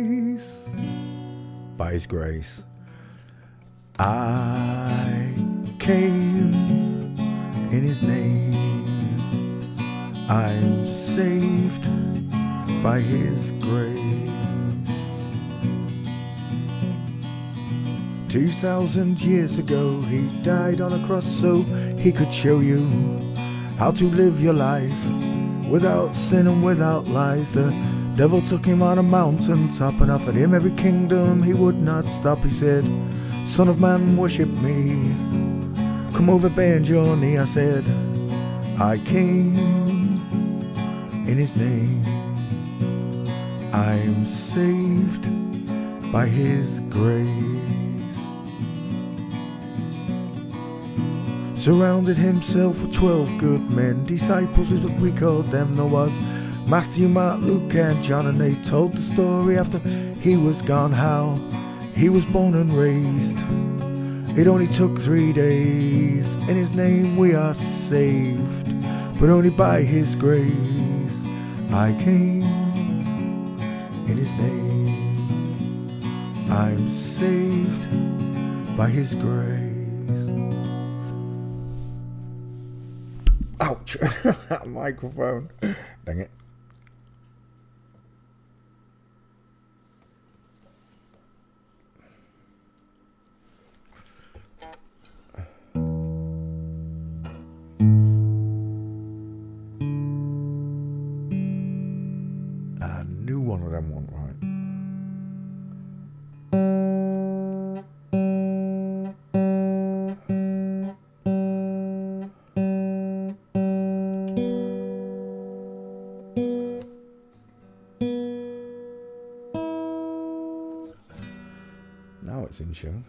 grace, by his grace. I came in his name. I'm saved by his grace. 2,000 years ago he died on a cross so he could show you how to live your life without sin and without lies. The devil took him on a mountain top and offered him every kingdom. He would not stop. He said, "Son of man, worship me. Come over, bend your knee." I said, I came in his name. I'm saved by his grace. Surrounded himself with 12 good men, disciples is what we called them. There was Matthew, Mark, Luke and John, and they told the story after he was gone, how he was born and raised. It only took 3 days. In his name we are saved, but only by his grace. I came in his name. I'm saved by his grace. Ouch! That microphone. Dang it. I knew one of them wasn't right. Now it's in tune.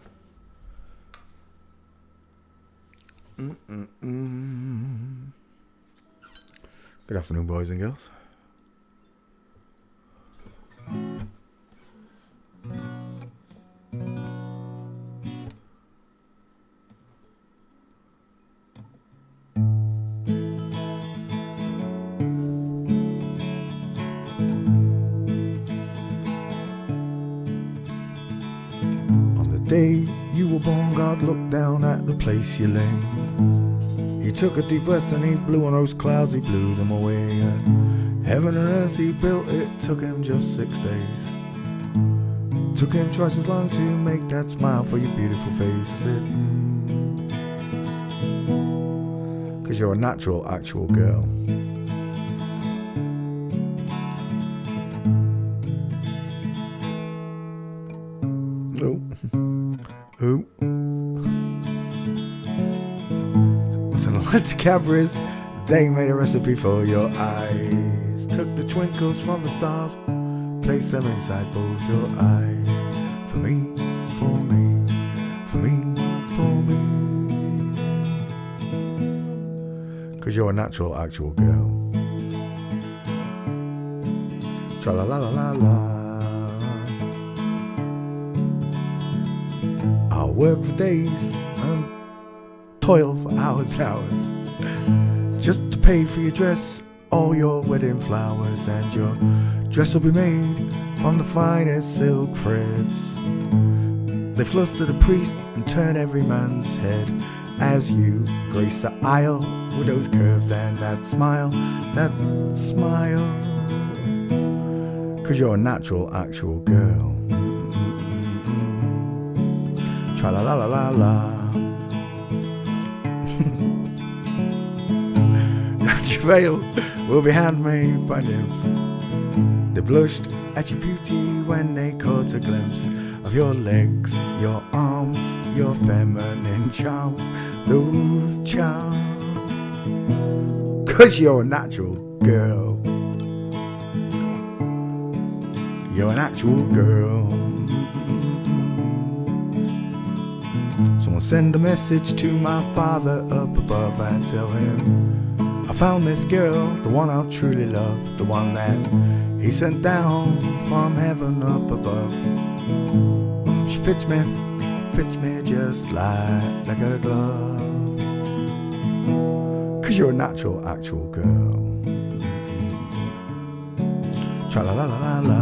Good afternoon, boys and girls. Day you were born, God looked down at the place you lay. He took a deep breath and he blew on those clouds, he blew them away. And heaven and earth he built, it took him just 6 days. Took him twice as long to make that smile for your beautiful face. I said, 'Cause you're a natural, actual girl. Who? So the Atlanta Cabras, they made a recipe for your eyes. Took the twinkles from the stars, placed them inside both your eyes. For me, for me, for me, for me. 'Cause you're a natural, actual girl. Tra la la la la la. I'll work for days and toil for hours and hours just to pay for your dress, all your wedding flowers, and your dress will be made from the finest silk threads. They fluster the priest and turn every man's head as you grace the aisle with those curves and that smile, that smile. 'Cause you're a natural, actual girl. Tra la la la la la. That your veil will be handmade by nymphs. They blushed at your beauty when they caught a glimpse of your legs, your arms, your feminine charms, those charms. 'Cause you're a natural girl. You're an actual girl. Someone send a message to my father up above and tell him I found this girl, the one I truly love, the one that he sent down from heaven up above. She fits me just like a glove. 'Cause you're a natural, actual girl. Tra la la la la la.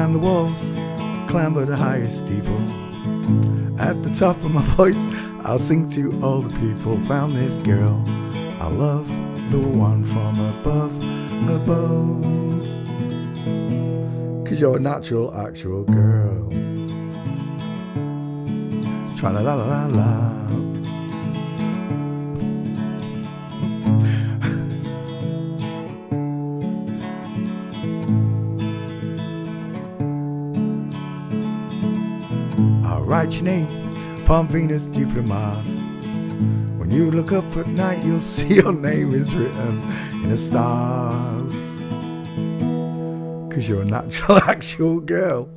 climb the walls, clamber the highest steeple. At the top of my voice, I'll sing to all the people. Found this girl, I love, the one from above, above. 'Cause you're a natural, actual girl. Tra la la la la la. I'll write your name upon Venus, Jupiter, Mars. When you look up at night, you'll see your name is written in the stars. 'Cause you're a natural, actual girl.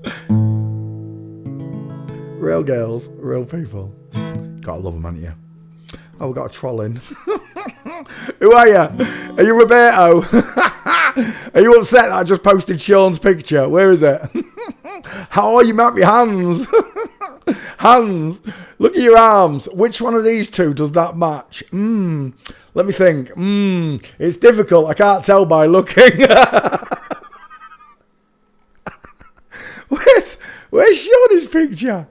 Real girls, real people. Gotta love them, haven't you? Oh, we got a troll in. Who are you? Are you Roberto? Are you upset that I just posted Sean's picture? Where is it? How are you, Matt? Your hands. Hands. Look at your arms. Which one of these two does that match? Let me think. It's difficult. I can't tell by looking. Where's Sean's picture?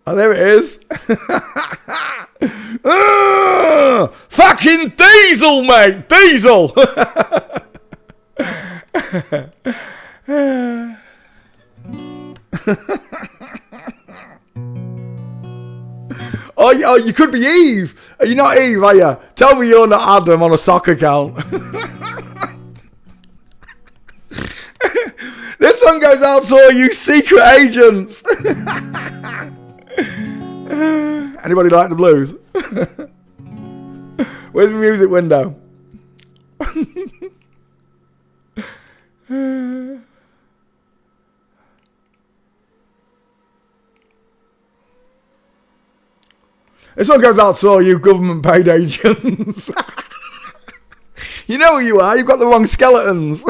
Oh, there it is. Fucking Diesel, mate. Diesel. Oh, you could be Eve. Are you not Eve, are you? Tell me you're not Adam on a sock account. This one goes out to all you secret agents. Anybody like the blues? Where's my music window? This one goes out to all you government paid agents. You know who you are, you've got the wrong skeletons.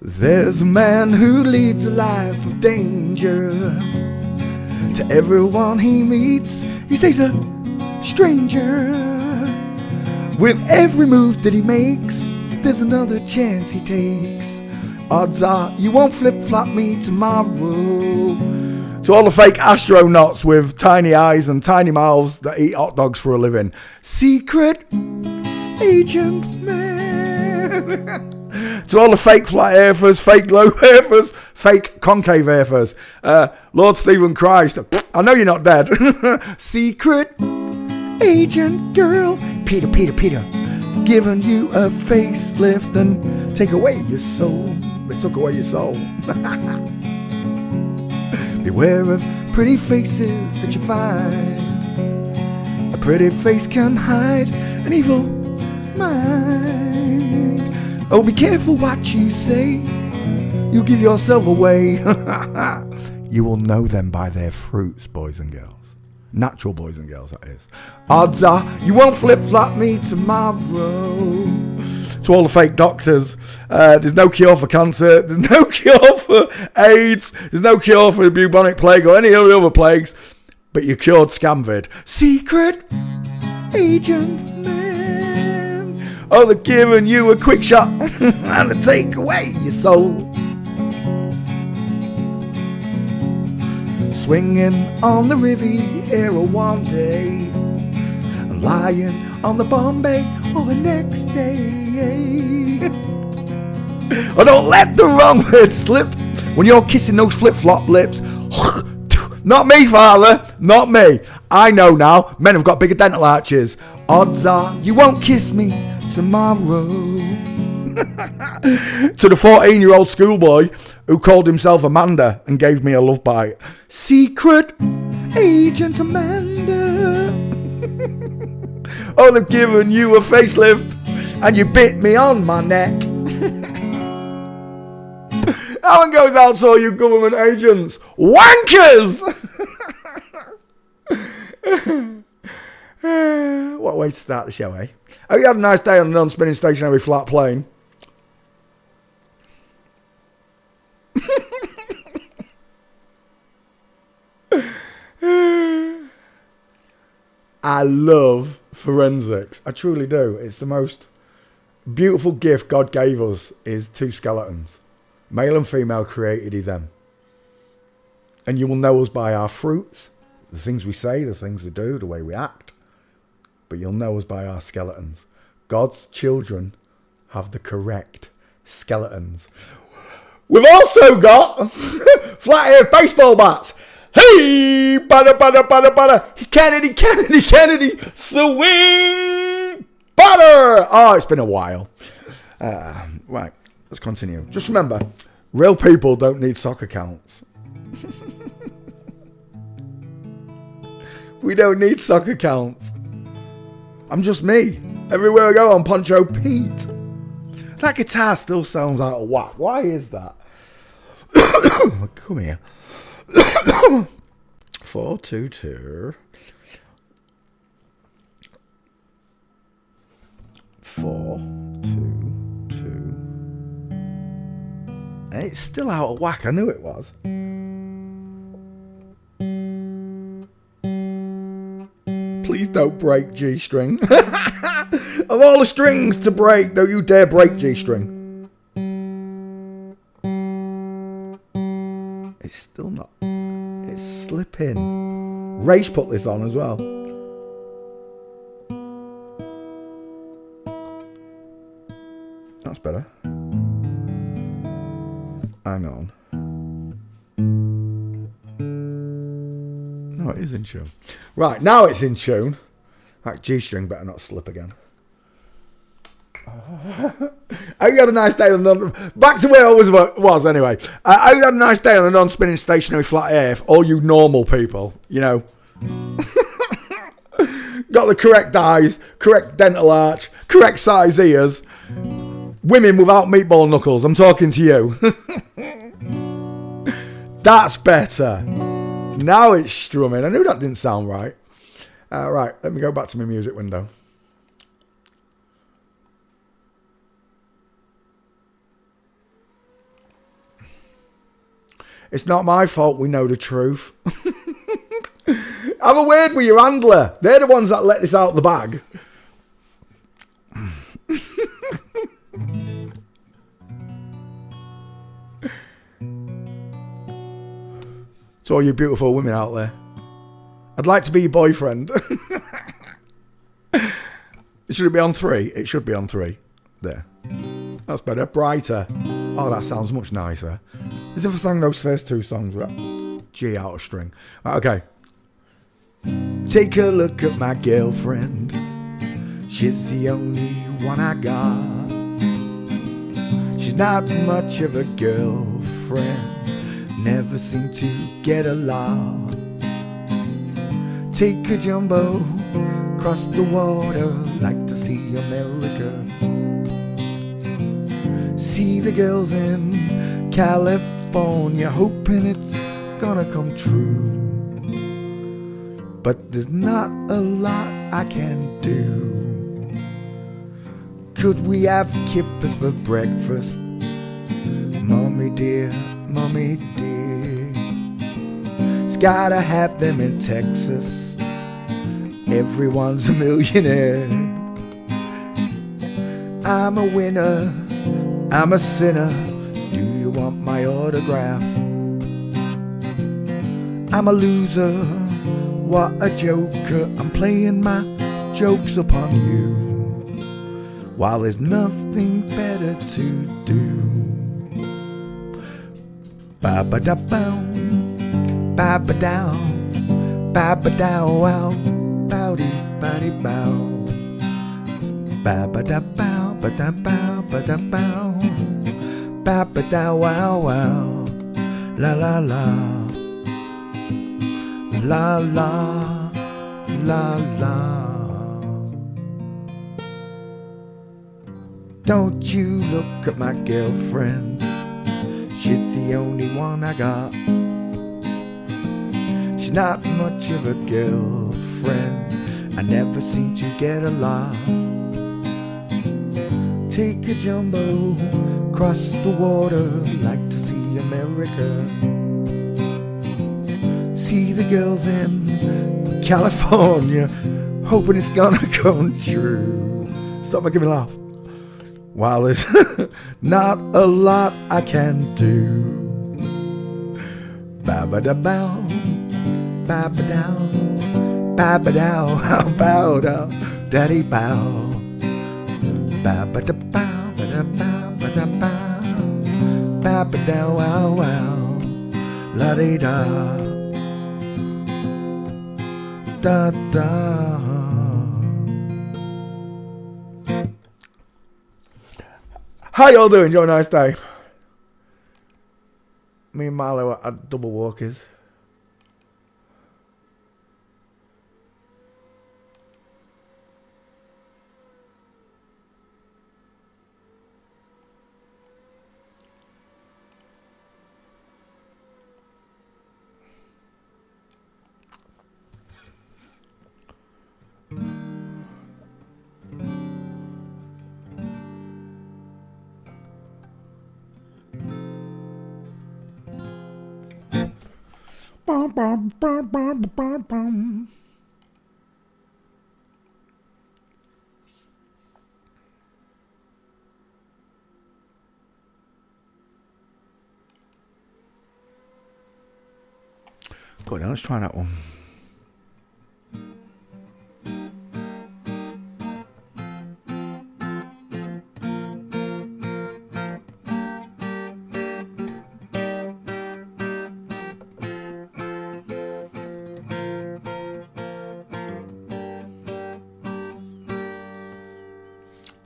There's a man who leads a life of danger. To everyone he meets, he stays a stranger. With every move that he makes, there's another chance he takes. Odds are you won't flip-flop me tomorrow. To all the fake astronauts with tiny eyes and tiny mouths that eat hot dogs for a living. Secret agent man. To all the fake flat earthers, fake globe earthers, fake concave earthers. Lord Stephen Christ, I know you're not dead. Secret agent girl. Peter, giving you a facelift and take away your soul. They took away your soul. Beware of pretty faces that you find. A pretty face can hide an evil mind. Oh, be careful what you say. You'll give yourself away. You will know them by their fruits, boys and girls. Natural boys and girls, that is. Odds are you won't flip-flop me tomorrow. To all the fake doctors, there's no cure for cancer, there's no cure for AIDS, there's no cure for the bubonic plague or any of the other plagues, but you cured Scamvid. Secret agent man. Oh, they're giving you a quick shot and they take away your soul. Swinging on the Riviera one day, lying on the Bombay or the next day. Oh, don't let the wrong word slip when you're kissing those flip-flop lips. Not me, father, not me. I know now, men have got bigger dental arches. Odds are you won't kiss me tomorrow. To the 14-year-old schoolboy who called himself Amanda and gave me a love bite. Secret agent Amanda. Oh, they've given you a facelift and you bit me on my neck. That one goes out to all you government agents. Wankers! What a way to start the show, eh? Hope you had a nice day on the non-spinning stationary flat plane. I love forensics. I truly do. It's the most beautiful gift God gave us is 2 skeletons. Male and female created he them. And you will know us by our fruits, the things we say, the things we do, the way we act. But you'll know us by our skeletons. God's children have the correct skeletons. We've also got flat earth baseball bats. Hey, butter. Kennedy, swing, butter. Oh, it's been a while. Right, let's continue. Just remember, real people don't need sock accounts. We don't need sock accounts. I'm just me. Everywhere I go, I'm Poncho Pete. That guitar still sounds out of whack. Why is that? Come here. 422 422. It's still out of whack. I knew it was. Please don't break G string. Of all the strings to break, don't you dare break G string. It's still not. It's slipping. Rage put this on as well. That's better. Hang on. No, it is in tune. Right, now it's in tune. That G string better not slip again. I had a nice day on the back to where I was anyway. I had a nice day on a non-spinning stationary flat earth. All you normal people, you know, got the correct eyes, correct dental arch, correct size ears. Women without meatball knuckles. I'm talking to you. That's better. Now it's strumming. I knew that didn't sound right. Right, let me go back to my music window. It's not my fault we know the truth. Have a word with your handler. They're the ones that let this out of the bag. To all you beautiful women out there, I'd like to be your boyfriend. Should it be on 3? It should be on 3. There. That's better. Brighter. Oh, that sounds much nicer. As if I sang those first 2 songs with that G out of string. Right, okay. Take a look at my girlfriend. She's the only one I got. She's not much of a girlfriend. Never seem to get a lot. Take a jumbo, cross the water, like to see America. See the girls in California, hoping it's gonna come true. But there's not a lot I can do. Could we have kippers for breakfast? Mommy dear, mommy dear. It's gotta have them in Texas. Everyone's a millionaire. I'm a winner, I'm a sinner. Do you want my autograph? I'm a loser, what a joker. I'm playing my jokes upon you, while there's nothing better to do. Ba-ba-da-bow, ba-ba-dow, ba-ba-dow-wow, bowdy-bowdy-bow. Ba-ba-da-bow, ba-da-bow, ba-da-bow, ba-ba-dow-wow-wow. La-la-la, la-la, la-la. Don't you look at my girlfriend. She's the only one I got. She's not much of a girlfriend. I never seem to get a lot. Take a jumbo, cross the water, like to see America. See the girls in California, hoping it's gonna come true. Stop making me laugh. while there's not a lot I can do. Ba-ba-da-bow, ba-ba-dow, ba-ba-dow, ba-ba-dow, daddy bow. Ba-ba-da-bow, ba-da-bow, ba-da-bow, ba-ba-dow, wow, wow, la-dee-da, da-da. How y'all doing? Enjoy a nice day. Me and Marlo are double walkers. Bum, bum, bum, bum, bum, bum. Go on, let's try that one.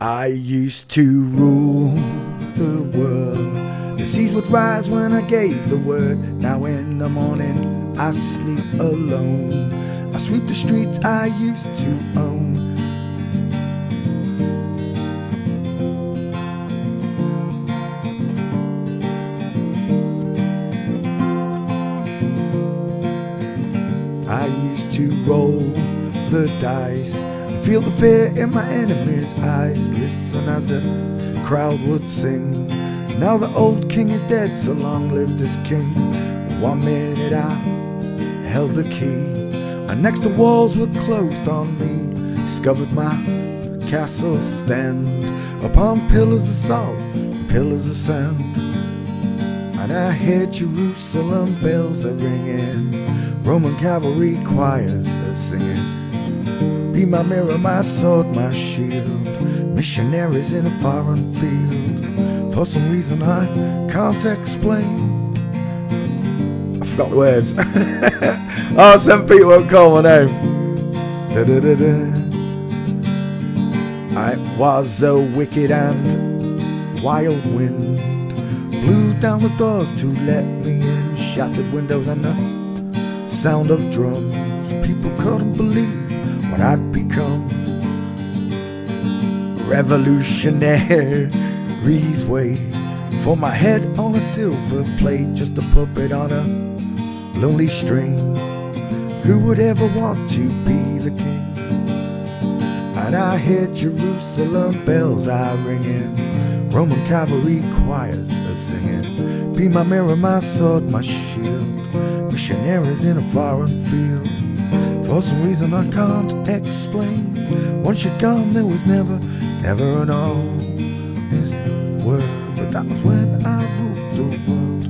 I used to rule the world. The seas would rise when I gave the word. Now in the morning I sleep alone. I sweep the streets I used to own. I used to roll the dice, feel the fear in my enemy's eyes, listen as the crowd would sing. Now the old king is dead, so long live this king. 1 minute I held the key, and next the walls were closed on me. Discovered my castle stand upon pillars of salt and pillars of sand. And I hear Jerusalem bells are ringing, Roman cavalry choirs are singing. Be my mirror, my sword, my shield, missionaries in a foreign field. For some reason I can't explain, I forgot the words. Oh, some people won't call my name. Da-da-da-da. I was a wicked and wild wind, blew down the doors to let me in, shattered windows and the sound of drums. People couldn't believe what I'd become. Revolutionaries wait for my head on a silver plate, just a puppet on a lonely string. Who would ever want to be the king? And I hear Jerusalem bells are ringing, Roman cavalry choirs are singing. Be my mirror, my sword, my shield, missionaries in a foreign field. For some reason I can't explain, once you're gone there was never an honest word. But that was when I ruled the world.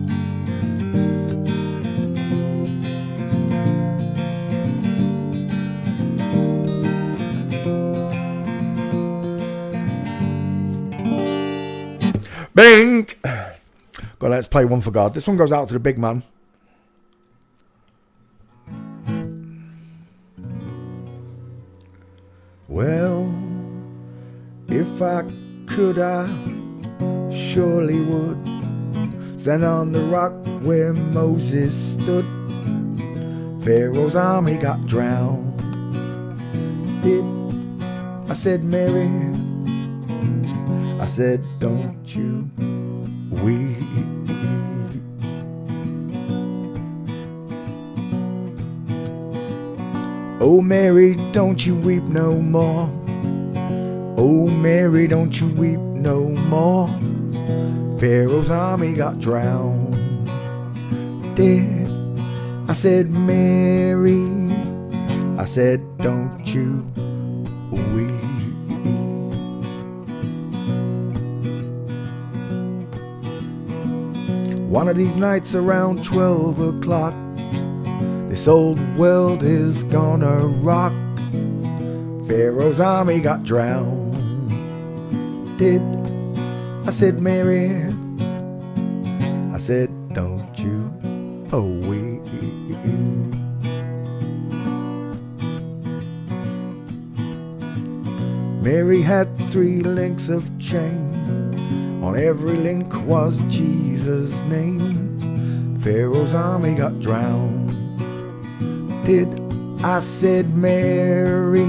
Bing! God, let's play one for God. This one goes out to the big man. Well, if I could, I surely would stand on the rock where Moses stood. Pharaoh's army got drowned. I said, Mary, I said, don't you weep. Oh Mary, don't you weep no more. Oh Mary, don't you weep no more. Pharaoh's army got drowned. Dead. I said, Mary, I said, don't you weep. One of these nights around 12 o'clock, this old world is gonna rock. Pharaoh's army got drowned. Did I said, Mary? I said, don't you weep. Mary had 3 links of chain. On every link was Jesus' name. Pharaoh's army got drowned. Did I said, Mary?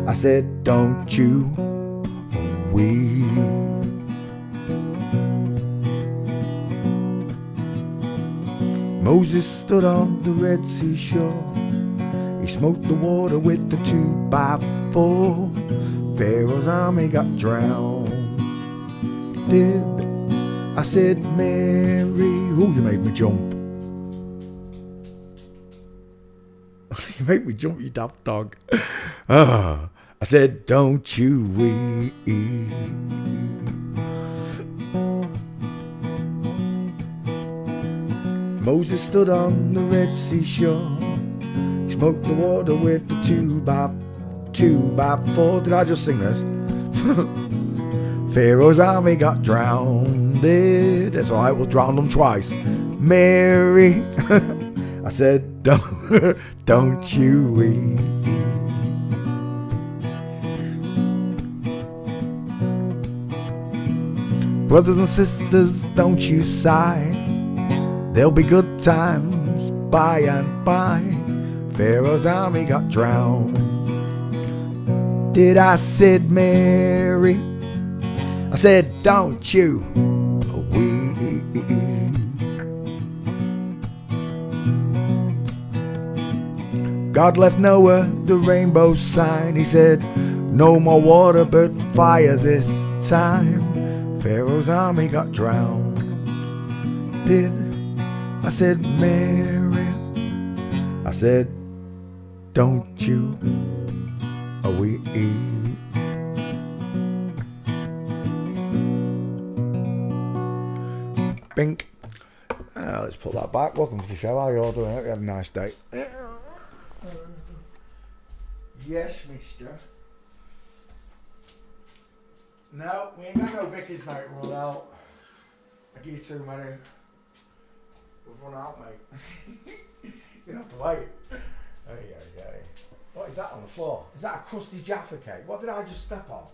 I said, don't you weep. Moses stood on the Red Sea shore. He smote the water with the 2x4. Pharaoh's army got drowned. Did I said, Mary? Ooh, you made me jump. You make me jump, you daft dog. I said, don't you weep. Moses stood on the Red Sea shore. He smoked the water with the 2x4. Did I just sing this? Pharaoh's army got drowned. That's alright, we'll drown them twice. Mary, I said, don't you weep. Brothers and sisters, don't you sigh. There'll be good times by and by. Pharaoh's army got drowned. Did I said, Mary? I said, don't you weep. God left Noah the rainbow sign. He said, no more water but fire this time. Pharaoh's army got drowned. Did I said, Mary? I said, don't you weep. Bink. Let's put that back. Welcome to the show. How are you all doing? I hope you had a nice day. Yes, mister. No, we ain't got no bickies, mate. We're run out. I give you too many. We've run out, mate. You have to wait. Hey. What is that on the floor? Is that a crusty Jaffa cake? What did I just step on?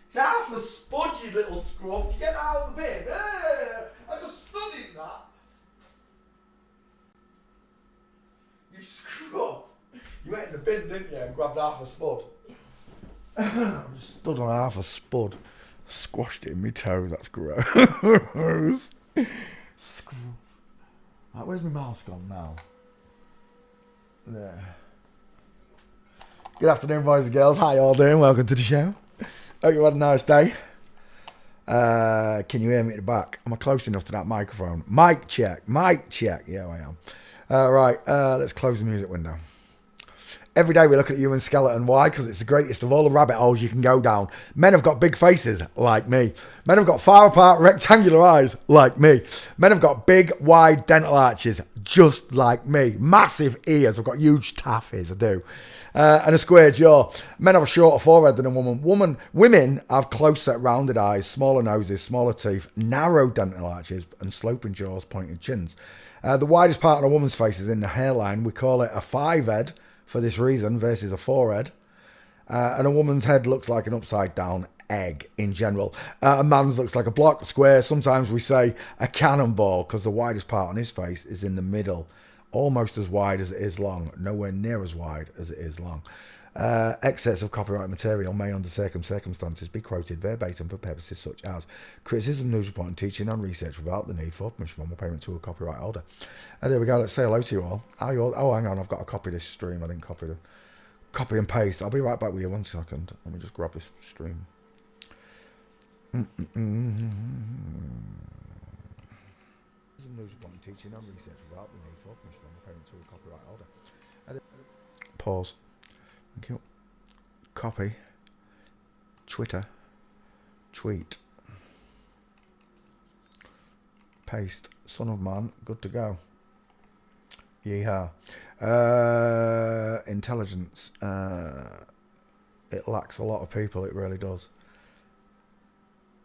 It's half a spudge, you little scruff. Get out of the bin. I just studied that. You scruff. You went in the bin, didn't you, and grabbed half a spud. I just stood on half a spud. Squashed it in my toes. That's gross. Scruff. Right, where's my mouse gone now? There. Good afternoon, boys and girls. How you all doing? Welcome to the show. Hope you had a nice day. Can you hear me at the back? Am I close enough to that microphone? Mic check. Yeah, I am. Right, let's close the music window. Every day we look at the human skeleton. Why? Because it's the greatest of all the rabbit holes you can go down. Men have got big faces, like me. Men have got far apart rectangular eyes, like me. Men have got big, wide dental arches, just like me. Massive ears. I've got huge taffies, I do. And a square jaw. Men have a shorter forehead than a woman. Women have closer, rounded eyes, smaller noses, smaller teeth, narrow dental arches, and sloping jaws, pointed chins. The widest part of a woman's face is in the hairline. We call it a 5-head for this reason versus a 4-head. And a woman's head looks like an upside down egg in general. A man's looks like a block, square. Sometimes we say a cannonball because the widest part on his face is in the middle. Almost as wide as it is long. Nowhere near as wide as it is long. Excess of copyright material may under certain circumstances be quoted verbatim for purposes such as criticism, news reporting, teaching and research without the need for permission from a parent to a copyright holder. There we go. Let's say hello to you all. Oh, hang on. I've got to copy this stream. I didn't copy and paste. I'll be right back with you 1 second. Let me just grab this stream. News reporting, teaching and research without the need for permission from a parent to a copyright holder. Pause. Thank you. Copy. Twitter. Tweet. Paste. Son of Man. Good to go. Yeehaw. Intelligence. It lacks a lot of people. It really does.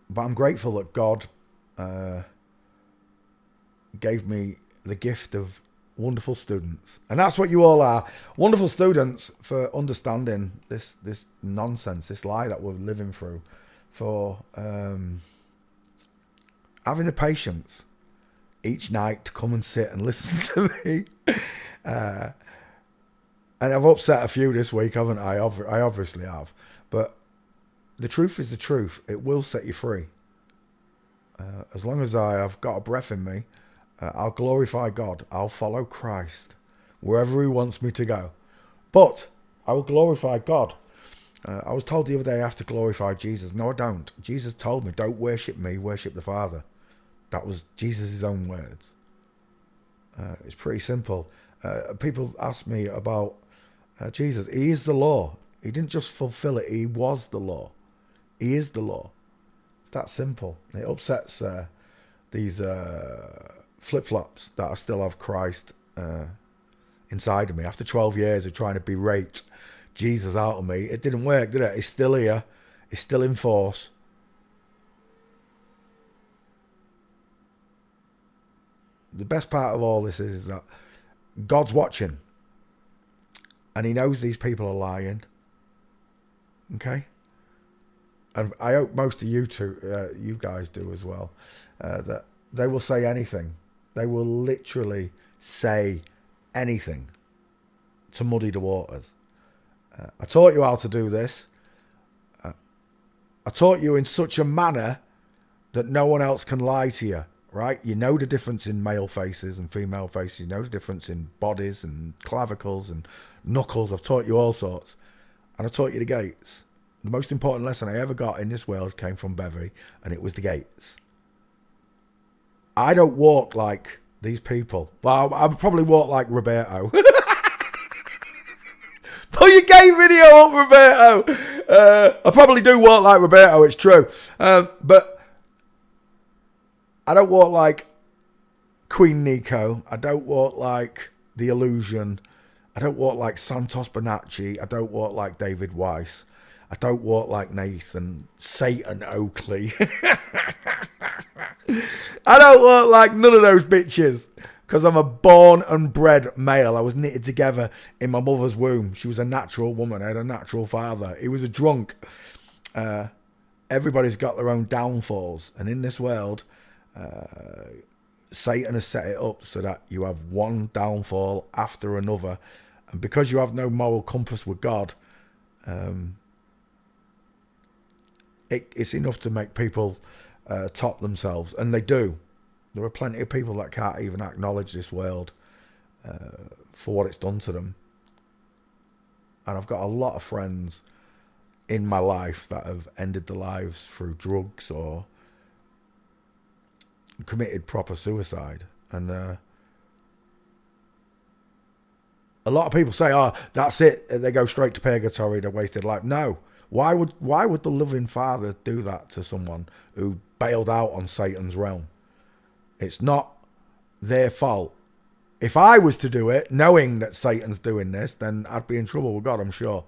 But I'm grateful that God gave me the gift of wonderful students. And that's what you all are. Wonderful students for understanding this nonsense, this lie that we're living through. For having the patience each night to come and sit and listen to me. And I've upset a few this week, haven't I? I obviously have. But the truth is the truth. It will set you free. As long as I have got a breath in me, I'll glorify God. I'll follow Christ wherever he wants me to go. But I will glorify God. I was told the other day I have to glorify Jesus. No, I don't. Jesus told me, don't worship me, worship the Father. That was Jesus' own words. It's pretty simple. People ask me about Jesus. He is the law. He didn't just fulfill it. He was the law. He is the law. It's that simple. It upsets these flip-flops that I still have Christ inside of me. After 12 years of trying to berate Jesus out of me, it didn't work, did it? He's still here. He's still in force. The best part of all this is that God's watching. And he knows these people are lying. Okay? And I hope most of you guys do as well. That they will say anything. They will literally say anything to muddy the waters. I taught you how to do this. I taught you in such a manner that no one else can lie to you, right? You know the difference in male faces and female faces. You know the difference in bodies and clavicles and knuckles. I've taught you all sorts. And I taught you the gates. The most important lesson I ever got in this world came from Bevy, and it was the gates. I don't walk like these people. Well, I probably walk like Roberto. Put your gay video up, Roberto. I probably do walk like Roberto, it's true. But I don't walk like Queen Nico. I don't walk like The Illusion. I don't walk like Santos Bonacci. I don't walk like David Weiss. I don't walk like Nathan Satan Oakley. I don't walk like none of those bitches. Because I'm a born and bred male. I was knitted together in my mother's womb. She was a natural woman. I had a natural father. He was a drunk. Everybody's got their own downfalls. And in this world, Satan has set it up so that you have one downfall after another. And because you have no moral compass with God, it's enough to make people top themselves. And they do. There are plenty of people that can't even acknowledge this world for what it's done to them. And I've got a lot of friends in my life that have ended their lives through drugs or committed proper suicide. And a lot of people say, oh, that's it. They go straight to purgatory, they wasted life. No. Why would the loving Father do that to someone who bailed out on Satan's realm? It's not their fault. If I was to do it, knowing that Satan's doing this, then I'd be in trouble with God, I'm sure.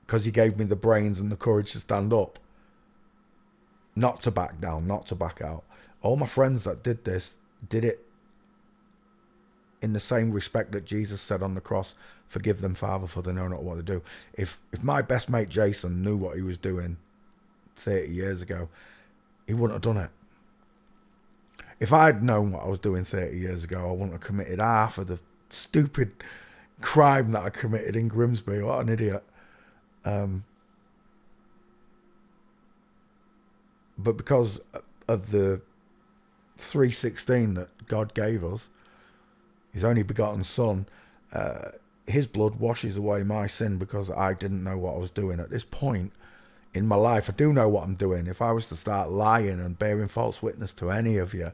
Because he gave me the brains and the courage to stand up. Not to back down, not to back out. All my friends that did this, did it in the same respect that Jesus said on the cross, forgive them, Father, for they know not what to do. If my best mate Jason knew what he was doing 30 years ago, he wouldn't have done it. If I'd known what I was doing 30 years ago, I wouldn't have committed half of the stupid crime that I committed in Grimsby. What an idiot. But because of the 3:16 that God gave us, his only begotten son, his blood washes away my sin because I didn't know what I was doing. At this point in my life, I do know what I'm doing. If I was to start lying and bearing false witness to any of you,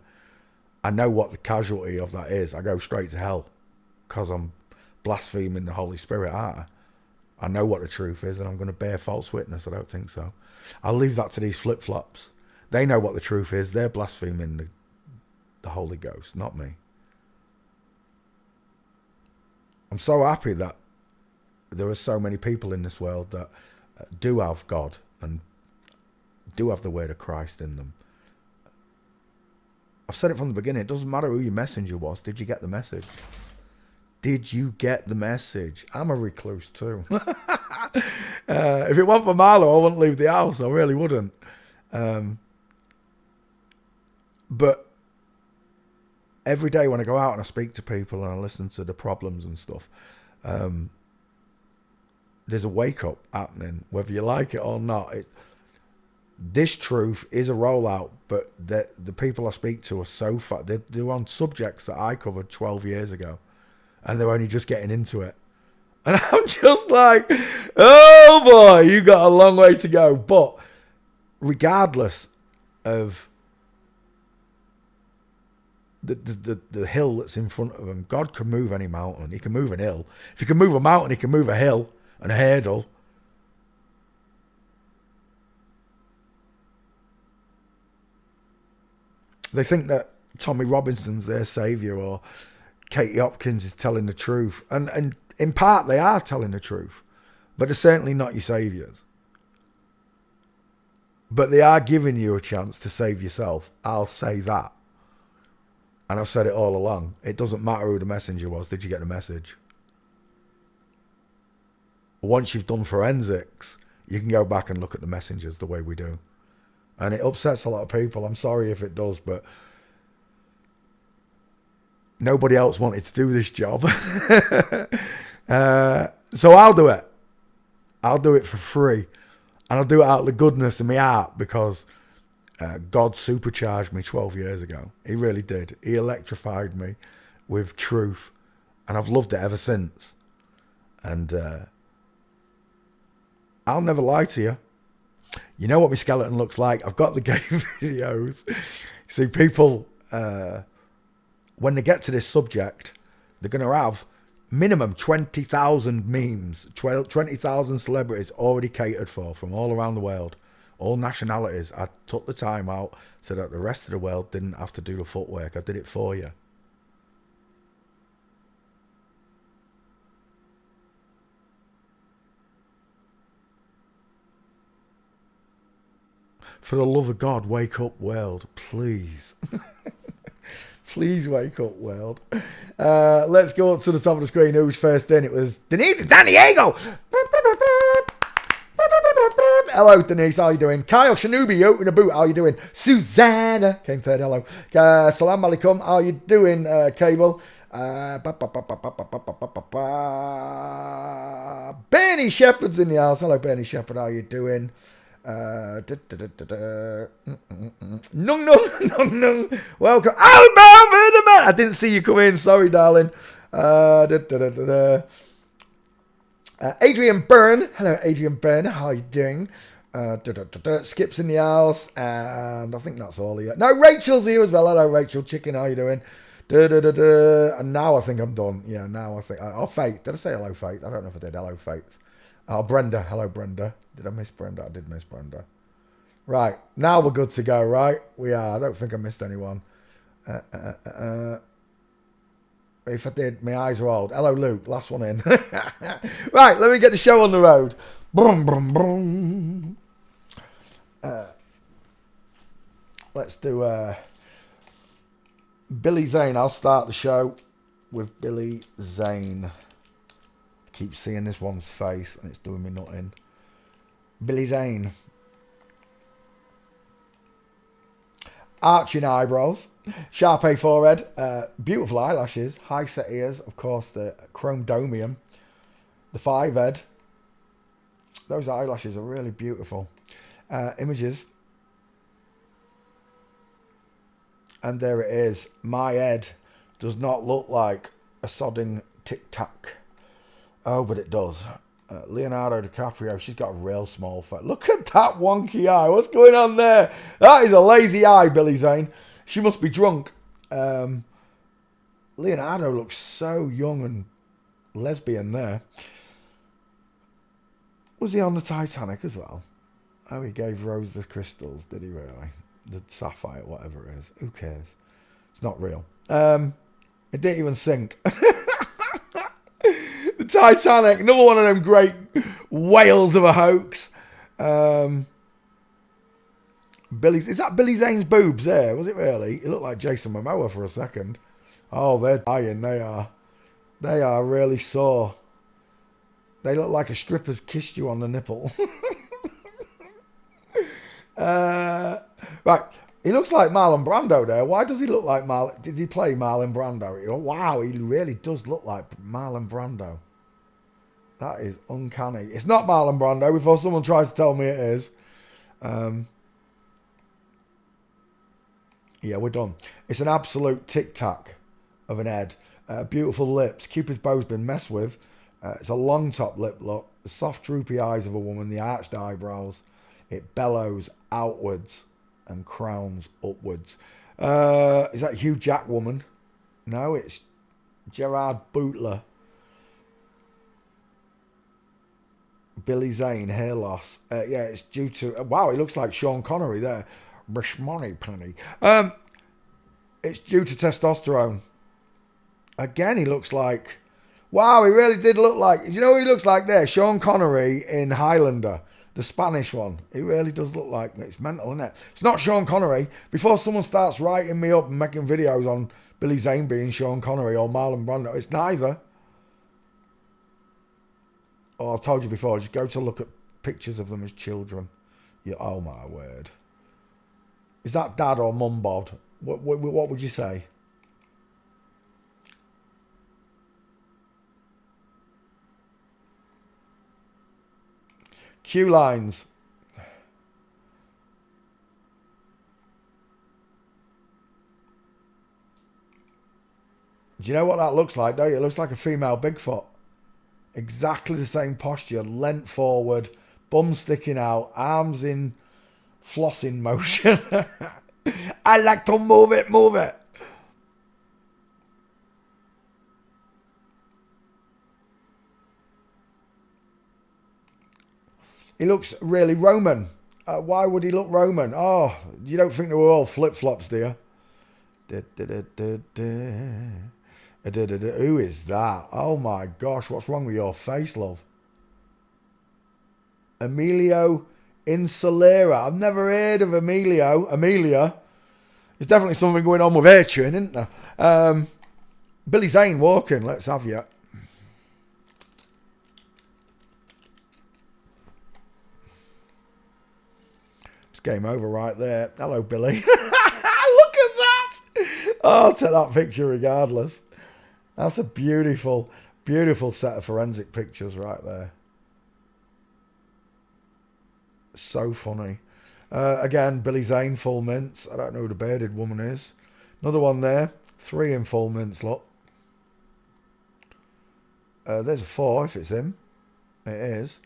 I know what the casualty of that is. I go straight to hell because I'm blaspheming the Holy Spirit, aren't I? I know what the truth is, and I'm going to bear false witness. I don't think so. I'll leave that to these flip-flops. They know what the truth is. They're blaspheming the Holy Ghost, not me. I'm so happy that there are so many people in this world that do have God and do have the word of Christ in them. I've said it from the beginning. It doesn't matter who your messenger was. Did you get the message? Did you get the message? I'm a recluse too. If it weren't for Marlo, I wouldn't leave the house. I really wouldn't. But every day when I go out and I speak to people and I listen to the problems and stuff, there's a wake up happening, whether you like it or not. This truth is a rollout, but the people I speak to are so far. They're on subjects that I covered 12 years ago, and they're only just getting into it. And I'm just like, oh boy, you got a long way to go. But regardless of the hill that's in front of him, God can move any mountain. He can move an hill. If he can move a mountain, he can move a hill and a hurdle. They think that Tommy Robinson's their saviour or Katie Hopkins is telling the truth. And in part, they are telling the truth. But they're certainly not your saviours. But they are giving you a chance to save yourself. I'll say that. And I've said it all along. It doesn't matter who the messenger was. Did you get the message? Once you've done forensics, you can go back and look at the messengers the way we do. And it upsets a lot of people. I'm sorry if it does, but nobody else wanted to do this job. So I'll do it. I'll do it for free. And I'll do it out of the goodness of my heart because God supercharged me 12 years ago. He really did. He electrified me with truth. And I've loved it ever since. And I'll never lie to you. You know what my skeleton looks like. I've got the game videos. See, people, when they get to this subject, they're going to have minimum 20,000 memes, 20,000 celebrities already catered for from all around the world, all nationalities. I took the time out so that the rest of the world didn't have to do the footwork. I did it for you. For the love of God, wake up, world, please. Please wake up, world. Let's go up to the top of the screen. Who's first in? It was Denise and San Diego. Hello, Denise. How you doing? Kyle Shanubi, open a boot. How you doing? Susanna came third. Hello. Salam alaikum. How you doing, Cable? Bernie Shepherd's in the house. Hello, Bernie Shepherd. How you doing? Nung. Welcome. I didn't see you come in. Sorry, darling. Adrian Byrne. Hello, Adrian Byrne. How are you doing? Skip's in the house. And I think that's all here. No, Rachel's here as well. Hello, Rachel. Chicken, how you doing? And now I think I'm done. Yeah, now I think. Oh, Faith. Did I say hello, Faith? I don't know if I did. Hello, Faith. Oh, Brenda. Hello, Brenda. Did I miss Brenda? I did miss Brenda. Right. Now we're good to go, right? We are. I don't think I missed anyone. If I did, my eyes are old. Hello, Luke. Last one in. Right. Let me get the show on the road. Brum, brum, brum. Let's do Billy Zane. I'll start the show with Billy Zane. Keep seeing this one's face and it's doing me nothing. Billy Zane. Arching eyebrows, sharp A forehead, beautiful eyelashes, high set ears, of course the chromodomium, the 5 head. Those eyelashes are really beautiful. Images. And there it is. My head does not look like a sodding Tic Tac. Oh, but it does. Leonardo DiCaprio, she's got a real small face. Look at that wonky eye. What's going on there? That is a lazy eye, Billy Zane. She must be drunk. Leonardo looks so young and lesbian there. Was he on the Titanic as well? Oh, he gave Rose the crystals, did he really? The sapphire, whatever it is. Who cares? It's not real. It didn't even sink. The Titanic, another one of them great whales of a hoax. Is that Billy Zane's boobs there? Was it really? It looked like Jason Momoa for a second. Oh, they're dying. They are. They are really sore. They look like a stripper's kissed you on the nipple. Right. He looks like Marlon Brando there. Why does he look like Marlon? Did he play Marlon Brando? Oh, wow, he really does look like Marlon Brando. That is uncanny. It's not Marlon Brando before someone tries to tell me it is. Yeah, we're done. It's an absolute tic-tac of an head. Beautiful lips. Cupid's bow's been messed with. It's a long top lip look. The soft droopy eyes of a woman. The arched eyebrows. It bellows outwards and crowns upwards. Is that Hugh Jackwoman? No, it's Gerard Butler. Billy Zane, hair loss. Yeah, it's due to... wow, he looks like Sean Connery there. Money penny. It's due to testosterone. Again, he looks like... wow, he really did look like... you know who he looks like there? Sean Connery in Highlander. The Spanish one. He really does look like... it's mental, isn't it? It's not Sean Connery. Before someone starts writing me up and making videos on Billy Zane being Sean Connery or Marlon Brando, it's neither. Oh, I've told you before, just go to look at pictures of them as children. Yeah, oh my word. Is that dad or mum bod? What would you say? Q lines. Do you know what that looks like, don't you? It looks like a female Bigfoot. Exactly the same posture, leant forward, bum sticking out, arms in flossing motion. I like to move it, move it. He looks really Roman. Why would he look Roman? Oh, you don't think they were all flip-flops, do you? Who is that? Oh my gosh, what's wrong with your face, love? Emilio Insulera. I've never heard of Amelia. There's definitely something going on with hair chewing, isn't there? Billy Zane walking. Let's have you. It's game over right there. Hello, Billy. Look at that. Oh, I'll take that picture regardless. That's a beautiful, beautiful set of forensic pictures right there. So funny. Again, Billy Zane, full mints. I don't know who the bearded woman is. Another one there. 3 in full mints, look. There's a 4 if it's him. It is.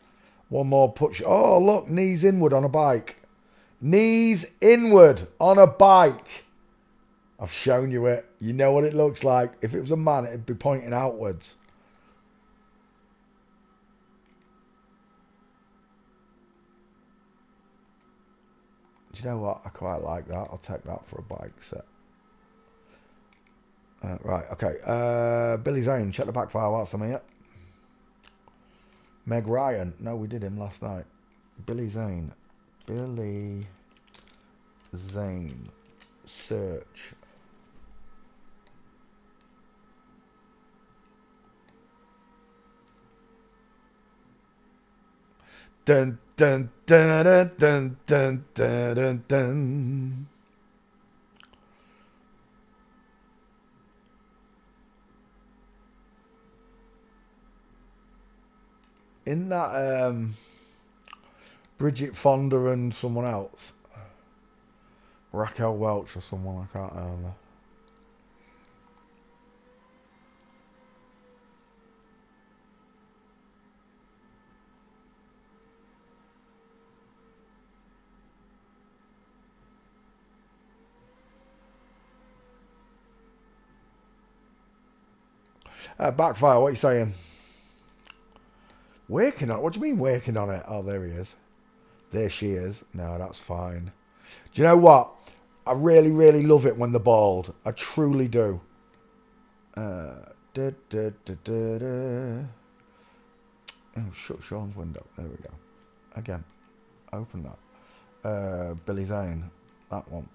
One more push. Oh, look, knees inward on a bike. Knees inward on a bike. I've shown you it. You know what it looks like. If it was a man, it'd be pointing outwards. Do you know what? I quite like that. I'll take that for a bike set. Right, okay. Billy Zane, check the backfire whilst I'm here. Meg Ryan. No, we did him last night. Billy Zane. Billy Zane. Search. Dun dun dun dun dun dun dun dun. In that Bridget Fonda and someone else, Raquel Welch or someone, I can't remember. Backfire, what are you saying? Working on it? What do you mean working on it? Oh, there he is. There she is. No, that's fine. Do you know what? I really, really love it when they're bald. I truly do. Oh, shut Sean's window. There we go. Again, open that. Billy Zane. That one.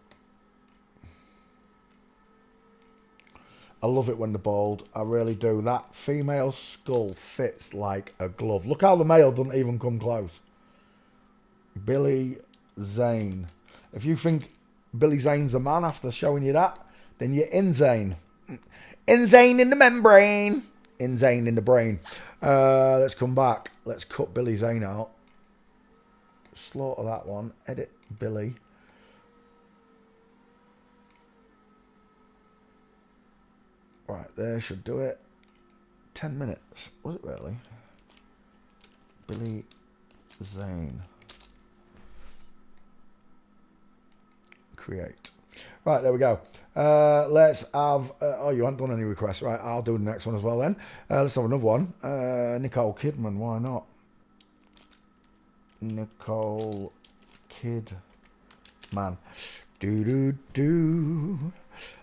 I love it when they're bald. I really do. That female skull fits like a glove. Look how the male doesn't even come close. Billy Zane. If you think Billy Zane's a man after showing you that, then you're insane. Insane in the membrane. Insane in the brain. Let's come back. Let's cut Billy Zane out. Slaughter that one. Edit Billy. Right, there should do it. 10 minutes. Was it really? Billy Zane. Create. Right, there we go. Let's have... oh, you haven't done any requests. Right, I'll do the next one as well then. Let's have another one. Nicole Kidman, why not? Nicole Kidman. Do-do-do.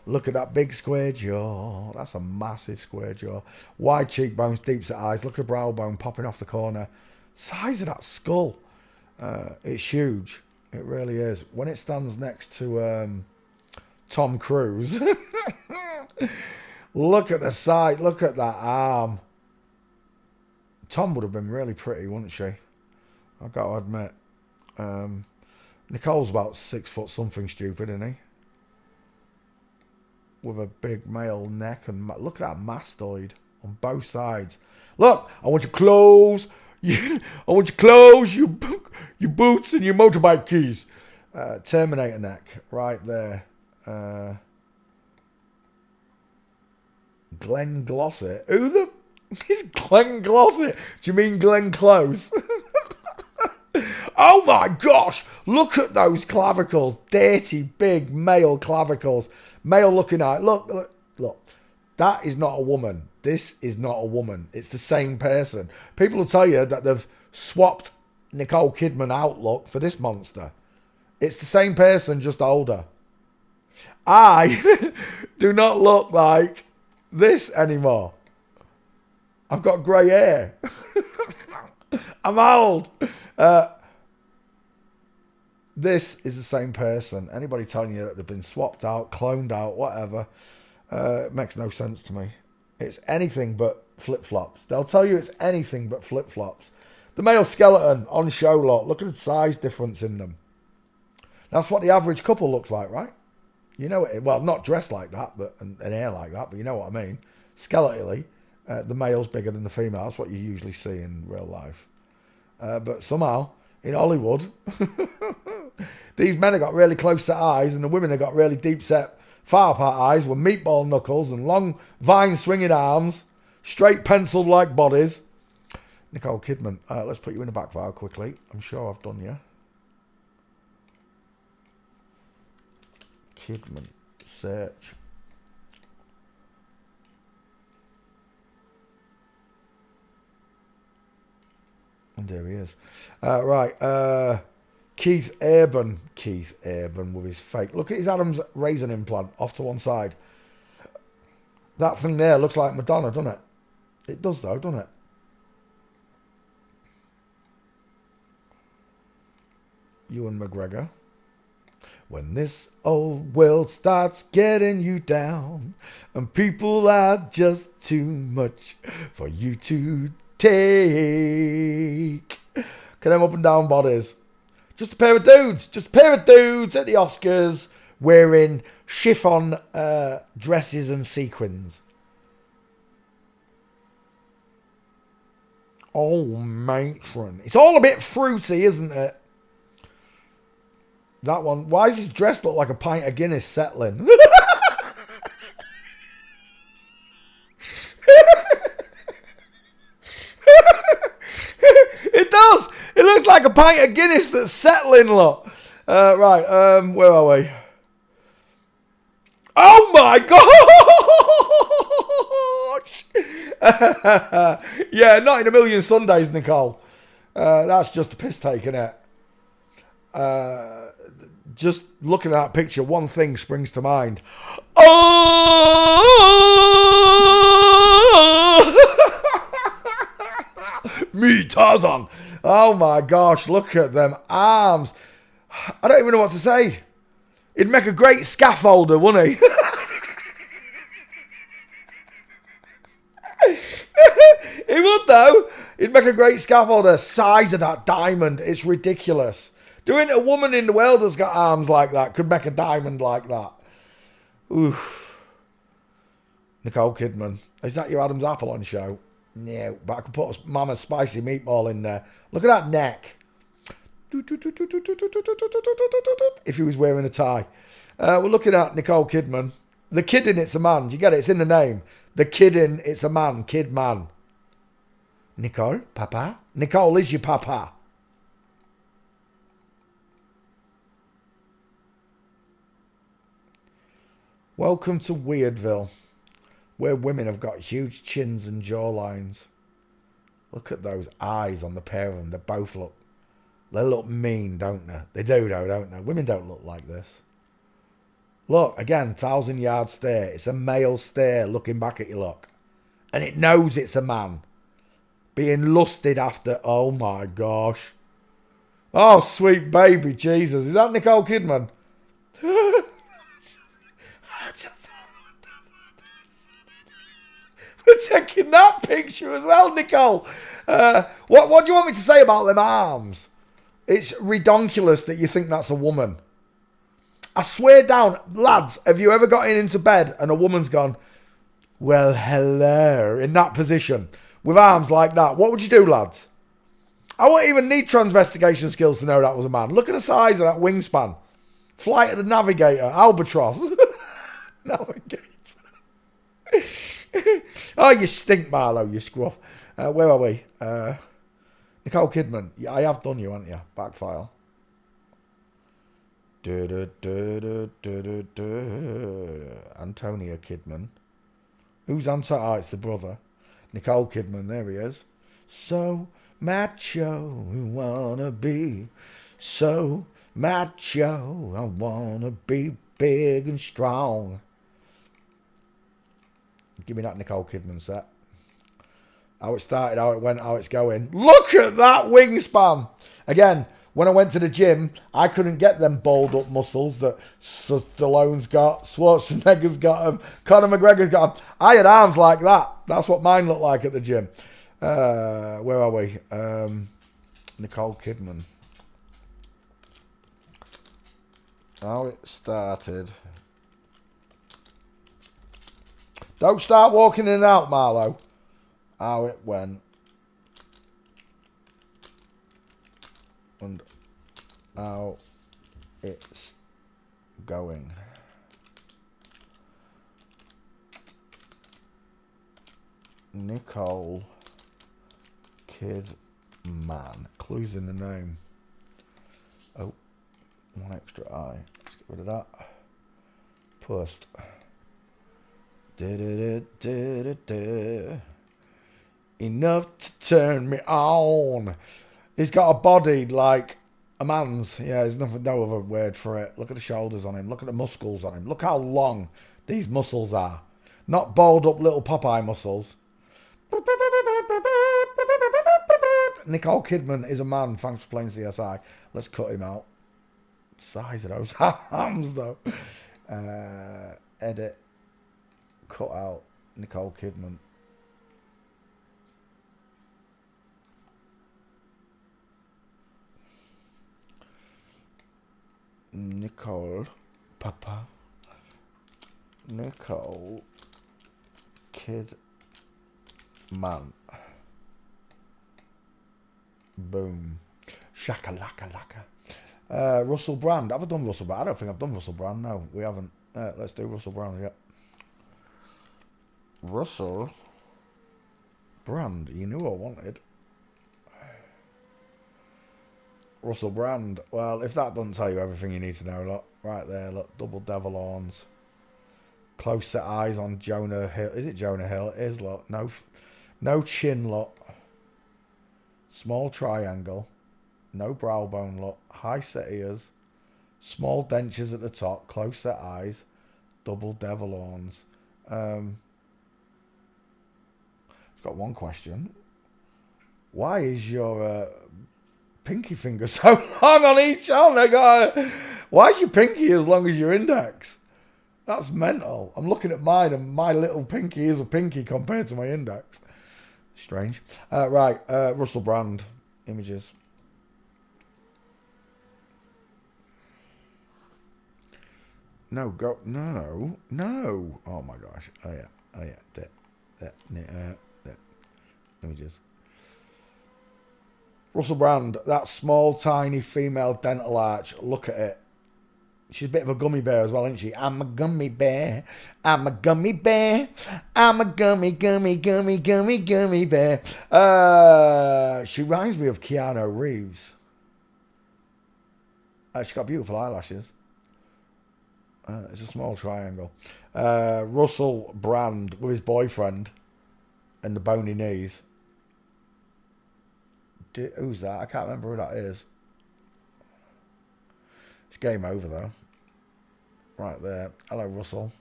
Look at that big square jaw. That's a massive square jaw. Wide cheekbones, deep set eyes. Look at the brow bone popping off the corner. Size of that skull. It's huge. It really is. When it stands next to Tom Cruise. Look at the side. Look at that arm. Tom would have been really pretty, wouldn't she? I've got to admit. Nicole's about 6 foot something stupid, isn't he? With a big male neck and look at that mastoid on both sides. Look, I want your clothes. I want your clothes, your boots, and your motorbike keys. Terminator neck, right there. Glenn Glossett. Who the is Glenn Glossett? Do you mean Glenn Close? Oh my gosh! Look at those clavicles. Dirty, big male clavicles. Male looking eye. Look. That is not a woman. This is not a woman. It's the same person. People will tell you that they've swapped Nicole Kidman outlook for this monster. It's the same person, just older. I do not look like this anymore. I've got grey hair. I'm old. This is the same person. Anybody telling you that they've been swapped out, cloned out, whatever, it makes no sense to me. It's anything but flip-flops. They'll tell you it's anything but flip-flops. The male skeleton on show, look at the size difference in them. That's what the average couple looks like, right? You know it. Well, not dressed like that, but and hair like that, but you know what I mean. Skeletally, the male's bigger than the female. That's what you usually see in real life. But somehow, in Hollywood, these men have got really close set eyes and the women have got really deep set far apart eyes with meatball knuckles and long vine swinging arms, straight penciled like bodies. Nicole Kidman. Let's put you in the back file quickly. I'm sure I've done you. Kidman. Search. And there he is. Right. Keith Urban. Keith Urban with his fake. Look at his Adam's raisin implant off to one side. That thing there looks like Madonna, doesn't it? It does though, doesn't it? Ewan McGregor. When this old world starts getting you down and people are just too much for you to take. Can them up and down bodies. Just a pair of dudes. Just a pair of dudes at the Oscars wearing chiffon dresses and sequins. Oh, matron. It's all a bit fruity, isn't it? That one. Why does his dress look like a pint of Guinness settling? It does. It looks like a pint of Guinness that's settling, look. Right, where are we? Oh my gosh! Yeah, not in a million Sundays, Nicole. That's just a piss take, innit? just looking at that picture, one thing springs to mind. Oh! Me, Tarzan. Oh my gosh, look at them arms. I don't even know what to say. He'd make a great scaffolder, wouldn't he? He would, though. He'd make a great scaffolder. Size of that diamond, it's ridiculous. Doing a woman in the world that's got arms like that could make a diamond like that. Oof. Nicole Kidman. Is that your Adam's Apple on show? No, but I could put a Mama's Spicy Meatball in there. Look at that neck. If he was wearing a tie. We're looking at Nicole Kidman. The kid in it's a man. Do you get it? It's in the name. The kid in it's a man. Kid man. Nicole? Papa? Nicole is your papa. Welcome to Weirdville, where women have got huge chins and jawlines. Look at those eyes on the pair of them. They look mean, don't they? They do, though, don't they? Women don't look like this. Look, again, 1,000-yard stare. It's a male stare looking back at you, look. And it knows it's a man. Being lusted after. Oh, my gosh. Oh, sweet baby, Jesus. Is that Nicole Kidman? We're taking that picture as well, Nicole. What do you want me to say about them arms? It's redonkulous that you think that's a woman. I swear down, lads, have you ever gotten into bed and a woman's gone, well, hello, in that position, with arms like that? What would you do, lads? I wouldn't even need transvestigation skills to know that was a man. Look at the size of that wingspan. Flight of the Navigator, Albatross. Navigator. Oh, you stink, Marlo, you scruff. Where are we? Nicole Kidman. Yeah, I have done you, haven't you? Back file. Antonia Kidman. Who's Antonia? Oh, it's the brother. Nicole Kidman, there he is. So macho, we wanna be. So macho, I wanna be big and strong. Give me that Nicole Kidman set. How it started, how it went, how it's going. Look at that wingspan. Again, when I went to the gym, I couldn't get them balled up muscles that Stallone's got, Schwarzenegger's got them, Conor McGregor's got them. I had arms like that. That's what mine looked like at the gym. Where are we? Nicole Kidman. How it started. Don't start walking in and out, Marlo. How it went. And how it's going. Nicole Kidman. Clues in the name. Oh, one extra eye. Let's get rid of that. Post. Enough to turn me on. He's got a body like a man's. Yeah, there's no other word for it. Look at the shoulders on him. Look at the muscles on him. Look how long these muscles are. Not balled up little Popeye muscles. Nicole Kidman is a man. Thanks for playing CSI. Let's cut him out. Size of those arms, though. Edit. Cut out Nicole Kidman. Nicole Kidman. Boom. Shaka-laka-laka. Russell Brand. Have I done Russell Brand? I don't think I've done Russell Brand. No, we haven't. Let's do Russell Brand. Yep. Russell Brand. You knew I wanted. Russell Brand. Well, if that doesn't tell you everything you need to know, look. Right there, look. Double devil horns. Close set eyes on Jonah Hill. Is it Jonah Hill? It is, look. No chin, look. Small triangle. No brow bone, look. High set ears. Small dentures at the top, close set eyes, double devil horns. It's got one question. Why is your pinky finger so long on each hand? Why is your pinky as long as your index? That's mental. I'm looking at mine and my little pinky is a pinky compared to my index. Strange. Right, Russell Brand images. No, go. No. Oh my gosh. Oh yeah. There. Images. Russell Brand, that small, tiny female dental arch. Look at it. She's a bit of a gummy bear as well, isn't she? I'm a gummy bear. I'm a gummy bear. I'm a gummy bear. She reminds me of Keanu Reeves. She's got beautiful eyelashes. It's a small triangle. Russell Brand with his boyfriend and the bony knees. Who's that? I can't remember who that is. It's game over though. Right there. Hello, Russell.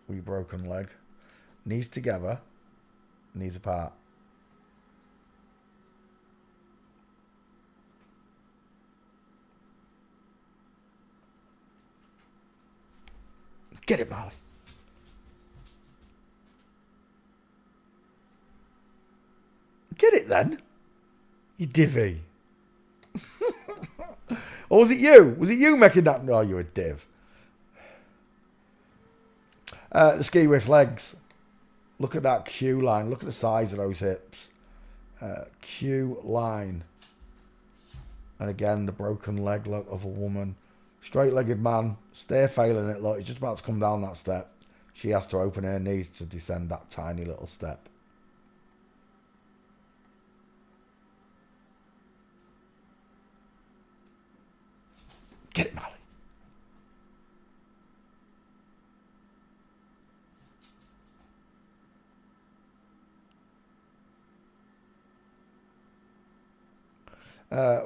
With your broken leg. Knees together. Knees apart. Get it, Molly. Get it then. You divvy. Or was it you? Was it you making that? No, you're a div. The ski with legs. Look at that Q line. Look at the size of those hips. Q line. And again, the broken leg look of a woman. Straight-legged man. Stay failing it. Look, he's just about to come down that step. She has to open her knees to descend that tiny little step. Get it, Molly.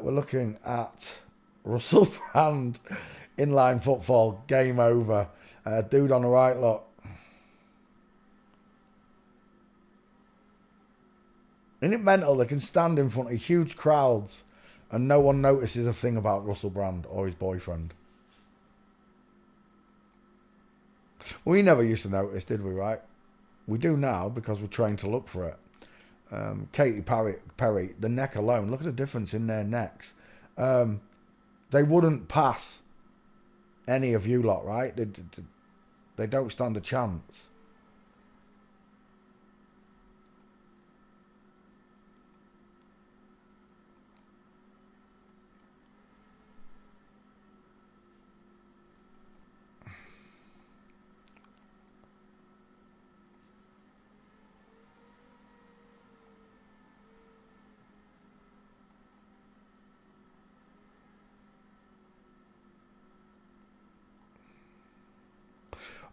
We're looking at Russell Brand, inline football, game over. Dude on the right, look. Isn't it mental? They can stand in front of huge crowds and no one notices a thing about Russell Brand or his boyfriend. We never used to notice, did we, right? We do now because we're trained to look for it. Katy Perry, the neck alone, look at the difference in their necks. They wouldn't pass any of you lot, right? They don't stand a chance.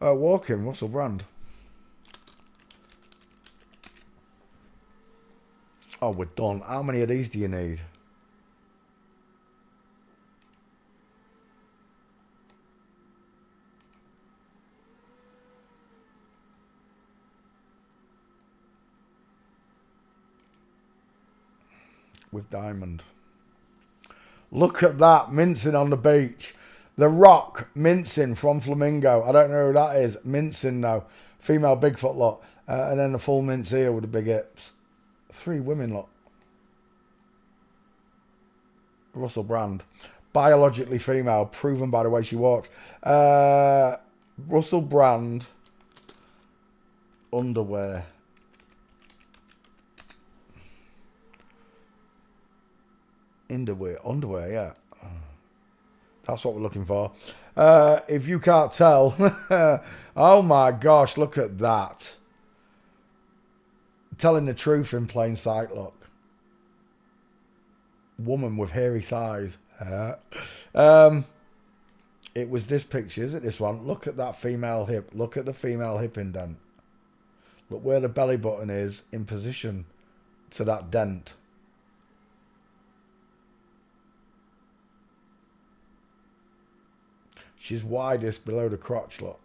Walking, Russell Brand. Oh, we're done. How many of these do you need? With diamond. Look at that, mincing on the beach. The Rock, mincing from Flamingo. I don't know who that is. Mincing now. Female Bigfoot lot. And then the full mince here with the big hips. 3 women lot. Russell Brand. Biologically female. Proven by the way she walks. Russell Brand. Underwear. Underwear, yeah. That's what we're looking for. If you can't tell. Oh my gosh, look at that. Telling the truth in plain sight, look. Woman with hairy thighs. It was this picture, is it this one? Look at that female hip. Look at the female hip indent. Look where the belly button is in position to that dent. She's widest below the crotch, look.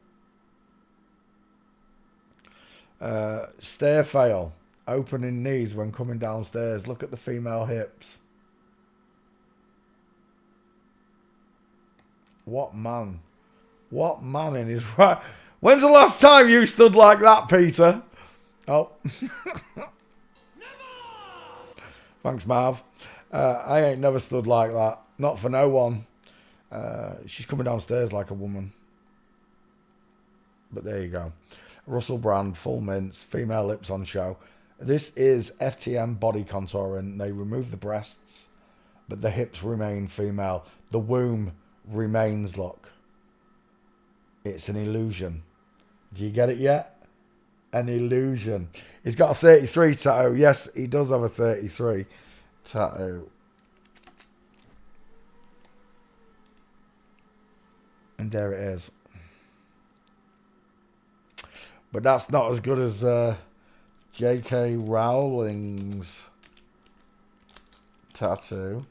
Stair fail. Opening knees when coming downstairs. Look at the female hips. What man? What man in his right? When's the last time you stood like that, Peter? Oh. Thanks, Marv. I ain't never stood like that. Not for no one. She's coming downstairs like a woman. But there you go. Russell Brand, full mince, female lips on show. This is FTM body contouring. They remove the breasts, but the hips remain female. The womb remains, look. It's an illusion. Do you get it yet? An illusion. He's got a 33 tattoo. Yes, he does have a 33 tattoo. And there it is. But that's not as good as J.K. Rowling's tattoo.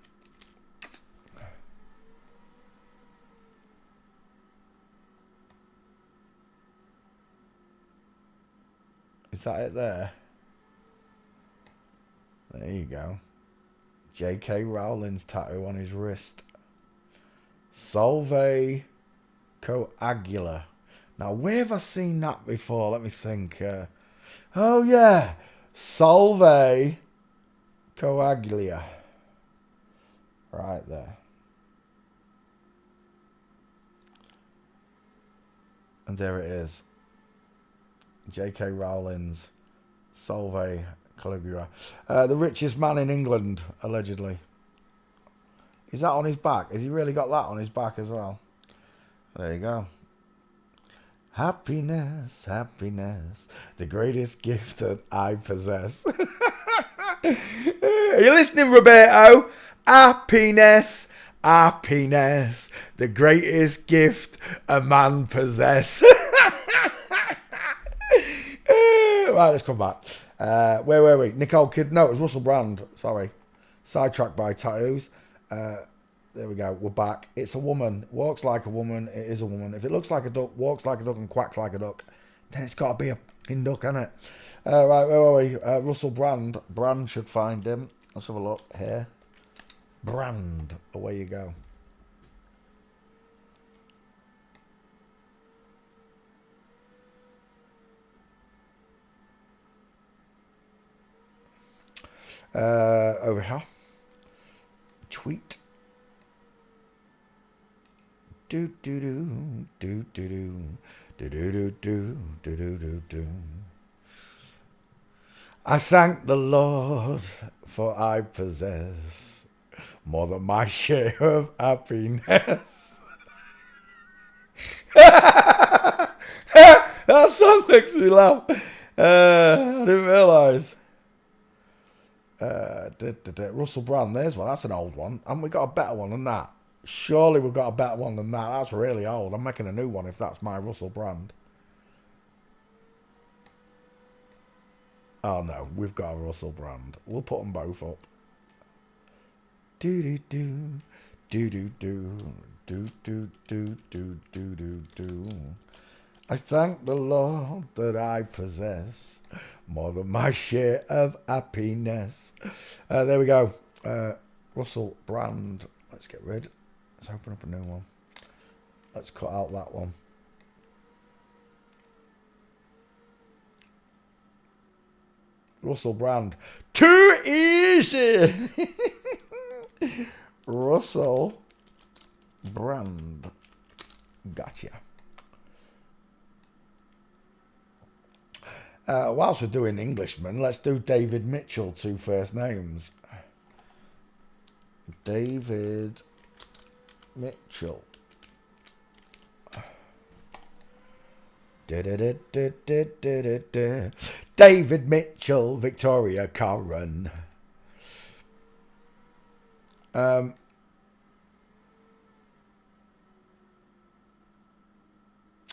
Is that it there? There you go. J.K. Rowling's tattoo on his wrist. Solve Coagula. Now, where have I seen that before? Let me think. Oh, yeah. Solve Coagula. Right there. And there it is. J.K. Rowling's Solve Caligula. The richest man in England, allegedly. Is that on his back? Has he really got that on his back as well? There you go. Happiness, happiness, the greatest gift that I possess. Are you listening, Roberto? Happiness, happiness, the greatest gift a man possess. Right, let's come back. Where were we? Nicole Kid. No, it was Russell Brand. Sorry. Sidetracked by tattoos. There we go. We're back. It's a woman. Walks like a woman. It is a woman. If it looks like a duck, walks like a duck, and quacks like a duck, then it's got to be a fucking duck, hasn't it? Right, where were we? Russell Brand. Brand should find him. Let's have a look here. Brand. Away you go. Over here. Tweet. Do do do do do do do do do do do do do. I thank the Lord for I possess more than my share of happiness. That song makes me laugh. I didn't realise. Russell Brand, there's one. That's an old one. And we got a better one than that. Surely we've got a better one than that. That's really old. I'm making a new one if that's my Russell Brand. Oh no, we've got a Russell Brand. We'll put them both up. Do do do do do do do do do do do do do. I thank the Lord that I possess more than my share of happiness. There we go. Russell Brand. Let's get rid. Let's open up a new one. Let's cut out that one. Russell Brand. Too easy! Russell Brand. Gotcha. Whilst we're doing Englishmen, let's do David Mitchell, 2 first names. David Mitchell. David Mitchell, Victoria Curran.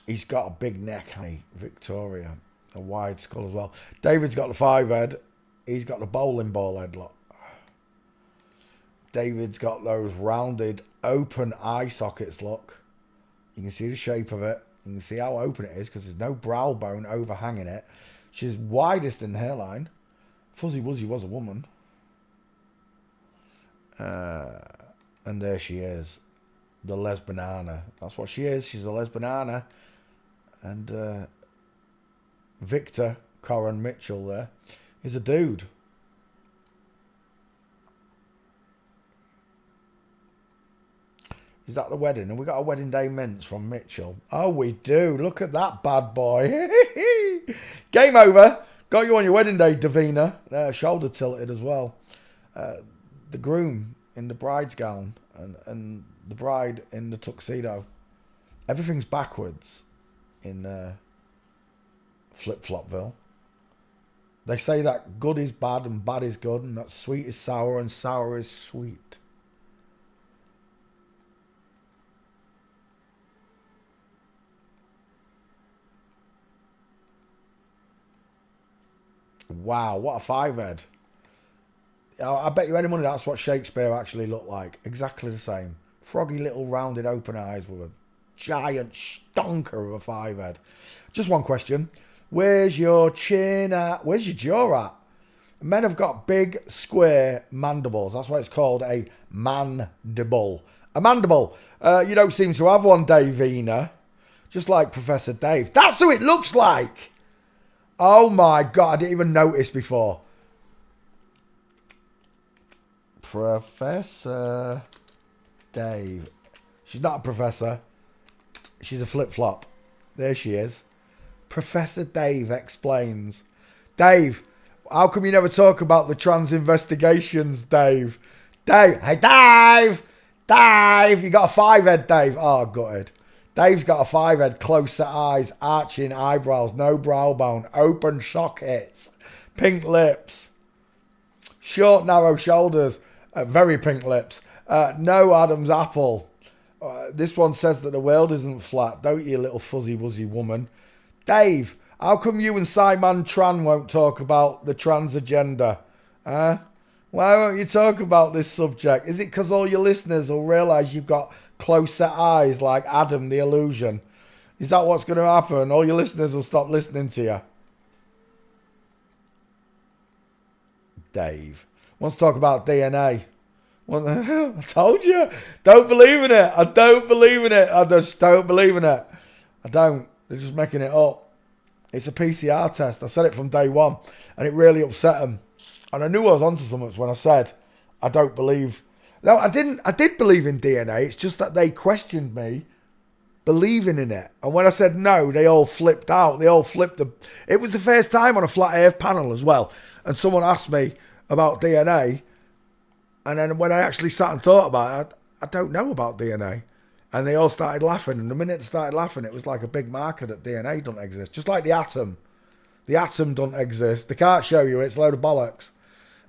He's got a big neck, honey, Victoria. A wide skull as well. David's got the 5 head. He's got the bowling ball head, look. David's got those rounded, open eye sockets, look. You can see the shape of it. You can see how open it is because there's no brow bone overhanging it. She's widest in the hairline. Fuzzy Wuzzy was a woman. And there she is. The lesbianana. That's what she is. She's a lesbianana. And Victor Corin Mitchell there is a dude. Is that the wedding? And we got a wedding day mince from Mitchell. Oh, we do. Look at that bad boy. Game over. Got you on your wedding day, Davina. Shoulder tilted as well. The groom in the bride's gown and the bride in the tuxedo. Everything's backwards in Flip-Flopville. They say that good is bad and bad is good, and that sweet is sour and sour is sweet. Wow, what a five-head. I bet you any money that's what Shakespeare actually looked like. Exactly the same. Froggy little rounded open eyes with a giant stonker of a five-head. Just one question. Where's your chin at? Where's your jaw at? Men have got big, square mandibles. That's why it's called a mandible. A mandible. You don't seem to have one, Davina. Just like Professor Dave. That's who it looks like. Oh my God, I didn't even notice before. Professor Dave. She's not a professor. She's a flip-flop. There she is. Professor Dave explains. Dave, how come you never talk about the trans investigations, Dave? Dave, hey Dave! Dave! You got a five-head, Dave. Oh, gutted. Dave's got a five-head, close set eyes, arching eyebrows, no brow bone, open sockets, pink lips, short, narrow shoulders, very pink lips, no Adam's apple. This one says that the world isn't flat, don't you, little fuzzy wuzzy woman? Dave, how come you and Simon Tran won't talk about the trans agenda? Why won't you talk about this subject? Is it because all your listeners will realise you've got close set eyes like Adam the Illusion? Is that what's going to happen? All your listeners will stop listening to you. Dave wants to talk about DNA. I told you. Don't believe in it. I don't believe in it. I just don't believe in it. I don't. They're just making it up. It's a PCR test. I said it from day one. And it really upset them. And I knew I was onto something when I said, I don't believe. No, I didn't. I did believe in DNA. It's just that they questioned me believing in it. And when I said no, they all flipped out. They all flipped. It was the first time on a Flat Earth panel as well. And someone asked me about DNA. And then when I actually sat and thought about it, I don't know about DNA. And they all started laughing. And the minute they started laughing, it was like a big marker that DNA doesn't exist. Just like the atom. The atom doesn't exist. They can't show you. It's a load of bollocks.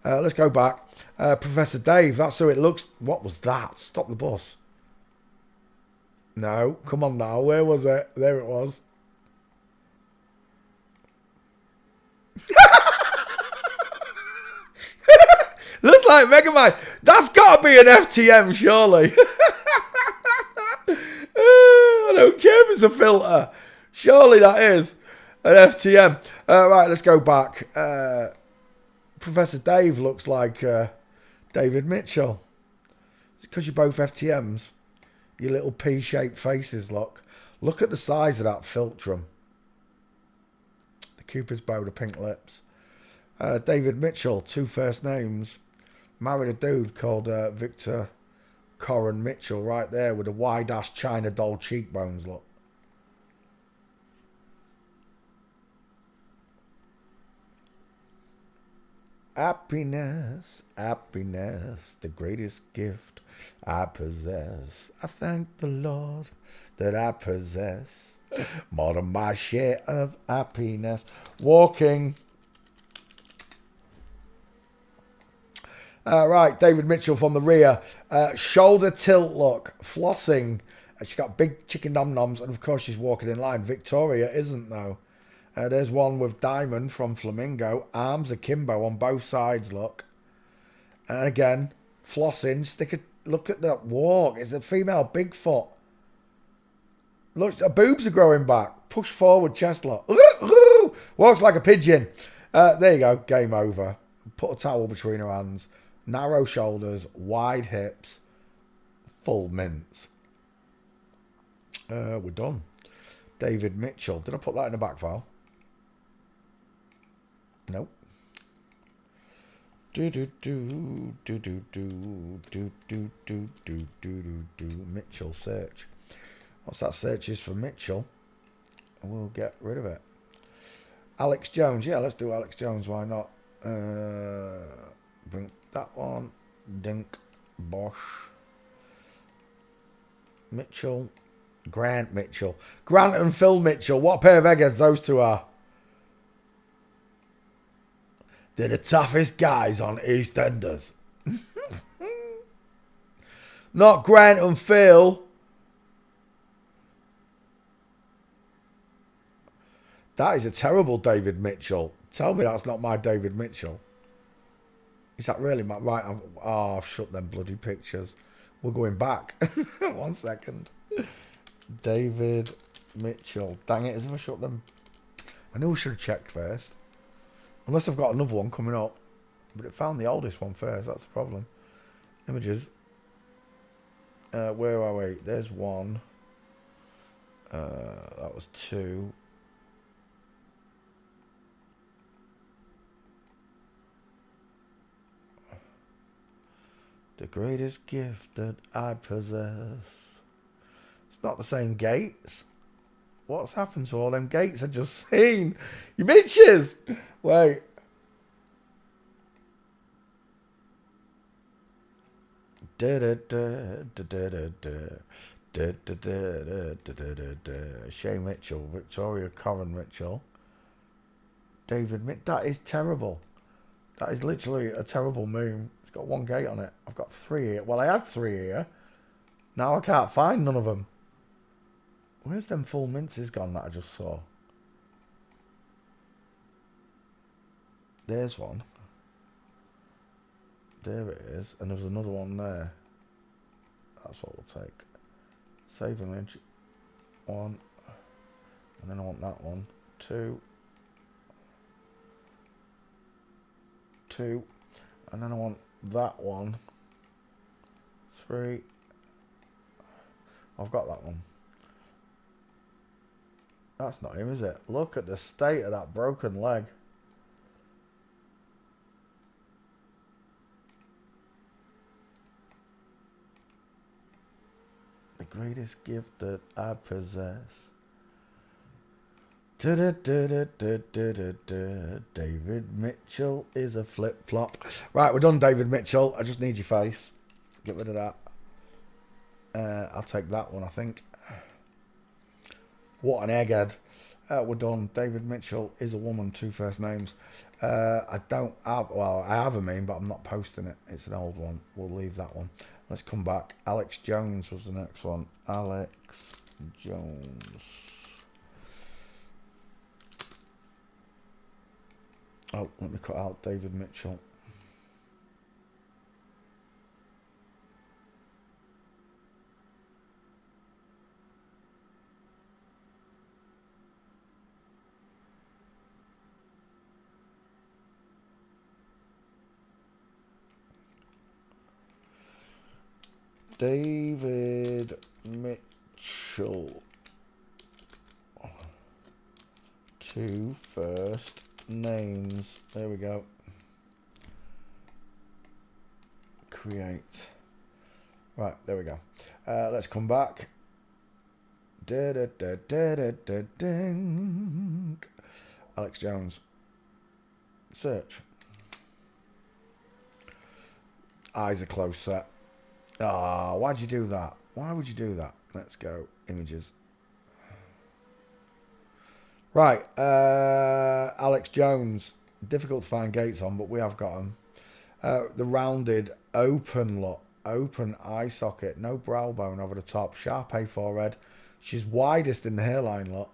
Let's go back. Professor Dave, that's who it looks. What was that? Stop the bus. No, come on now. Where was it? There it was. Looks like Megamind. That's got to be an FTM, surely. I don't care if it's a filter. Surely that is an FTM. Right, let's go back. Professor Dave looks like David Mitchell. It's because you're both FTMs. Your little P-shaped faces, look. Look at the size of that philtrum. The Cupid's bow, the pink lips. David Mitchell, 2 first names. Married a dude called Victor Corin Mitchell right there with a wide-ass China doll cheekbones, look. Happiness, happiness, the greatest gift I possess. I thank the Lord that I possess more than my share of happiness. Walking. Right, David Mitchell from the rear. Shoulder tilt look. Flossing. She's got big chicken nom-noms, and of course she's walking in line. Victoria isn't, though. There's one with Diamond from Flamingo. Arms akimbo on both sides, look. And again, flossing. Look at that walk. It's a female Bigfoot. Look, her boobs are growing back. Push forward, chest lock. Walks like a pigeon. There you go. Game over. Put a towel between her hands. Narrow shoulders, wide hips, full mince. We're done. David Mitchell. Did I put that in the back file? Nope. Mitchell search. What's that search is for Mitchell? And we'll get rid of it. Alex Jones. Yeah, let's do Alex Jones. Why not? Bring that one. Dink. Bosch. Mitchell. Grant Mitchell. Grant and Phil Mitchell. What a pair of eggheads those two are. They're the toughest guys on EastEnders. Not Grant and Phil. That is a terrible David Mitchell. Tell me that's not my David Mitchell. Is that really my... Right, I've shut them bloody pictures. We're going back. 1 second. David Mitchell. Dang it, as if I shut them... I knew I should have checked first. Unless I've got another one coming up. But it found the oldest one first. That's the problem. Images. Where are we? There's one. That was 2. The greatest gift that I possess. It's not the same Gates. What's happened to all them Gates I just seen? You bitches! Wait. Shay Mitchell, Victoria Corin Mitchell, David Mitchell. That is terrible. That is literally a terrible meme. It's got 1 gate on it. I've got 3 here. Well, I had 3 here. Now I can't find none of them. Where's them full minces gone that I just saw? There's one. There it is. And there's another one there. That's what we'll take. Save image. 1. And then I want that one. 2. 2. And then I want that one. 3. I've got that one. That's not him, is it? Look at the state of that broken leg. The greatest gift that I possess. David Mitchell is a flip-flop. Right, we're done, David Mitchell. I just need your face. Get rid of that. I'll take that one, I think. What an egghead. We're done. David Mitchell is a woman, 2 first names. I don't have... Well, I have a meme, but I'm not posting it. It's an old one. We'll leave that one. Let's come back. Alex Jones was the next one. Alex Jones. Oh, let me cut out David Mitchell. David Mitchell. 2 first names. There we go. Create. Right, there we go. Let's come back. Alex Jones. Search. Eyes are close set. Ah, why'd you do that? Why would you do that? Let's go. Images. Right. Alex Jones. Difficult to find gates on, but we have got him. The rounded, open look. Open eye socket. No brow bone over the top. Sharp A forehead. She's widest in the hairline look.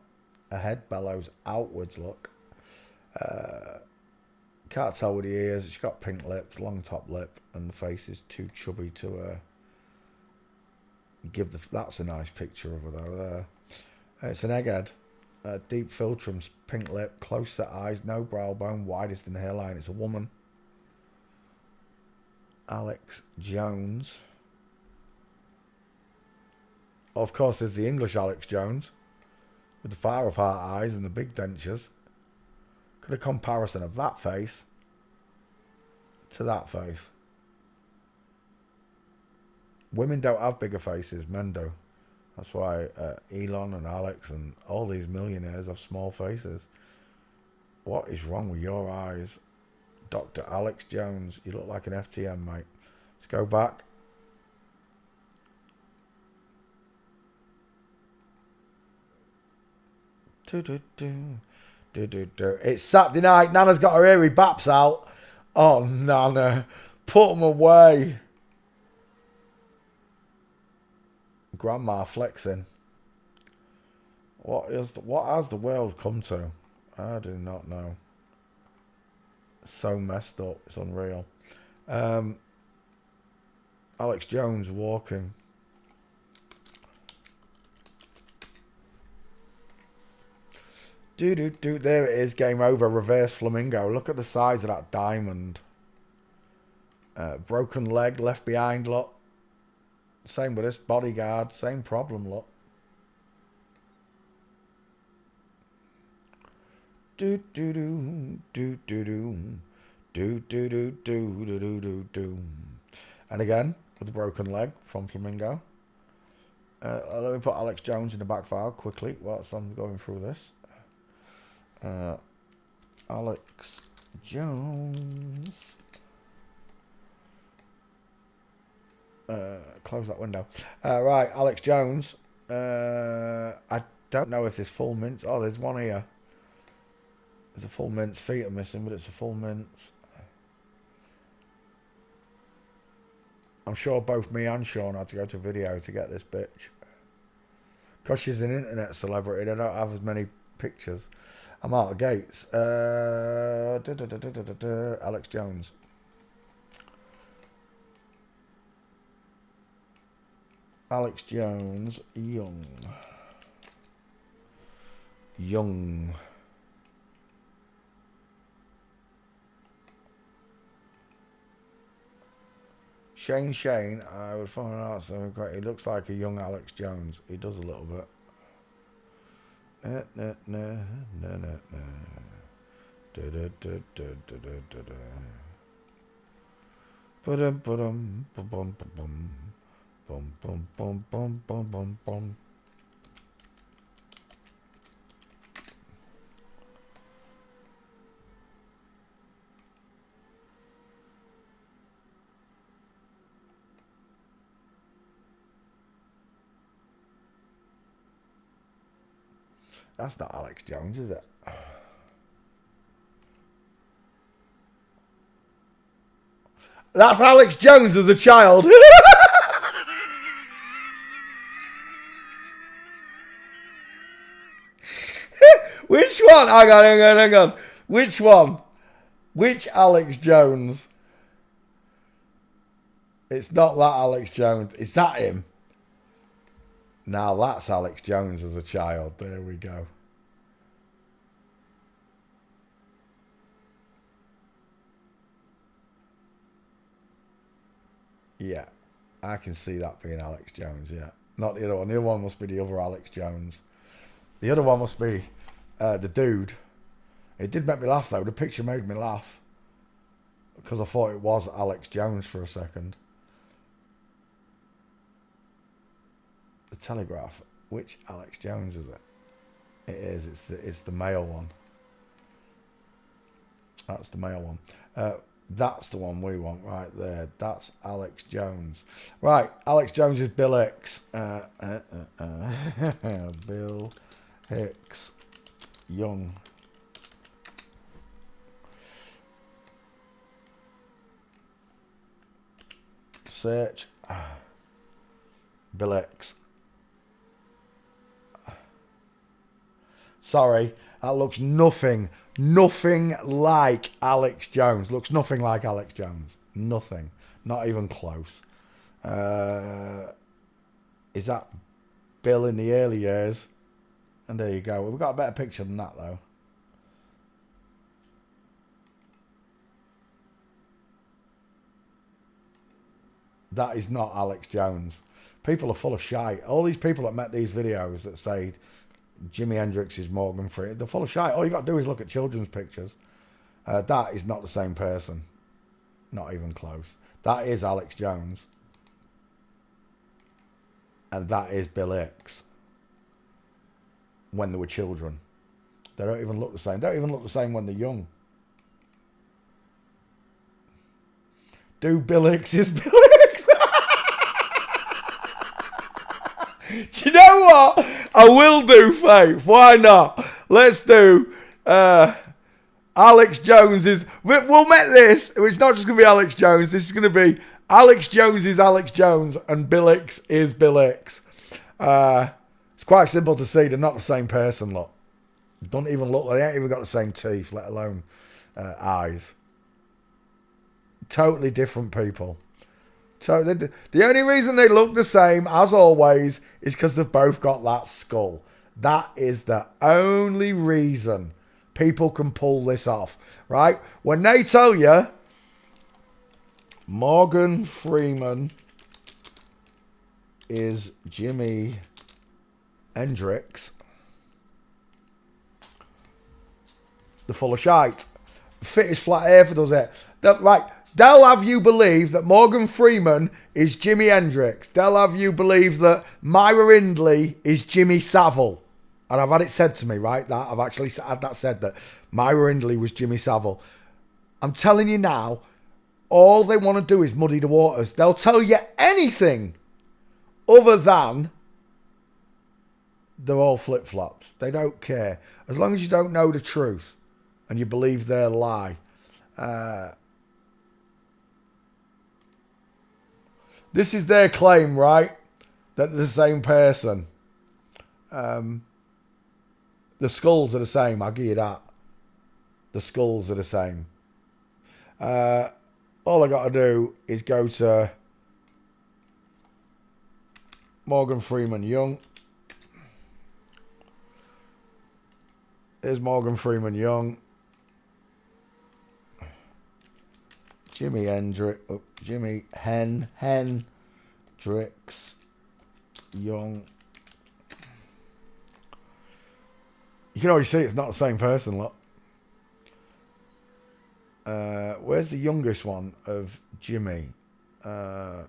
Her head bellows outwards look. Can't tell with the ears. She's got pink lips, long top lip, and the face is too chubby to give the... That's a nice picture of her though there. It's an egghead. Deep philtrums, pink lip, close set eyes, no brow bone, widest in the hairline. It's a woman. Alex Jones. Of course, there's the English Alex Jones with the far apart eyes and the big dentures. Could a comparison of that face to that face. Women don't have bigger faces, men do. That's why Elon and Alex and all these millionaires have small faces. What is wrong with your eyes? Dr. Alex Jones, you look like an FTM, mate. Let's go back. It's Saturday night. Nana's got her hairy baps out. Oh, Nana. Put them away. Grandma flexing. What has the world come to? I do not know. So messed up. It's unreal. Alex Jones walking. There it is. Game over. Reverse flamingo. Look at the size of that diamond. Broken leg. Left behind. Look. Same with this bodyguard. Same problem. Look. And again with the broken leg from Flamingo. Let me put Alex Jones in the back file quickly whilst I'm going through this. Alex Jones. Close that window. Right, Alex Jones. I don't know if there's full mints. Oh, there's one here. There's a full mince. Feet are missing, but it's a full mince. I'm sure both me and Sean had to go to video to get this bitch. Because she's an internet celebrity, they don't have as many pictures. I'm out of gates. Alex Jones. Alex Jones, young. Shane, I would find out so great. He looks like a young Alex Jones. He does a little bit. That's not Alex Jones, is it? That's Alex Jones as a child. Which one? Hang on. Which one? Which Alex Jones? It's not that Alex Jones. Is that him? Now that's Alex Jones as a child. There we go. Yeah, I can see that being Alex Jones, yeah. Not the other one. The other one must be the other Alex Jones. The other one must be the dude. It did make me laugh, though. The picture made me laugh. Because I thought it was Alex Jones for a second. The Telegraph. Which Alex Jones is it? It is. It's the male one. That's the male one. That's the one we want right there. That's Alex Jones. Right, Alex Jones is Bill Hicks. Bill Hicks. Young. Search. Bill Hicks. Sorry, that looks nothing like Alex Jones. Looks nothing like Alex Jones. Nothing. Not even close. Is that Bill in the early years? And there you go. We've got a better picture than that, though. That is not Alex Jones. People are full of shite. All these people that make these videos that say Jimi Hendrix is Morgan Freeman, they're full of shite. All you got to do is look at children's pictures. That is not the same person. Not even close. That is Alex Jones. And that is Bill Hicks. When they were children. They don't even look the same. They don't even look the same when they're young. Do Bill Hicks is Bill Hicks? Do you know what? I will do, Faith. Why not? Let's do Alex Jones is... We'll make this. It's not just going to be Alex Jones. This is going to be Alex Jones is Alex Jones and Bill Hicks is Bill Hicks. It's quite simple to see. They're not the same person, look. Don't even look. They ain't even got the same teeth, let alone eyes. Totally different people. So the only reason they look the same, as always, is because they've both got that skull. That is the only reason people can pull this off, right? When they tell you Morgan Freeman is Jimi Hendrix, they're full of shite. Fittest flat earther does it. Right, they'll have you believe that Morgan Freeman is Jimi Hendrix. They'll have you believe that Myra Hindley is Jimmy Savile. And I've had it said to me, right, that I've actually had that said that Myra Hindley was Jimmy Savile. I'm telling you now, all they want to do is muddy the waters. They'll tell you anything other than they're all flip-flops. They don't care. As long as you don't know the truth and you believe their lie. This is their claim, right? That they're the same person. The skulls are the same, I'll give you that. The skulls are the same. All I got to do is go to Morgan Freeman Young. There's Morgan Freeman Young. Jimi Hendrix. Jimi Hendrix Young. You can already see it's not the same person, look. Where's the youngest one of Jimmy? Jimi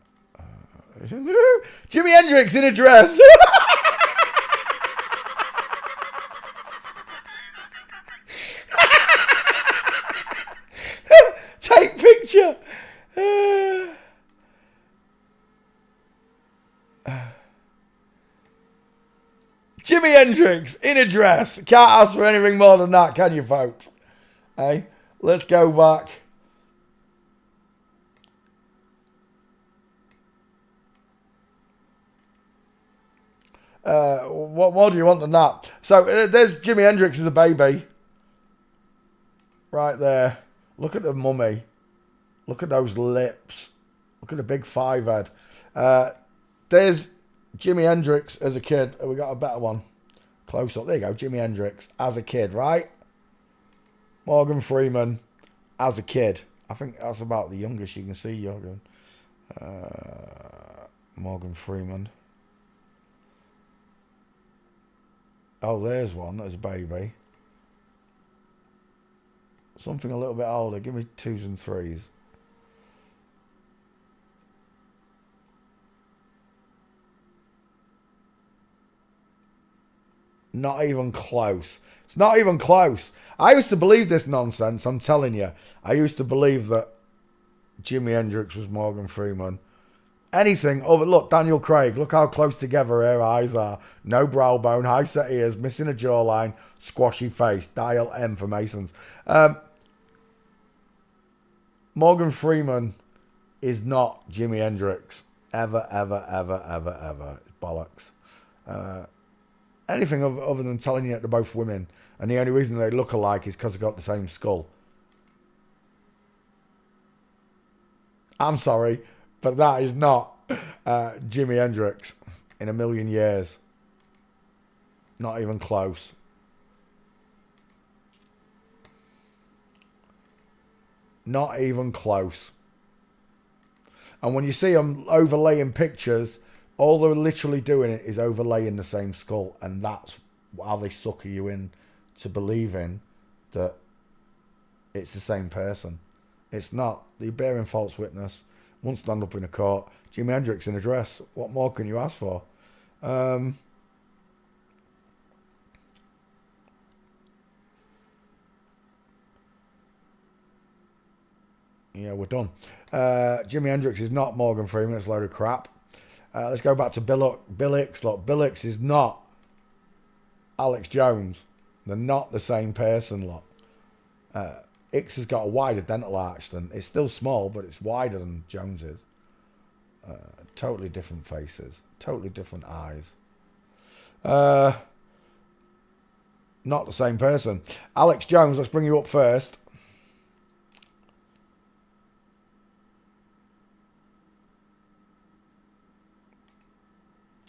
Hendrix in a dress. Take picture. Jimi Hendrix in a dress. Can't ask for anything more than that, can you, folks? Hey, let's go back. What more do you want than that? So there's Jimi Hendrix as a baby. Right there. Look at the mummy. Look at those lips. Look at the big five head. There's Jimi Hendrix as a kid. We got a better one. Close up. There you go. Jimi Hendrix as a kid, right? Morgan Freeman as a kid. I think that's about the youngest you can see, Jorgen. Morgan Freeman. Oh, there's one as a baby. Something a little bit older. Give me 2s and 3s. Not even close. It's not even close. I used to believe this nonsense, I'm telling you. I used to believe that Jimi Hendrix was Morgan Freeman. Anything over, look, Daniel Craig, look how close together her eyes are. No brow bone, high set ears, missing a jawline, squashy face. Dial M for Masons. Morgan Freeman is not Jimi Hendrix. Ever, ever, ever, ever, ever. It's bollocks. Anything other than telling you that they're both women. And the only reason they look alike is because they've got the same skull. I'm sorry, but that is not Jimi Hendrix in a million years. Not even close. Not even close. And when you see them overlaying pictures, all they're literally doing it is overlaying the same skull. And that's how they sucker you in to believing that it's the same person. It's not. You're bearing false witness. Won't stand up in a court. Jimi Hendrix in a dress. What more can you ask for? Yeah, we're done. Jimi Hendrix is not Morgan Freeman. It's a load of crap. Let's go back to Bill Hicks. Look, Bill Hicks is not Alex Jones. They're not the same person, look. Hicks has got a wider dental arch than... It's still small, but it's wider than Jones is. Totally different faces. Totally different eyes. Not the same person. Alex Jones, let's bring you up first.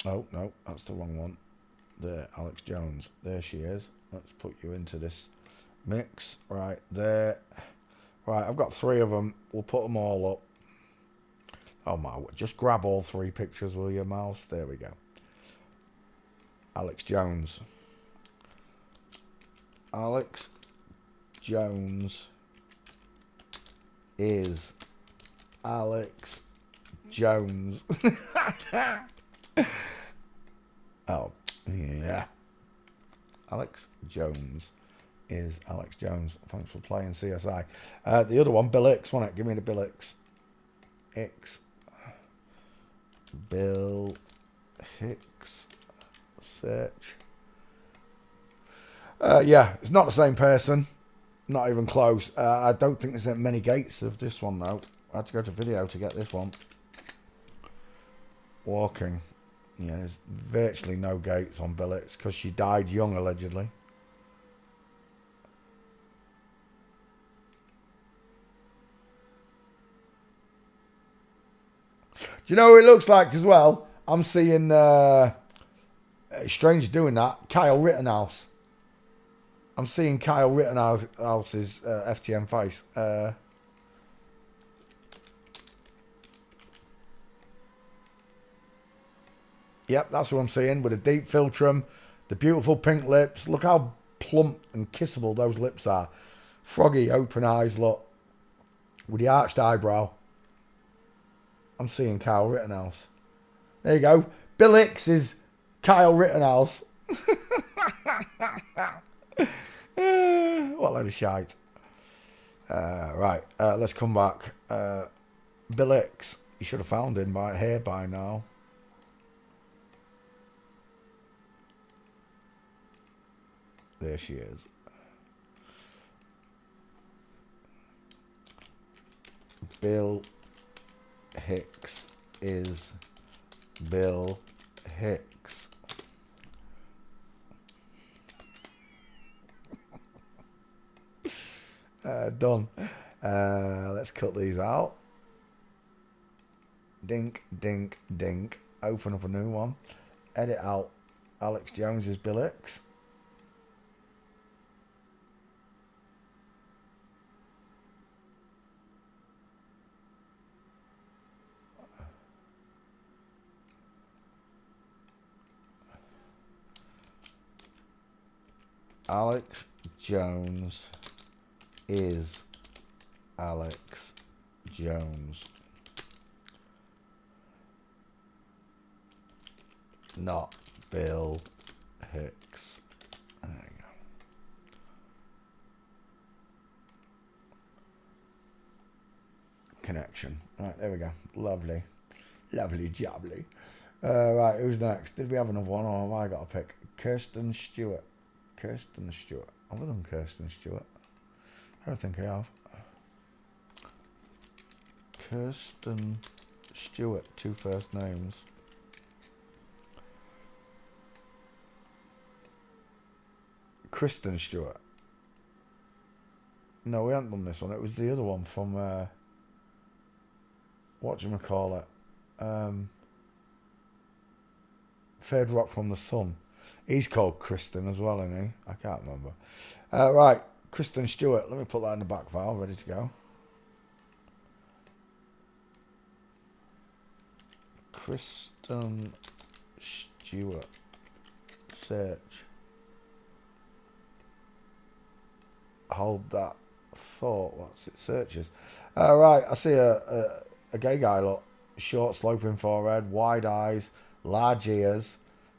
Oh, no, that's the wrong one. There, Alex Jones. There she is. Let's put you into this mix. Right, there. Right, I've got 3 of them. We'll put them all up. Oh, my. Just grab all 3 pictures, will you, mouse? There we go. Alex Jones. Alex Jones is Alex Jones. Oh, yeah. Alex Jones is Alex Jones. Thanks for playing CSI. The other one, Bill Hicks, wasn't it? Give me the Bill Hicks. Hicks. Bill Hicks. Search. Yeah, it's not the same person. Not even close. I don't think there's that many gates of this one, though. I had to go to video to get this one. Walking. Yeah, there's virtually no gates on Bill Hicks because she died young, allegedly. Do you know who it looks like as well? I'm seeing, strange doing that, Kyle Rittenhouse. I'm seeing Kyle Rittenhouse's FTM face. Yep, that's what I'm seeing, with a deep philtrum, the beautiful pink lips. Look how plump and kissable those lips are. Froggy, open eyes, look. With the arched eyebrow. I'm seeing Kyle Rittenhouse. There you go. Bill Hicks is Kyle Rittenhouse. What a load of shite. Right, let's come back. Bill Hicks. You should have found him here by now. There she is. Bill Hicks is Bill Hicks. Done. Let's cut these out. Dink, dink, dink. Open up a new one. Edit out Alex Jones is Bill Hicks. Alex Jones is Alex Jones. Not Bill Hicks. There you go. Connection. Right, there we go. Lovely. Lovely jubbly. Right, who's next? Did we have another one, or have I got to pick? Kirsten Stewart. Kirsten Stewart. I've done Kirsten Stewart. I don't think I have. Kirsten Stewart. 2 first names. Kristen Stewart. No, we haven't done this one. It was the other one from whatchamacallit? Third Rock from the Sun. He's called Kristen as well, isn't he? I can't remember. Right, Kristen Stewart. Let me put that in the back file, ready to go. Kristen Stewart. Search. Hold that thought. What's it? Searches. Right, I see a gay guy, look. Short, sloping forehead, wide eyes, large ears.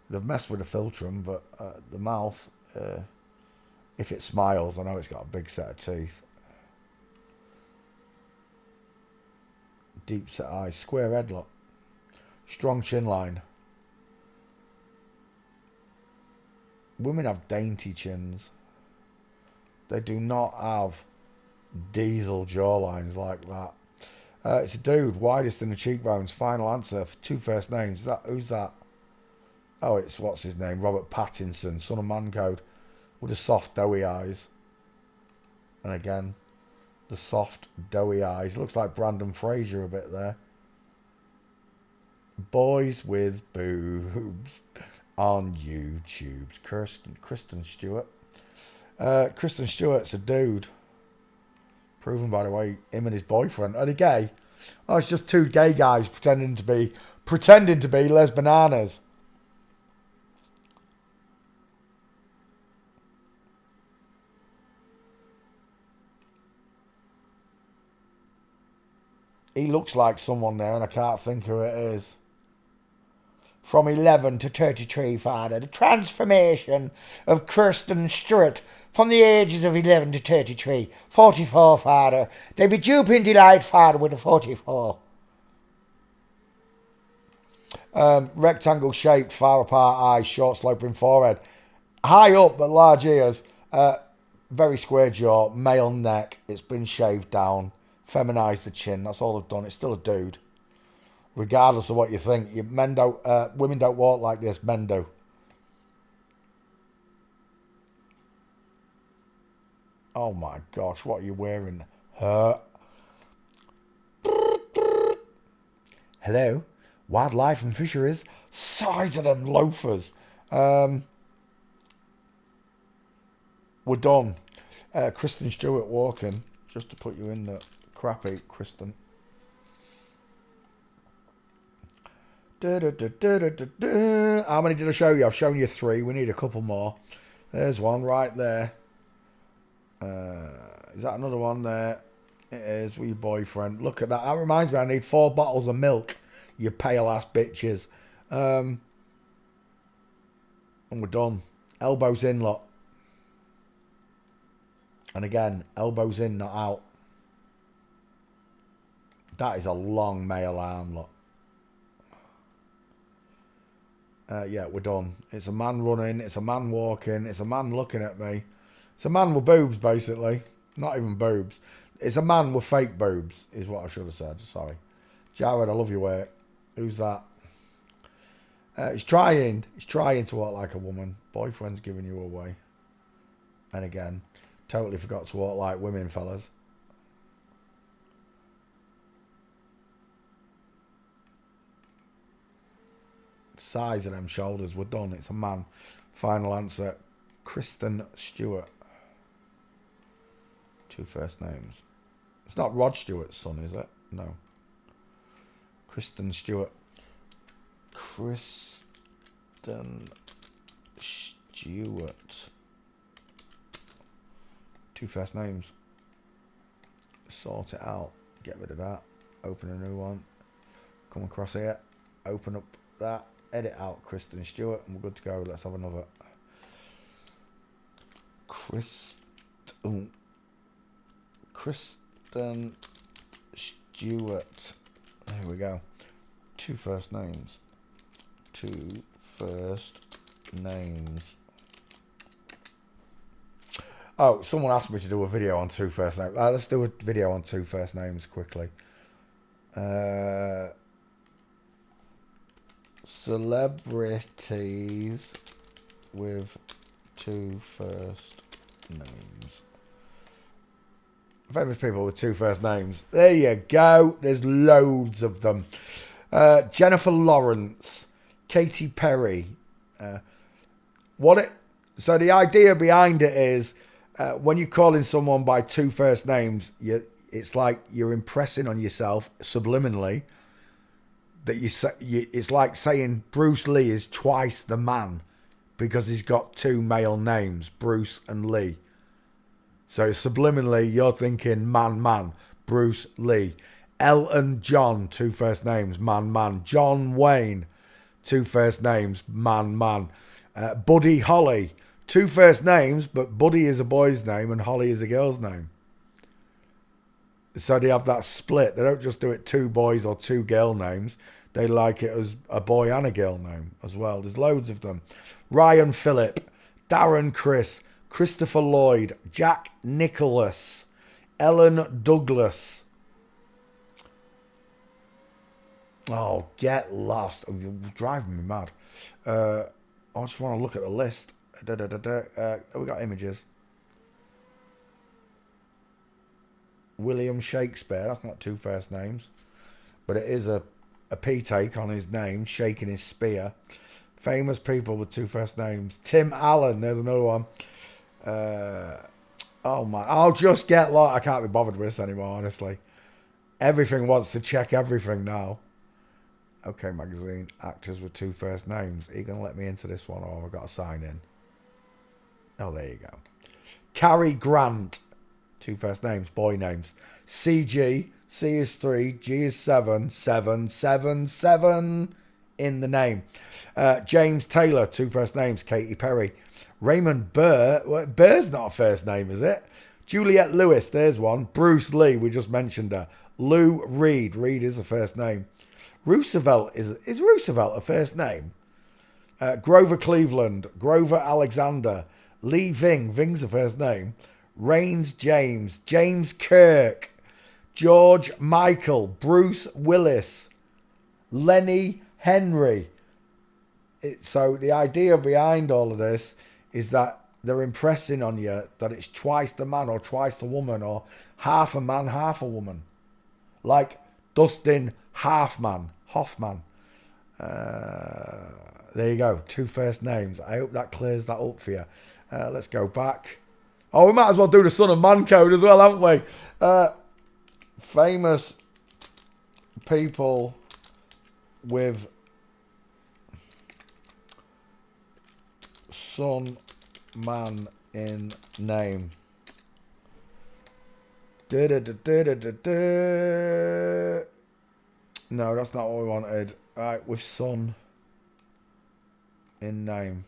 They've messed with the filtrum, but the mouth, if it smiles, I know it's got a big set of teeth. Deep set eyes, square head, look. Strong chin line. Women have dainty chins. They do not have diesel jawlines like that. It's a dude, widest in the cheekbones. Final answer for 2 first names. Who's that? Oh, it's what's his name? Robert Pattinson, son of Man Code, with the soft doughy eyes. And again, the soft doughy eyes. Looks like Brandon Fraser a bit there. Boys with boobs on YouTube. Kristen Stewart. Kristen Stewart's a dude. Proven by the way, him and his boyfriend. Are they gay? Oh, it's just 2 gay guys pretending to be Les Bananas. He looks like someone there, and I can't think who it is. From 11 to 33, father. The transformation of Kristen Stewart from the ages of 11 to 33. 44, father. They be duping delight, father, with a 44. Rectangle shaped, far apart eyes, short sloping forehead. High up but large ears. Very square jaw, male neck. It's been shaved down. Feminized the chin. That's all they've done. It's still a dude. Regardless of what you think. Women don't walk like this. Men do. Oh my gosh, what are you wearing? Hello? Wildlife and fisheries? Size of them loafers. We're done. Kristen Stewart walking. Just to put you in the crappy, Kristen. How many did I show you? I've shown you 3. We need a couple more. There's one right there. Is that another one there? It is with your boyfriend. Look at that. That reminds me, I need 4 bottles of milk. You pale ass bitches. And we're done. Elbows in, look. And again, elbows in, not out. That is a long male arm, look. Yeah, we're done. It's a man running. It's a man walking. It's a man looking at me. It's a man with boobs, basically. Not even boobs. It's a man with fake boobs, is what I should have said. Sorry. Jared, I love your work. Who's that? He's trying. He's trying to walk like a woman. Boyfriend's giving you away. And again, totally forgot to walk like women, fellas. Size of them shoulders. We're done. It's a man. Final answer. Kristen Stewart. 2 first names. It's not Rod Stewart's son, is it? No. Kristen Stewart. Kristen Stewart. 2 first names. Sort it out. Get rid of that. Open a new one. Come across here. Open up that. Edit out Kristen Stewart. And we're good to go. Let's have another. Kristen Stewart. There we go. 2 first names. 2 first names. Oh, someone asked me to do a video on 2 first names. Let's do a video on 2 first names quickly. Celebrities with 2 first names. Famous people with 2 first names. There you go. There's loads of them. Jennifer Lawrence, Katy Perry, So the idea behind it is when you're calling someone by two first names, it's like you're impressing on yourself subliminally that it's like saying Bruce Lee is twice the man because he's got two male names, Bruce and Lee. So subliminally, you're thinking man, Bruce Lee. Elton John, two first names, man. John Wayne, two first names, man. Buddy Holly, two first names, but Buddy is a boy's name and Holly is a girl's name. So they have that split. They don't just do it two boys or two girl names. They like it as a boy and a girl name as well. There's loads of them. Ryan Phillip, Darren Chris, Christopher Lloyd, Jack Nicholas, Ellen Douglas. Oh, get lost. Oh, you're driving me mad. I just want to look at the list. We got images. William Shakespeare. That's not two first names. But it is a P take on his name, shaking his spear. Famous people with two first names. Tim Allen. There's another one. Oh my. I'll just get lost. I can't be bothered with this anymore, honestly. Everything wants to check everything now. OK Magazine, actors with two first names. Are you going to let me into this one or have I got to sign in? Oh, there you go. Cary Grant, two first names, boy names. CG, C is 3, G is 7, 7, 7, 7 in the name. James Taylor, two first names, Katy Perry. Raymond Burr, well, Burr's not a first name, is it? Juliette Lewis, there's one. Bruce Lee, we just mentioned her. Lou Reed, Reed is a first name. Roosevelt, is Roosevelt a first name? Grover Cleveland, Grover Alexander, Lee Ving, Ving's a first name. Rains James, James Kirk, George Michael, Bruce Willis, Lenny Henry. So the idea behind all of this is that they're impressing on you that it's twice the man or twice the woman or half a man, half a woman. Like Dustin Hoffman. There you go. Two first names. I hope that clears that up for you. Let's go back. Oh, we might as well do the Son of Man code as well, haven't we? Famous people with Son Man in name. No, that's not what we wanted. Right, with son in name.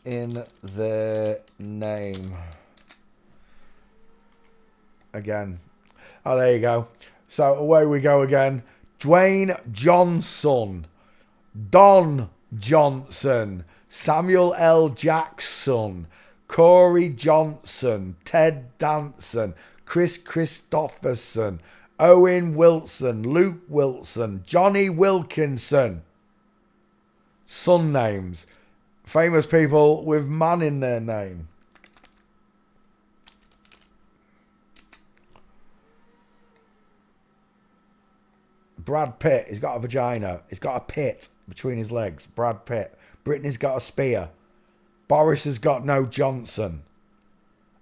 In their name. Again. Oh, there you go. So away we go again. Dwayne Johnson. Don Johnson, Samuel L. Jackson, Corey Johnson, Ted Danson, Chris Christopherson, Owen Wilson, Luke Wilson, Johnny Wilkinson. Son names. Famous people with man in their name. Brad Pitt, he's got a vagina. He's got a pit between his legs. Brad Pitt. Britney's got a spear. Boris has got no Johnson.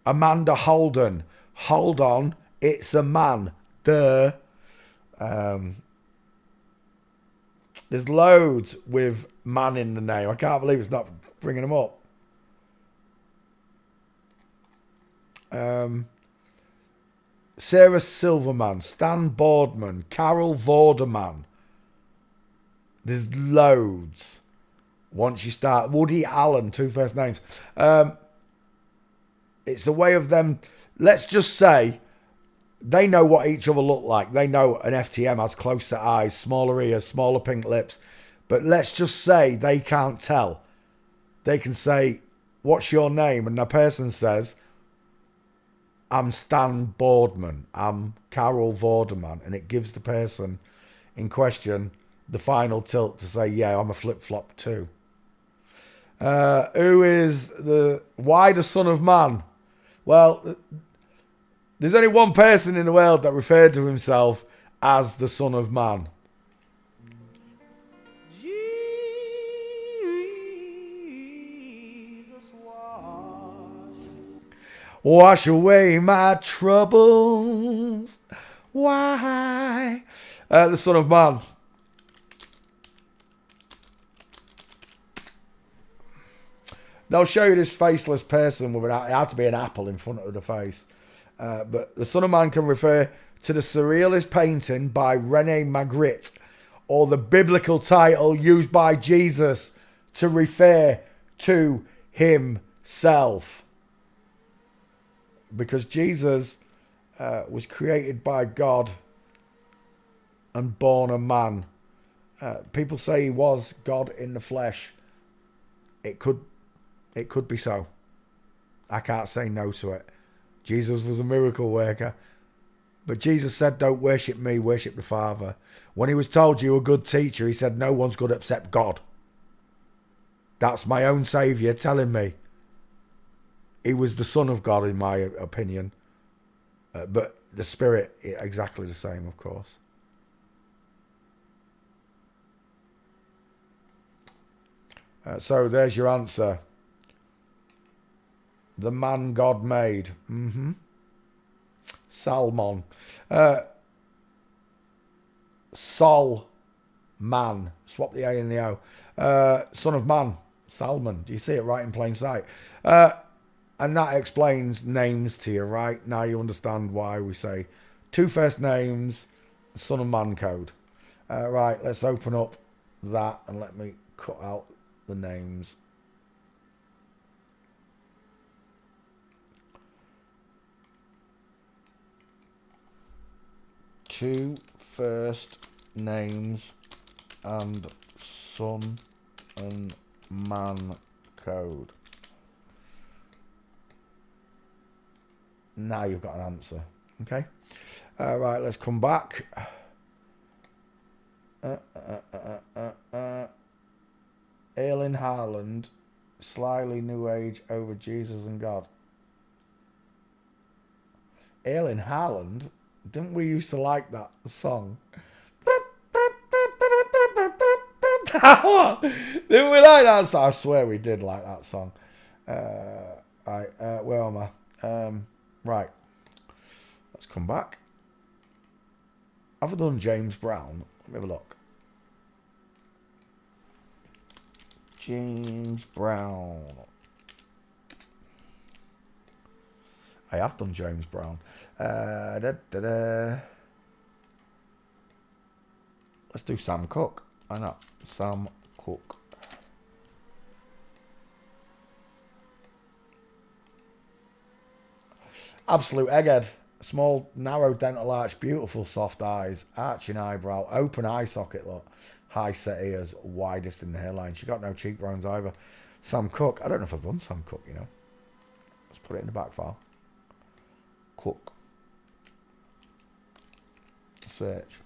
Amanda Holden. Hold on. It's a man. Duh. There's loads with man in the name. I can't believe it's not bringing them up. Sarah Silverman, Stan Boardman, Carol Vorderman. There's loads. Once you start, Woody Allen, two first names. It's the way of them. Let's just say they know what each other look like. They know an FTM has closer eyes, smaller ears, smaller pink lips. But let's just say they can't tell. They can say, "What's your name?" And the person says, "I'm Stan Boardman, I'm Carol Vorderman," and it gives the person in question the final tilt to say, "Yeah, I'm a flip-flop too." Why the Son of Man? Well, there's only one person in the world that referred to himself as the Son of Man. Jesus wash away my troubles. Why? The Son of Man. They'll show you this faceless person with it had to be an apple in front of the face. But the Son of Man can refer to the surrealist painting by Rene Magritte, or the biblical title used by Jesus to refer to himself. Because Jesus was created by God and born a man. People say he was God in the flesh. It could be so. I can't say no to it. Jesus was a miracle worker. But Jesus said, don't worship me, worship the Father. When he was told you're a good teacher, he said, no one's good except God. That's my own Saviour telling me. He was the Son of God, in my opinion. But the Spirit, exactly the same, of course. So there's your answer. The man God made. Salmon. Sol man. Swap the A and the O. Son of man. Salmon. Do you see it right in plain sight? And that explains names to you, right? Now you understand why we say two first names, Son of Man code. Right, let's open up that and let me cut out the names. Two first names and Son and Man code. Now you've got an answer. Okay. Right, let's come back. Erling Haaland, slyly new age over Jesus and God. Erling Haaland? Didn't we used to like that song? Didn't we like that song? I swear we did like that song. Right, where am I? Right. Let's come back. Have I done James Brown? Let me have a look. James Brown. I have done James Brown. Let's do Sam Cooke. Why not? Sam Cooke. Absolute egghead. Small, narrow dental arch, beautiful soft eyes, arching eyebrow, open eye socket, look. High set ears, widest in the hairline. She got no cheekbones either. Sam Cooke. I don't know if I've done Sam Cooke, you know. Let's put it in the back file. Cooke. Search.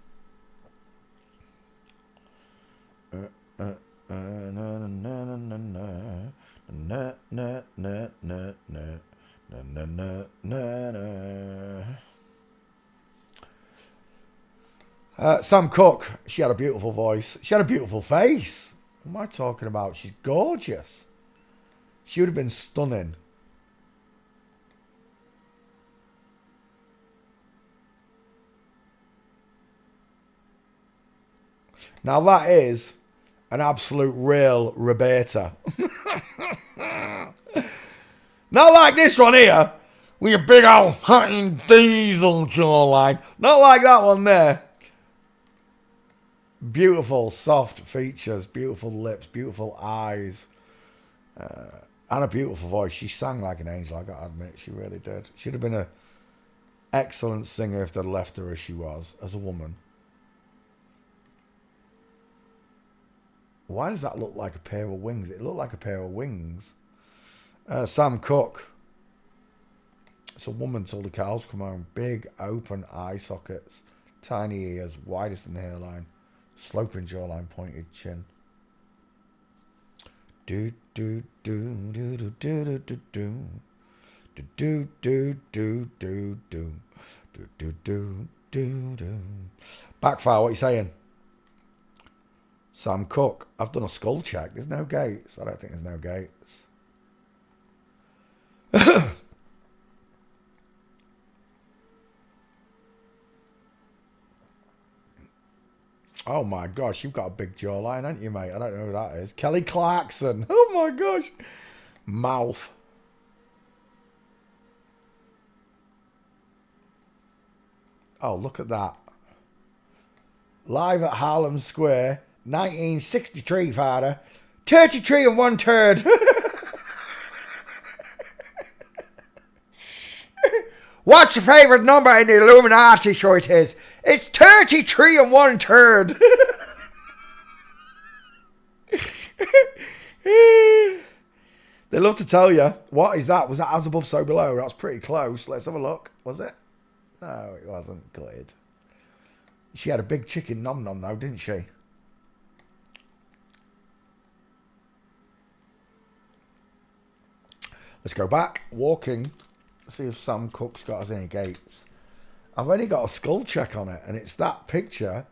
Sam Cooke, she had a beautiful voice. She had a beautiful face. What am I talking about? She's gorgeous. She would have been stunning. Now that is an absolute real Roberta. Not like this one here, with your big old hunting diesel jawline. Not like that one there. Beautiful, soft features, beautiful lips, beautiful eyes, and a beautiful voice. She sang like an angel, I got to admit. She really did. She'd have been an excellent singer if they'd left her as she was, as a woman. Why does that look like a pair of wings? It looked like a pair of wings. Sam Cooke. It's a woman till the cows come home. Big, open eye sockets. Tiny ears, widest in the hairline. Sloping jawline, pointed chin. Do do do do do do do do Do do do do do do do do do do. Backfire, what are you saying? Sam Cooke. I've done a skull check. There's no gates. I don't think there's no gates. Oh my gosh, you've got a big jawline, haven't you, mate? I don't know who that is. Kelly Clarkson. Oh my gosh. Mouth. Oh, look at that. Live at Harlem Square, 1963, father. 33 and 1/3. What's your favourite number in the Illuminati, sure it is? It's 33 and 1/3. They love to tell you. What is that? Was that As Above, So Below? That's pretty close. Let's have a look. Was it? No, it wasn't good. She had a big chicken nom nom though, didn't she? Let's go back. Walking. See if Sam Cooke's got us any gates. I've only got a skull check on it, and it's that picture.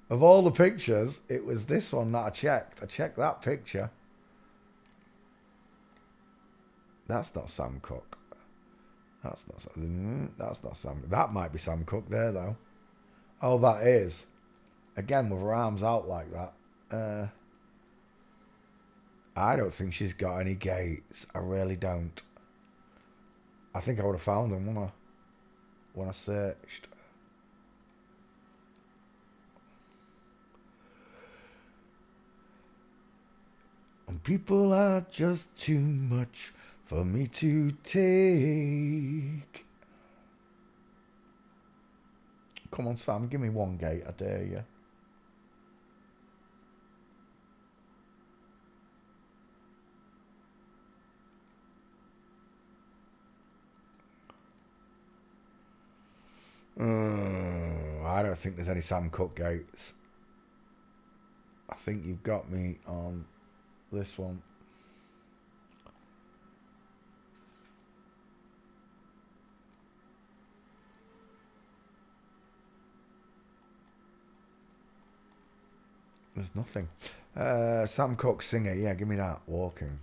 Of all the pictures, it was this one that I checked. I checked that picture. That's not Sam Cooke. That's not Sam. That might be Sam Cooke there, though. Oh, that is. Again, with her arms out like that. I don't think she's got any gates. I really don't. I think I would have found them, wouldn't I? When I searched. And people are just too much for me to take. Come on, Sam, give me one gate, I dare you. I don't think there's any Sam Cooke gates. I think you've got me on this one. There's nothing. Sam Cooke singer. Yeah, give me that. Walking.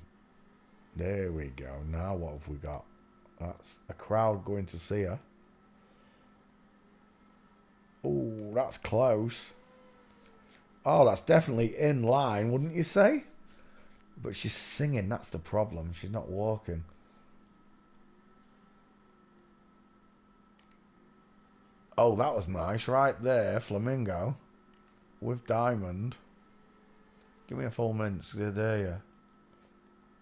There we go. Now what have we got? That's a crowd going to see her. Oh, that's close. Oh, that's definitely in line, wouldn't you say? But she's singing. That's the problem. She's not walking. Oh, that was nice. Right there. Flamingo. With diamond. Give me a full mince. There you.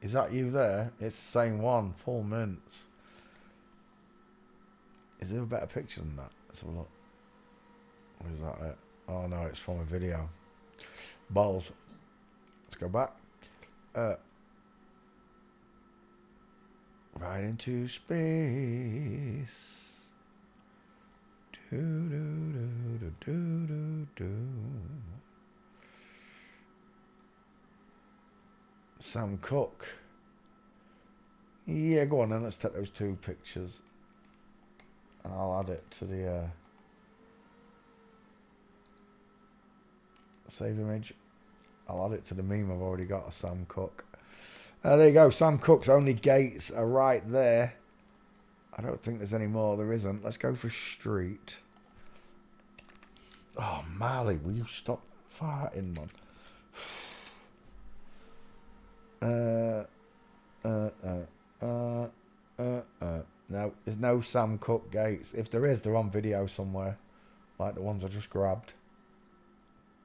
Is that you there? It's the same one. Full mince. Is there a better picture than that? Let's have a look. What is that? Oh no, it's from a video. Balls. Let's go back. Right into space. Do do do do do do. Sam Cooke. Yeah, go on then. Let's take those two pictures, and I'll add it to the save image. I'll add it to the meme I've already got of Sam Cooke. There you go. Sam Cooke's only gates are right there. I don't think there's any more. There isn't. Let's go for street. Oh, Marley, will you stop farting, man? No, there's no Sam Cooke gates. If there is, they're on video somewhere. Like the ones I just grabbed.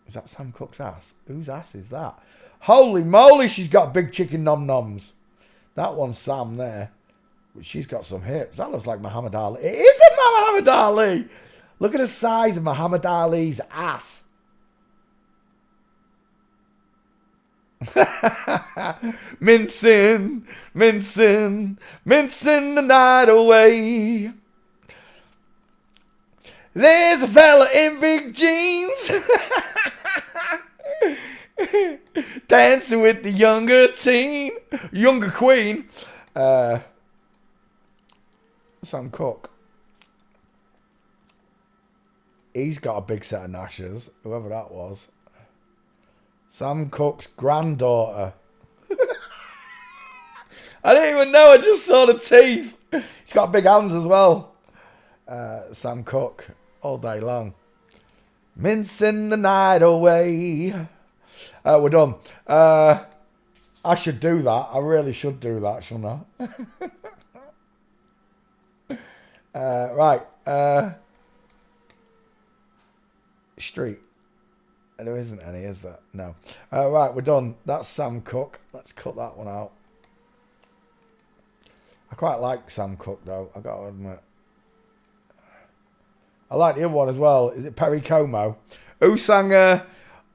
Is that Sam Cooke's ass? Whose ass is that? Holy moly, she's got big chicken nom-noms. That one's Sam there. But she's got some hips. That looks like Muhammad Ali. It isn't Muhammad Ali. Look at the size of Muhammad Ali's ass. Mincing, mincing, mincing the night away. There's a fella in big jeans dancing with the younger queen. Sam Cooke. He's got a big set of gnashes, whoever that was. Sam Cooke's granddaughter. I didn't even know, I just saw the teeth. He's got big hands as well. Sam Cooke, all day long. Mincing the night away. We're done. I should do that. I really should do that, shouldn't I? Right. Street. There isn't any, is there? No. Right, we're done. That's Sam Cooke. Let's cut that one out. I quite like Sam Cooke, though. I got to admit. I like the other one as well. Is it Perry Como? Who sang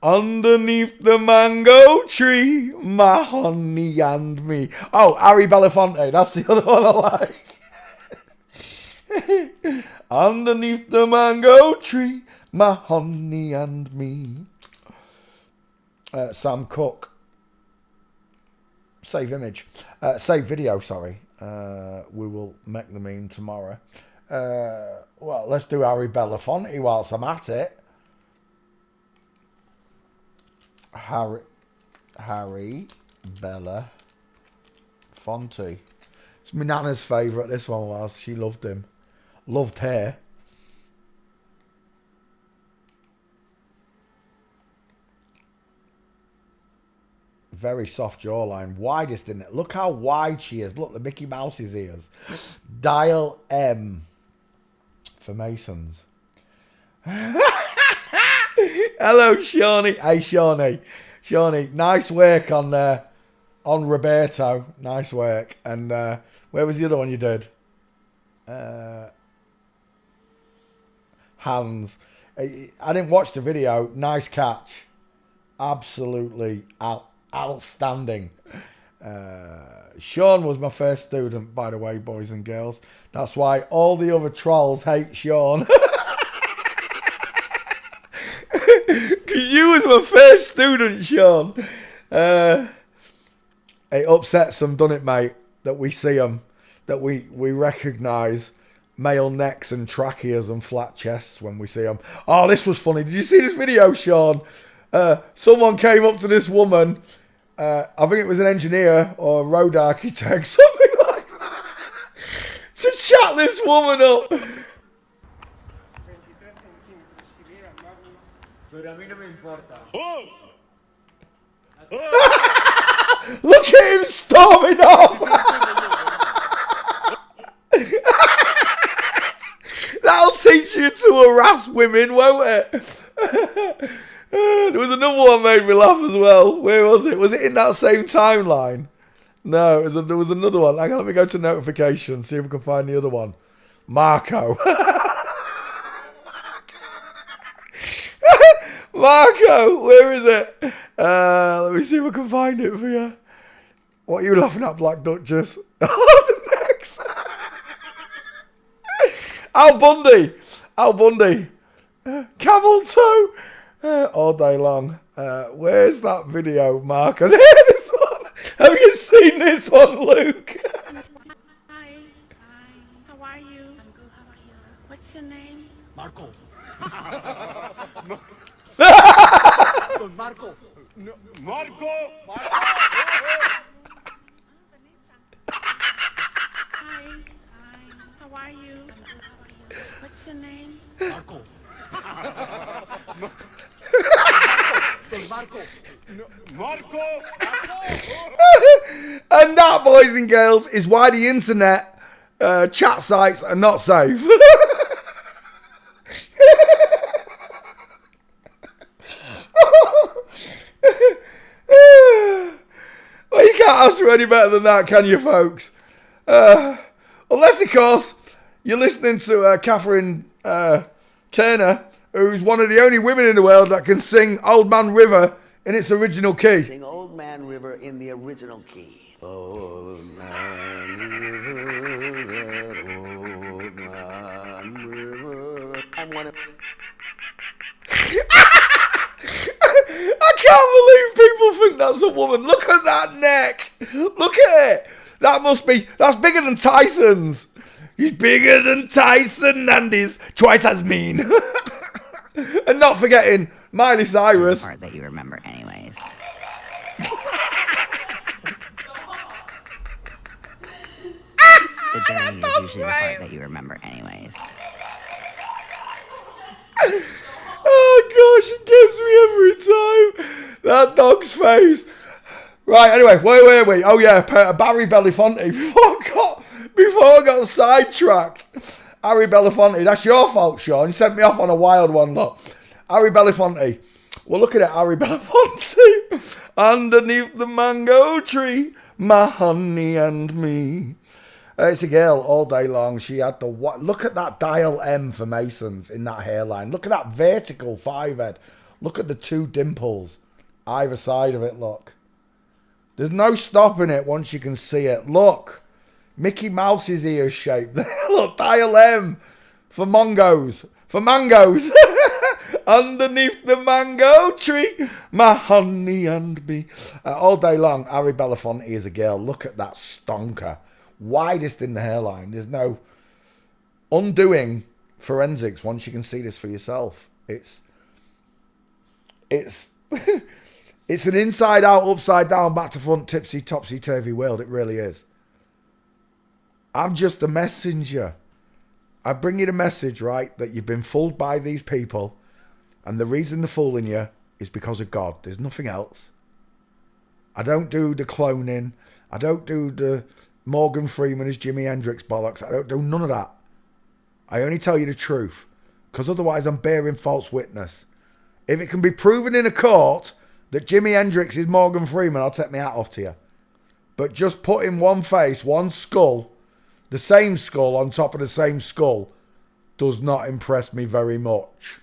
Underneath the Mango Tree, My Honey and Me? Oh, Harry Belafonte. That's the other one I like. Underneath the mango tree, my honey and me. Sam Cooke. Save image. Save video, sorry. We will make the meme tomorrow. Well, let's do Harry Belafonte whilst I'm at it. Harry Belafonte. It's my nana's favourite, this one was. She loved him. Loved her. Very soft jawline. Widest in it. Look how wide she is. Look, the Mickey Mouse's ears. Dial M. For Masons. Hello, Shawnee. Hey, Shawnee. Shawnee, nice work on Roberto. Nice work. And where was the other one you did? Hands. I didn't watch the video. Nice catch. Absolutely outstanding. Sean was my first student, by the way, boys and girls. That's why all the other trolls hate Sean. Because you was my first student, Sean. It upsets them, doesn't it, mate? That we see them. That we recognise male necks and tracheas and flat chests when we see them. Oh, this was funny. Did you see this video, Sean? Someone came up to this woman. I think it was an engineer or a road architect, something like that, to chat this woman up. Look at him storming off. That'll teach you to harass women, won't it? There was another one made me laugh as well. Where was it? Was it in that same timeline? No, there was another one. Hang on, let me go to notifications, see if we can find the other one. Marco. Marco, where is it? Let me see if I can find it for you. What are you laughing at, Black Duchess? Oh, the next. Al Bundy. Al Bundy. Camel toe. All day long. Where's that video, Marco? There, this one. Have you seen this one, Luke? Hi. How are you? I'm good. How are you? What's your name? Marco. Marco. No. Marco. Hi. How are you? I'm good. How are you? What's your name? Marco. Marco. No. Marco. And that, boys and girls, is why the internet chat sites are not safe. Well, you can't ask for any better than that, can you, folks? Unless, of course, you're listening to Catherine Turner, who's one of the only women in the world that can sing Old Man River in its original key. Sing Old Man River in the original key. Old Man River, that old man river. I'm one of... I can't believe people think that's a woman. Look at that neck. Look at it. That's bigger than Tyson's. He's bigger than Tyson and he's twice as mean. And not forgetting Miley Cyrus. The part that you remember anyways. The journey is usually the part that you remember anyways. Oh gosh, it gets me every time. That dog's face. Right, anyway, wait. Oh yeah, Barry Belafonte. Before I got sidetracked. Harry Belafonte, that's your fault, Sean. You sent me off on a wild one, look. Harry Belafonte. Well, look at it, Harry Belafonte. Underneath the mango tree, my honey and me. It's a girl all day long. She had the look at that dial M for Masons in that hairline. Look at that vertical 5 head. Look at the 2 dimples either side of it. Look, there's no stopping it once you can see it. Look, Mickey Mouse's ear shape. Look, dial M for mangoes. Underneath the mango tree, my honey and me. All day long, Harry Belafonte is a girl. Look at that stonker. Widest in the hairline. There's no undoing forensics once you can see this for yourself. It's it's an inside out, upside down, back to front, tipsy, topsy turvy world. It really is. I'm just a messenger. I bring you the message, right, that you've been fooled by these people, and the reason they're fooling you is because of God. There's nothing else. I don't do the cloning. I don't do the Morgan Freeman as Jimi Hendrix bollocks. I don't do none of that. I only tell you the truth, because otherwise I'm bearing false witness. If it can be proven in a court that Jimi Hendrix is Morgan Freeman, I'll take my hat off to you. But just putting one face, one skull, the same skull on top of the same skull, does not impress me very much.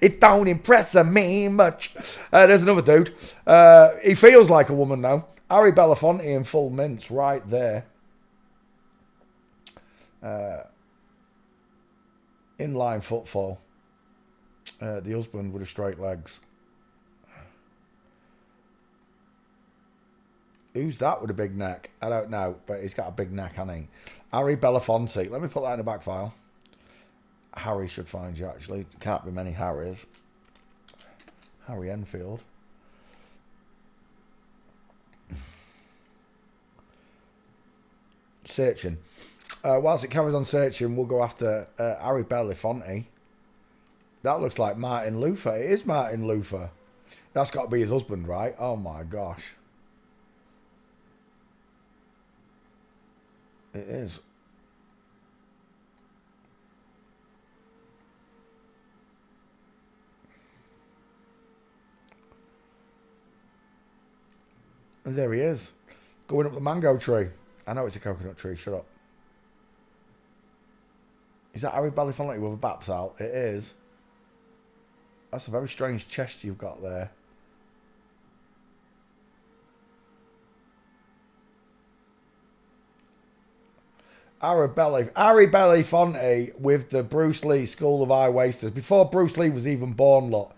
It don't impress me much. There's another dude. He feels like a woman now. Harry Belafonte in full mints right there. Inline footfall. The husband with the straight legs. Who's that with a big neck? I don't know, but he's got a big neck, hasn't he? Harry Belafonte. Let me put that in the back file. Harry should find you, actually. Can't be many Harrys. Harry Enfield. Searching. Whilst it carries on searching, we'll go after Harry Belafonte. That looks like Martin Luther. It is Martin Luther. That's got to be his husband, right? Oh my gosh. It is. And there he is. Going up the mango tree. I know it's a coconut tree, shut up. Is that Harry Belafonte with a baps out? It is. That's a very strange chest you've got there. Harry Belafonte with the Bruce Lee School of High Waisters. Before Bruce Lee was even born, look,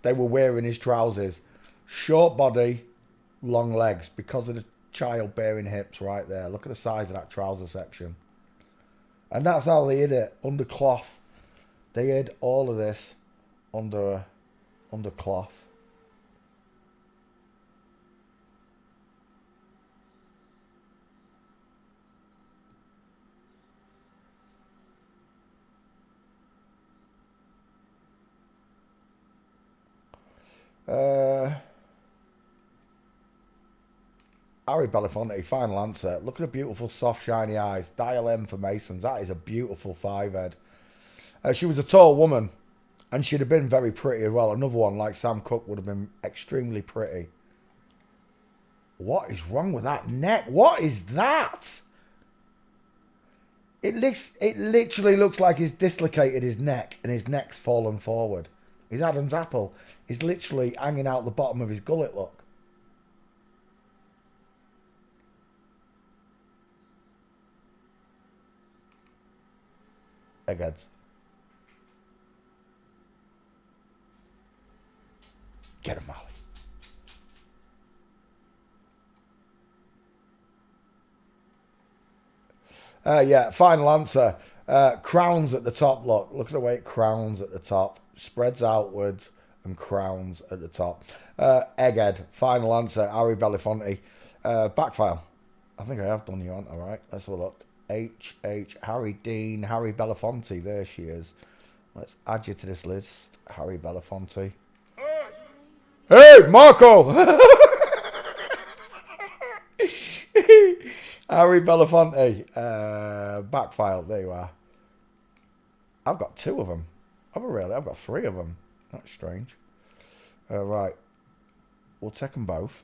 they were wearing his trousers. Short body, long legs, because of the childbearing hips right there. Look at the size of that trouser section. And that's how they hid it, under cloth. They hid all of this under cloth. Harry Belafonte, final answer. Look at the beautiful, soft, shiny eyes. Dial M for Masons. That is a beautiful 5-head. She was a tall woman, and she'd have been very pretty as well. Another one like Sam Cooke would have been extremely pretty. What is wrong with that neck? What is that? It literally looks like he's dislocated his neck, and his neck's fallen forward. His Adam's apple is literally hanging out the bottom of his gullet, look. Eggheads. Get him, Molly. Yeah, final answer. Crowns at the top. Look at the way it crowns at the top. Spreads outwards and crowns at the top. Egghead. Final answer. Harry Belafonte. Backfile. I think I have done you on. All right. Let's have a look. Harry Dean. Harry Belafonte. There she is. Let's add you to this list. Harry Belafonte. Hey, Marco! Harry Belafonte. Backfile. There you are. I've got 2 of them. I've got 3 of them. That's strange. Right. We'll take them both.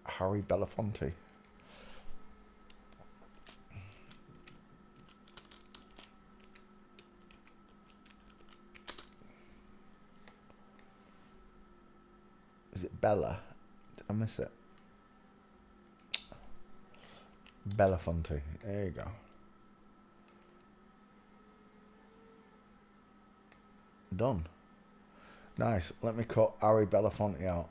Harry Belafonte. Is it Bella? Did I miss it? Belafonte. There you go. Done. Nice. Let me cut Harry Belafonte out.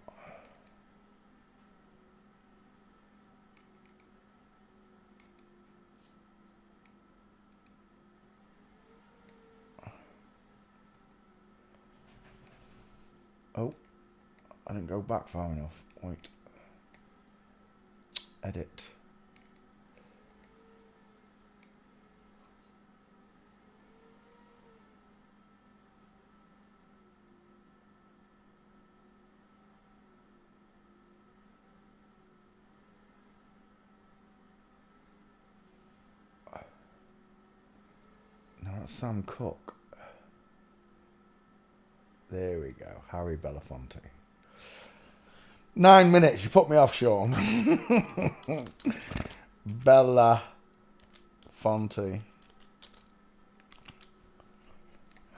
Oh, I didn't go back far enough. Wait. Edit. No, that's Sam Cooke. There we go. Harry Belafonte. 9 minutes. You put me off, Sean. Belafonte.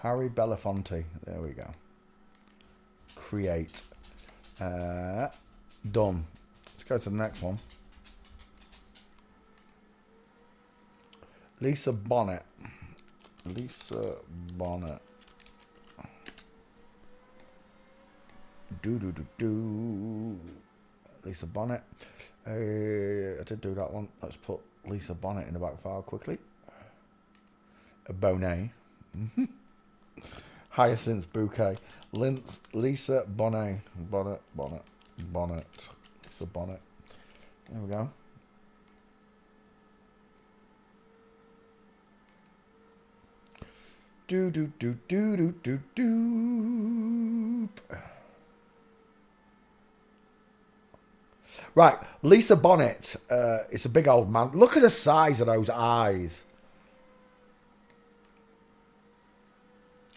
Harry Belafonte. There we go. Create. Done. Let's go to the next one. Lisa Bonet. Lisa Bonet. Lisa Bonet. I did do that one. Let's put Lisa Bonet in the back file quickly. A Bonet. Hyacinth Bouquet. Lisa Bonet. Bonnet. Lisa Bonet. There we go. Do. Right, Lisa Bonet. It's a big old man. Look at the size of those eyes.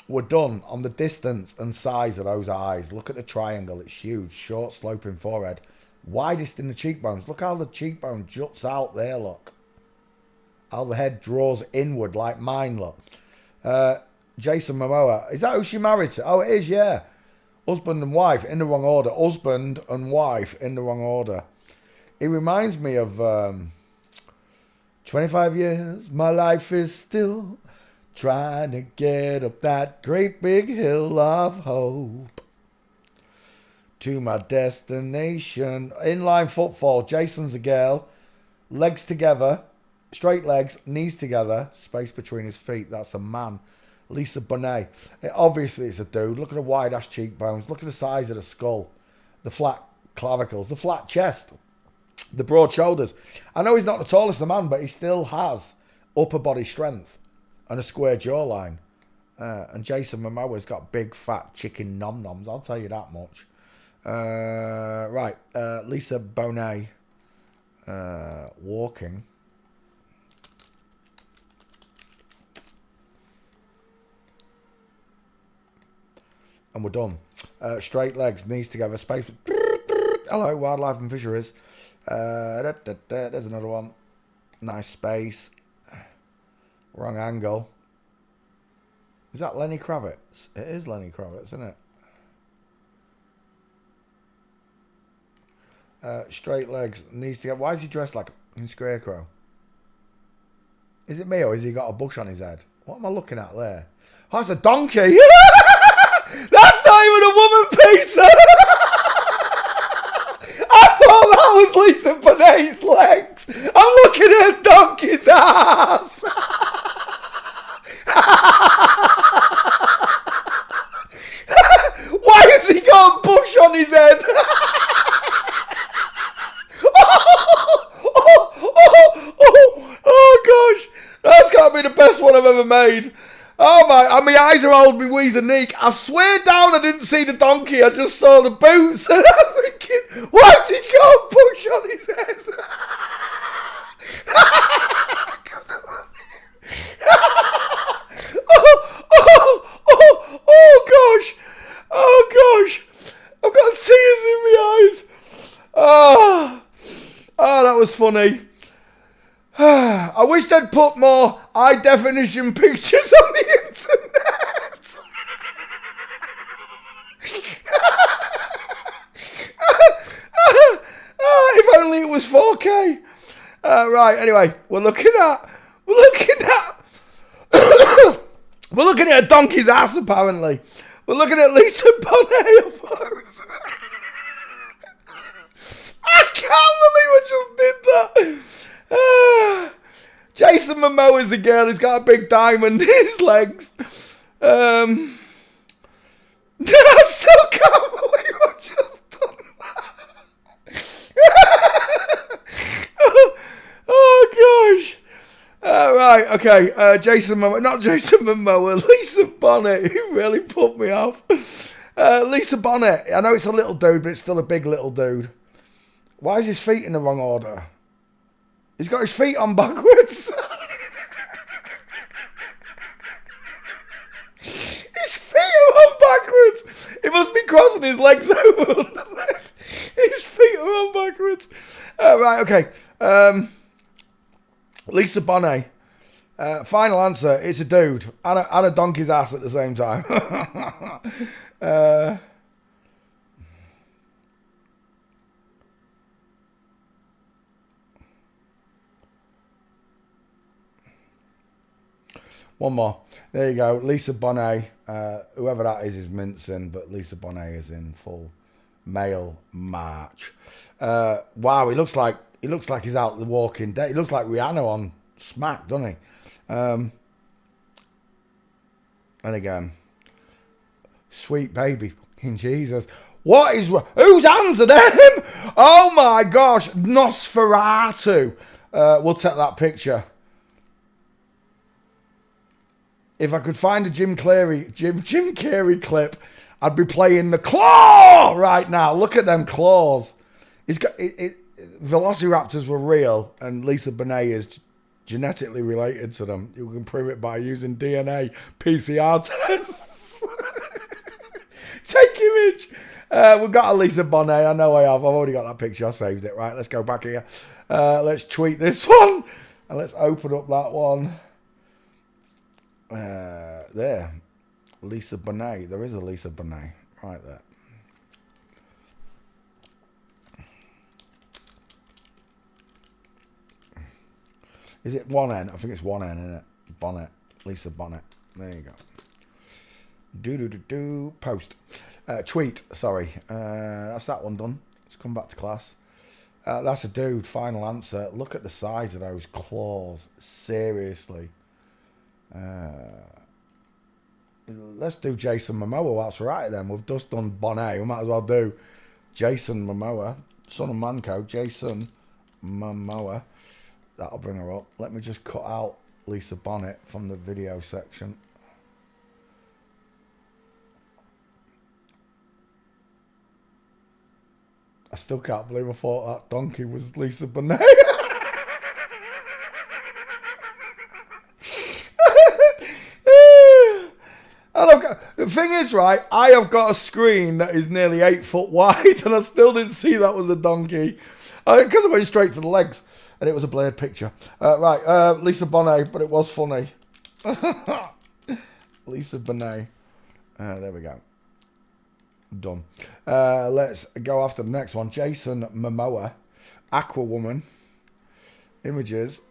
We're done on the distance and size of those eyes. Look at the triangle. It's huge. Short, sloping forehead. Widest in the cheekbones. Look how the cheekbone juts out there, look. How the head draws inward like mine, look. Jason Momoa. Is that who she married to? Oh, it is, yeah. Husband and wife in the wrong order. Husband and wife in the wrong order. It reminds me of 25 years. My life is still trying to get up that great big hill of hope to my destination. Inline footfall. Jason's a girl. Legs together. Straight legs. Knees together. Space between his feet. That's a man. Lisa Bonet. Obviously, it's a dude. Look at the wide-ass cheekbones. Look at the size of the skull. The flat clavicles. The flat chest. The broad shoulders. I know he's not the tallest of man, but he still has upper body strength and a square jawline. And Jason Momoa's got big, fat chicken nom-noms. I'll tell you that much. Right. Lisa Bonet. Walking. And we're done. Straight legs, knees together, space. Hello, wildlife and fisheries. There's another one. Nice space. Wrong angle. Is that Lenny Kravitz? It is Lenny Kravitz, isn't it? Straight legs, knees together. Why is he dressed like a scarecrow? Is it me or has he got a bush on his head? What am I looking at there? Oh, it's a donkey. That's not even a woman, Peter! I thought that was Lisa Bonet's legs! I'm looking at a donkey's ass. Why has he got a bush on his head? Oh gosh, that's got to be the best one I've ever made. Oh my, and my eyes are old, my wheeze are neek. I swear down I didn't see the donkey, I just saw the boots. And I was thinking, why's he got a bush on his head? Oh gosh, I've got tears in my eyes. Oh, that was funny. I wish they'd put more high definition pictures on the internet. If only it was 4K. Right, anyway, we're looking at a donkey's ass apparently. We're looking at Lisa Bonet, of course. I can't believe I just did that. Jason Momoa's a girl. He's got a big diamond in his legs. I still can't believe I just done that. Oh gosh. Right, okay. Jason Momoa, not Jason Momoa, Lisa Bonet, who really put me off. Lisa Bonet, I know it's a little dude, but it's still a big little dude. Why is his feet in the wrong order? He's got his feet on backwards. His feet are on backwards. He must be crossing his legs over. His feet are on backwards. Right, okay. Lisa Bonet. Final answer, it's a dude. And a donkey's ass at the same time. One more. There you go. Lisa Bonet. Whoever that is mincing, but Lisa Bonet is in full male march. Wow, he looks like he's out The Walking Dead. He looks like Rihanna on Smack, doesn't he? And again, sweet baby, in Jesus. What is whose hands are them? Oh my gosh, Nosferatu. We'll take that picture. If I could find a Jim Carrey clip, I'd be playing the claw right now. Look at them claws. He's got Velociraptors were real, and Lisa Bonet is genetically related to them. You can prove it by using DNA PCR tests. Take image. We've got a Lisa Bonet. I know I have. I've already got that picture. I saved it. Right, let's go back here. Let's tweet this one, and let's open up that one. There, Lisa Bonet. There is a Lisa Bonet right there. Is it one N? I think it's one N, isn't it? Bonnet. Lisa Bonnet. There you go. Post. Tweet. Sorry. That's that one done. Let's come back to class. That's a dude. Final answer. Look at the size of those claws. Seriously. Let's do Jason Momoa. That's right then. We've just done Bonet. We might as well do Jason Momoa. Son of Manco. Jason Momoa. That'll bring her up. Let me just cut out Lisa Bonet from the video section. I still can't believe I thought that donkey was Lisa Bonet. The thing is, right, I have got a screen that is nearly 8 foot wide, and I still didn't see that was a donkey. Because I went straight to the legs, and it was a blurred picture. Lisa Bonet, but it was funny. Lisa Bonet. There we go. Done. Let's go after the next one. Jason Momoa. Aquawoman. Images.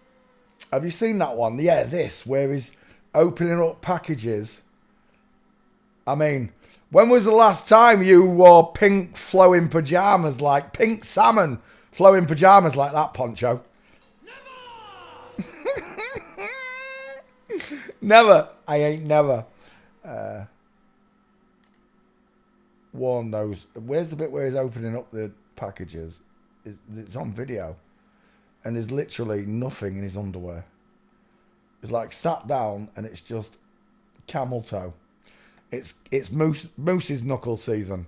Have you seen that one? Yeah, this, where he's opening up packages. I mean, when was the last time you wore pink flowing pajamas, like pink salmon flowing pajamas like that, Poncho? Never. I ain't never worn those. Where's the bit where he's opening up the packages? It's on video. And there's literally nothing in his underwear. It's like sat down and it's just camel toe. It's Moose's knuckle season.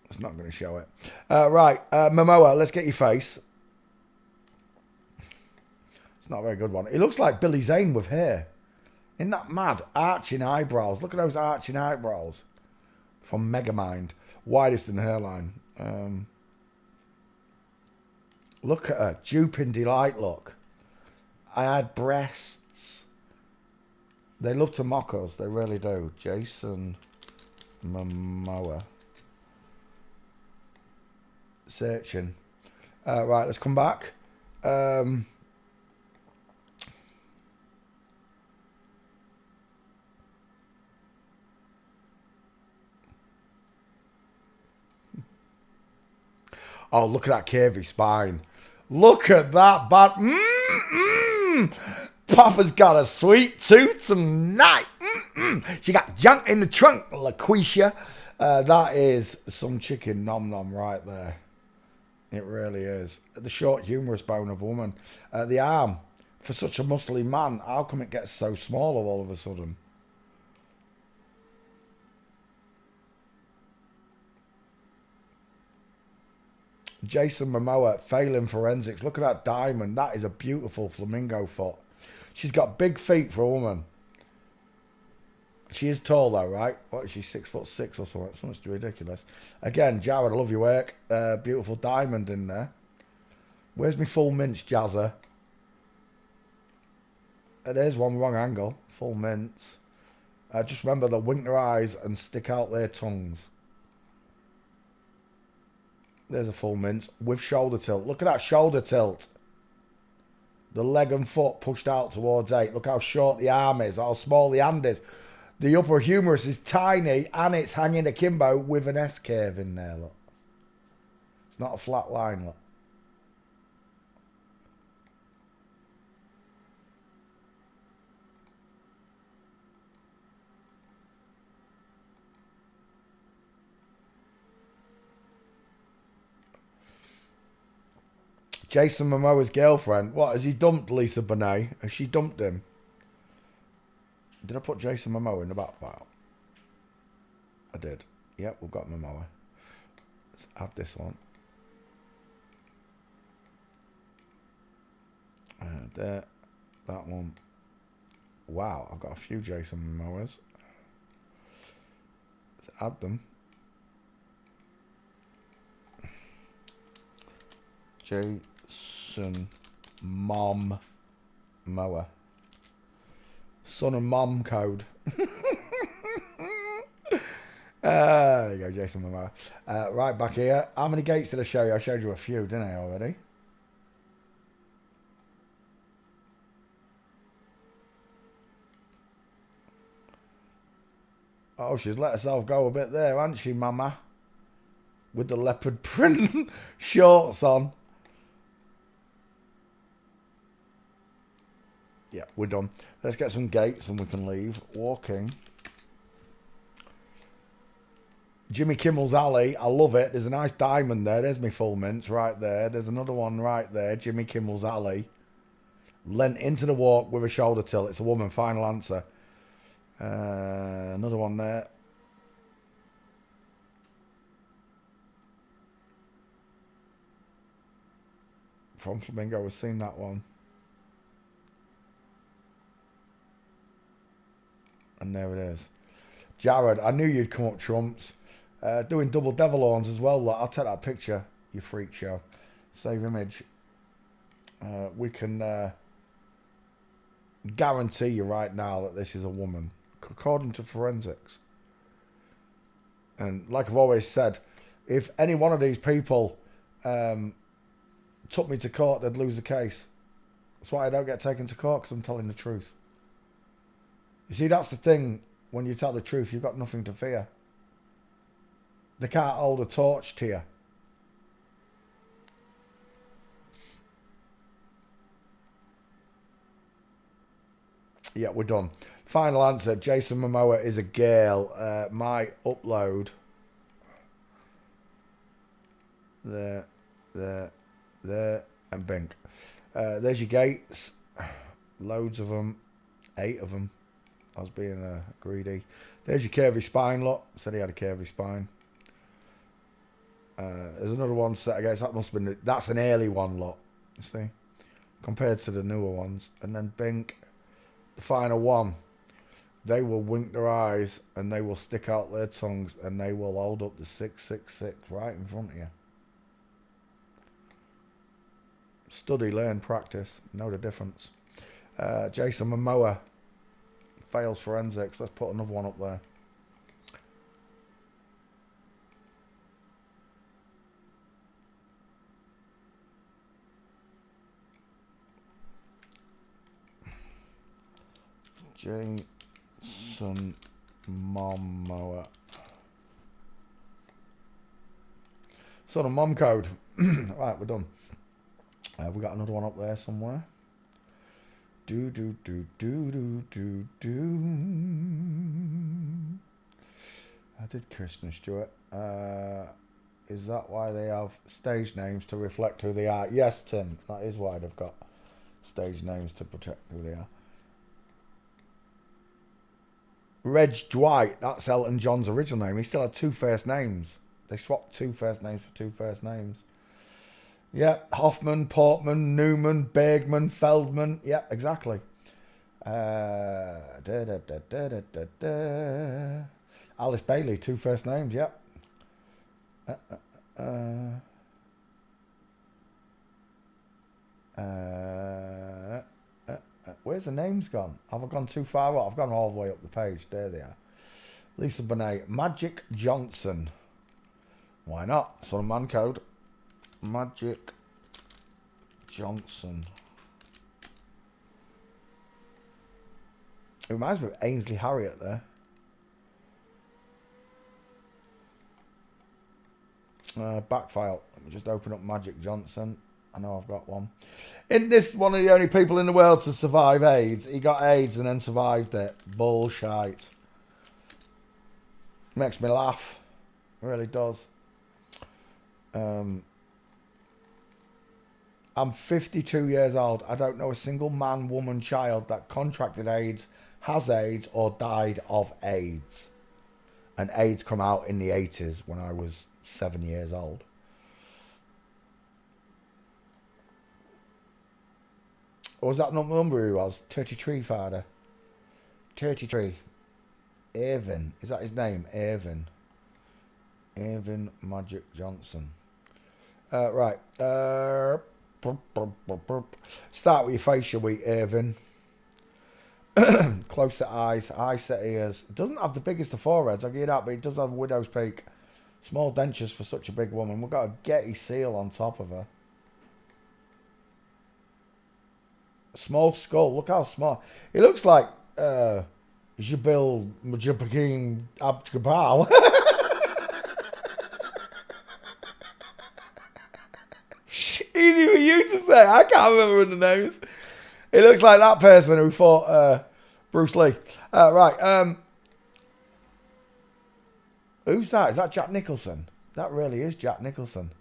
It's not going to show it. Right, Momoa, let's get your face. It's not a very good one. It looks like Billy Zane with hair. Isn't that mad? Arching eyebrows. Look at those arching eyebrows. From Megamind. Widest in the hairline. Look at her. Duping delight look. I had breasts. They love to mock us. They really do. Jason Momoa. Searching. Right, let's come back. Oh, look at that curvy spine. Look at that butt. Papa's got a sweet tooth tonight. She got junk in the trunk, LaQuisha. That is some chicken nom nom right there. It really is. The short, humorous bone of a woman. The arm. For such a muscly man, how come it gets so small all of a sudden? Jason Momoa, failing forensics. Look at that diamond. That is a beautiful flamingo foot. She's got big feet for a woman. She is tall though, right? What is she, 6'6" or something? Something ridiculous. Again, Jared, I love your work. Beautiful diamond in there. Where's my full mince, Jazza? There's one wrong angle. Full mince. Just remember to wink their eyes and stick out their tongues. There's a full mince with shoulder tilt. Look at that shoulder tilt. The leg and foot pushed out towards 8. Look how short the arm is, how small the hand is. The upper humerus is tiny and it's hanging akimbo with an S curve in there, look. It's not a flat line, look. Jason Momoa's girlfriend. What, has he dumped Lisa Bonet? Has she dumped him? Did I put Jason Momoa in the back file? I did. Yep, we've got Momoa. Let's add this one. There. That one. Wow, I've got a few Jason Momoas. Let's add them. Jason Mom Moa. Son and mom code. There you go, Jason Momoa. Right back here. How many gates did I show you? I showed you a few, didn't I, already? Oh, she's let herself go a bit there, hasn't she, Mama? With the leopard print shorts on. Yeah, we're done. Let's get some gates and we can leave. Walking. Jimmy Kimmel's Alley. I love it. There's a nice diamond there. There's my full mince right there. There's another one right there. Jimmy Kimmel's Alley. Lent into the walk with a shoulder tilt. It's a woman. Final answer. Another one there. From Flamingo. We've seen that one. And there it is. Jared, I knew you'd come up trumps. Doing double devil horns as well. Look, I'll take that picture, you freak show. Save image. We can guarantee you right now that this is a woman, according to forensics. And like I've always said, if any one of these people took me to court, they'd lose the case. That's why I don't get taken to court, because I'm telling the truth. You see, that's the thing. When you tell the truth, you've got nothing to fear. They can't hold a torch to you. Yeah, we're done. Final answer. Jason Momoa is a girl. My upload. There, and bink. There's your gates. Loads of them. 8 of them. I was being greedy. There's your curvy spine, look. Said he had a curvy spine. There's another one set, I guess. That must have been... That's an early one, look. You see? Compared to the newer ones. And then bink. The final one. They will wink their eyes and they will stick out their tongues and they will hold up the 666 right in front of you. Study, learn, practice. Know the difference. Jason Momoa fails forensics. Let's put another one up there. Jason Momoa. Sort of mom code. Right, we're done. We got another one up there somewhere. Do. I did Kristen Stewart. Is that why they have stage names to reflect who they are? Yes, Tim. That is why they've got stage names to protect who they are. Reg Dwight, that's Elton John's original name. He still had 2 first names. They swapped 2 first names for 2 first names. Yeah, Hoffman, Portman, Newman, Bergman, Feldman. Yeah, exactly. Alice Bailey, 2 first names. Yeah. Where's the names gone? Have I gone too far up? I've gone all the way up the page. There they are. Lisa Bonet. Magic Johnson. Why not? Son of Man code. Magic Johnson. It reminds me of Ainsley Harriott there. Back file. Let me just open up Magic Johnson. I know I've got one. Isn't this one of the only people in the world to survive AIDS? He got AIDS and then survived it. Bullshit. Makes me laugh. It really does. I'm 52 years old. I don't know a single man, woman, child that contracted AIDS, has AIDS, or died of AIDS. And AIDS come out in the 80s when I was 7 years old. What was that number he was? 33, father. 33. Irvin. Is that his name? Irvin. Irvin Magic Johnson. Right. Start with your face, shall we, Irvin? Closer eyes, eye set ears. It doesn't have the biggest of foreheads, I'll give you that, but it does have a widow's peak. Small dentures for such a big woman. We've got a Getty seal on top of her. Small skull. Look how small. It looks like Jabil Mujabakim Abjabal. Easy for you to say. I can't remember the names. It looks like that person who fought Bruce Lee. Right. Who's that? Is that Jack Nicholson? That really is Jack Nicholson.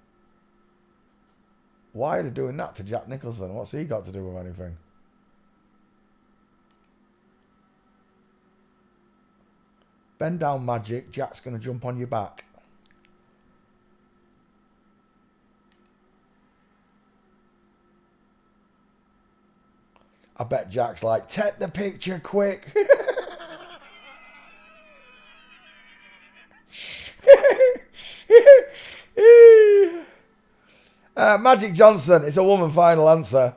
Why are they doing that to Jack Nicholson? What's he got to do with anything? Bend down, Magic. Jack's going to jump on your back. I bet Jack's like, take the picture quick. Magic Johnson. It's a woman, final answer.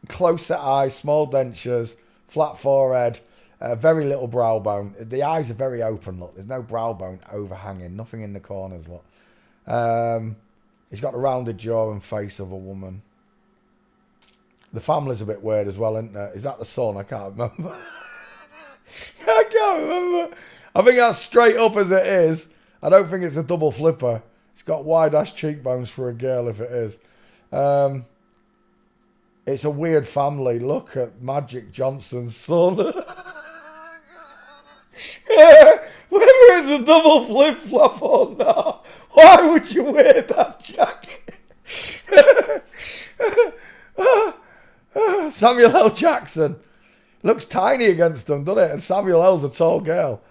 Closer eyes, small dentures, flat forehead, very little brow bone. The eyes are very open, look. There's no brow bone overhanging. Nothing in the corners, look. He's got a rounded jaw and face of a woman. The family's a bit weird as well, isn't it? Is that the son? I can't remember. I can't remember. I think that's straight up as it is. I don't think it's a double flipper. It's got wide ass cheekbones for a girl if it is. It's a weird family. Look at Magic Johnson's son. Whether it's a double flip flop or not, why would you wear that jacket? Samuel L. Jackson looks tiny against them, doesn't it? And Samuel L's a tall girl.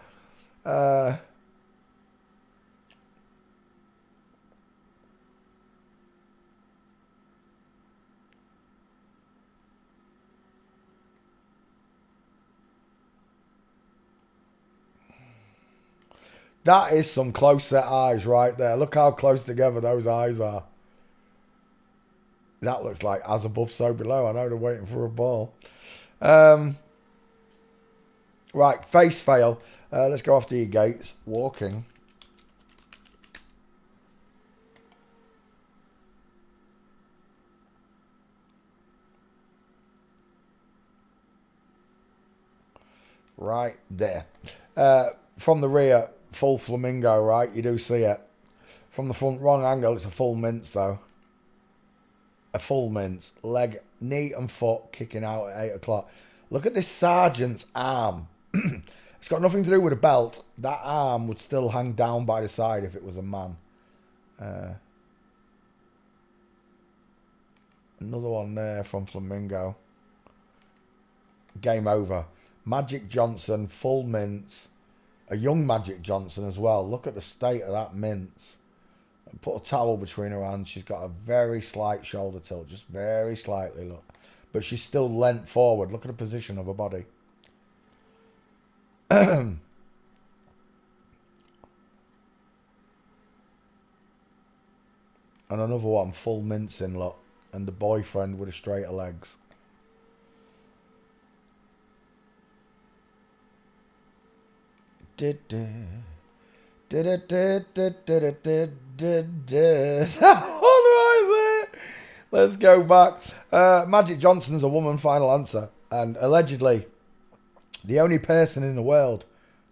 That is some close set eyes right there. Look how close together those eyes are. That looks like as above, so below. I know they're waiting for a ball. Right, face fail. Let's go after your gates. Walking. Right there. From the rear, full flamingo, right? You do see it. From the front, wrong angle. It's a full mince, though. A full mince. Leg, knee and foot kicking out at 8 o'clock. Look at this sergeant's arm. It's got nothing to do with a belt. That arm would still hang down by the side if it was a man. Another one there from Flamingo. Game over. Magic Johnson, full mince. A young Magic Johnson as well. Look at the state of that mince. Put a towel between her hands. She's got a very slight shoulder tilt. Just very slightly, look. But she's still leant forward. Look at the position of her body. And another one, full mincing, look. And the boyfriend with the straighter legs. Let's go back. Magic Johnson's a woman, final answer. And allegedly the only person in the world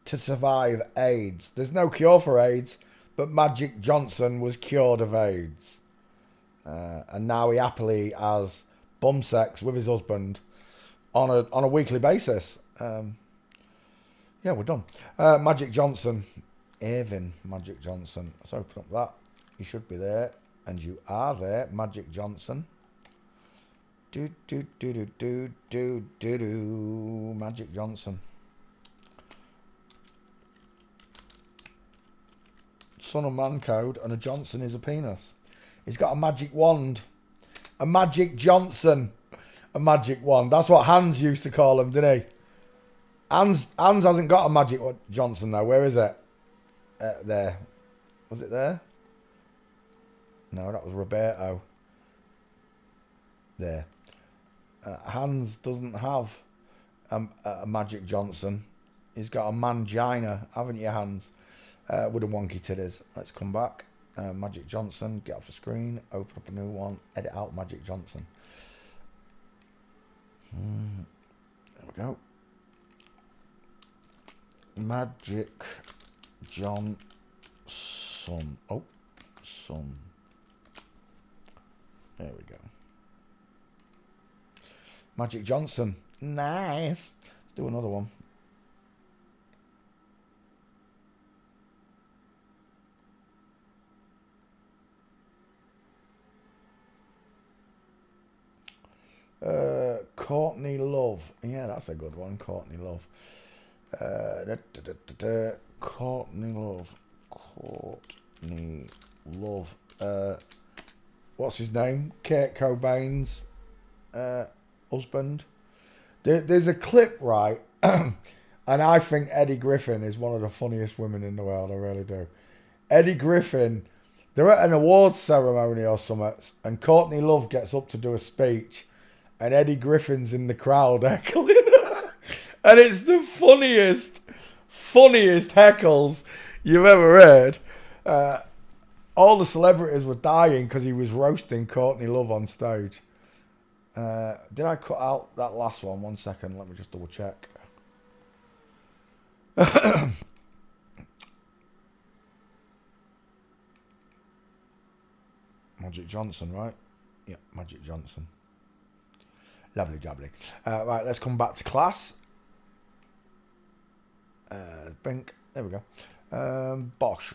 to survive AIDS. There's no cure for AIDS, but Magic Johnson was cured of AIDS. And now he happily has bum sex with his husband on a weekly basis. Yeah, we're done. Magic Johnson. Irvin Magic Johnson. Let's open up that. You should be there. And you are there, Magic Johnson. Magic Johnson. Son of man code, and a Johnson is a penis. He's got a magic wand. A Magic Johnson. A magic wand. That's what Hans used to call him, didn't he? Hans hasn't got a Magic Johnson though. Where is it? There. Was it there? No, that was Roberto. There. Hans doesn't have a Magic Johnson. He's got a mangina, haven't you, Hans? With a wonky titties. Let's come back. Magic Johnson, get off the screen, open up a new one, edit out Magic Johnson. There we go. Magic Johnson. Oh, son. There we go. Magic Johnson. Nice. Let's do another one. Courtney Love. Yeah, that's a good one. Courtney Love. Courtney Love. Courtney Love. What's his name? Kurt Cobain's husband. There's a clip, right? And I think Eddie Griffin is one of the funniest women in the world. I really do. Eddie Griffin, they're at an awards ceremony or something, and Courtney Love gets up to do a speech, and Eddie Griffin's in the crowd heckling her. And it's the funniest heckles you've ever heard. All the celebrities were dying because he was roasting Courtney Love on stage. Did I cut out that last one? 1 second, let me just double check. Magic Johnson, right? Yeah, Magic Johnson. Lovely jubbly. Right, let's come back to class. Bink. There we go. Bosh.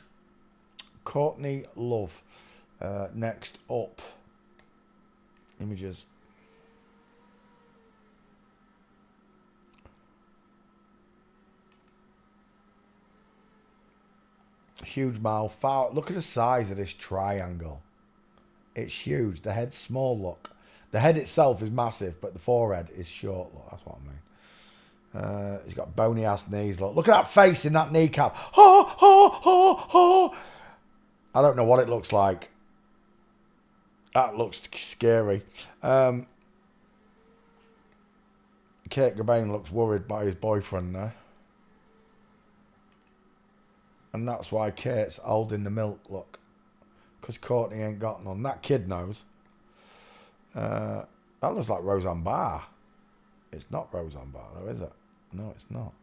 Courtney Love. Next up. Images. Huge mouth. Look at the size of this triangle. It's huge. The head's small, look. The head itself is massive, but the forehead is short, look. That's what I mean. He's got bony ass knees, look. Look at that face in that kneecap. Ha, ha, ha, ha. I don't know what it looks like. That looks scary. Kurt Cobain looks worried by his boyfriend there. And that's why Kate's holding the milk, look. Because Courtney ain't got none. That kid knows. That looks like Roseanne Barr. It's not Roseanne Barr, though, is it? No, it's not.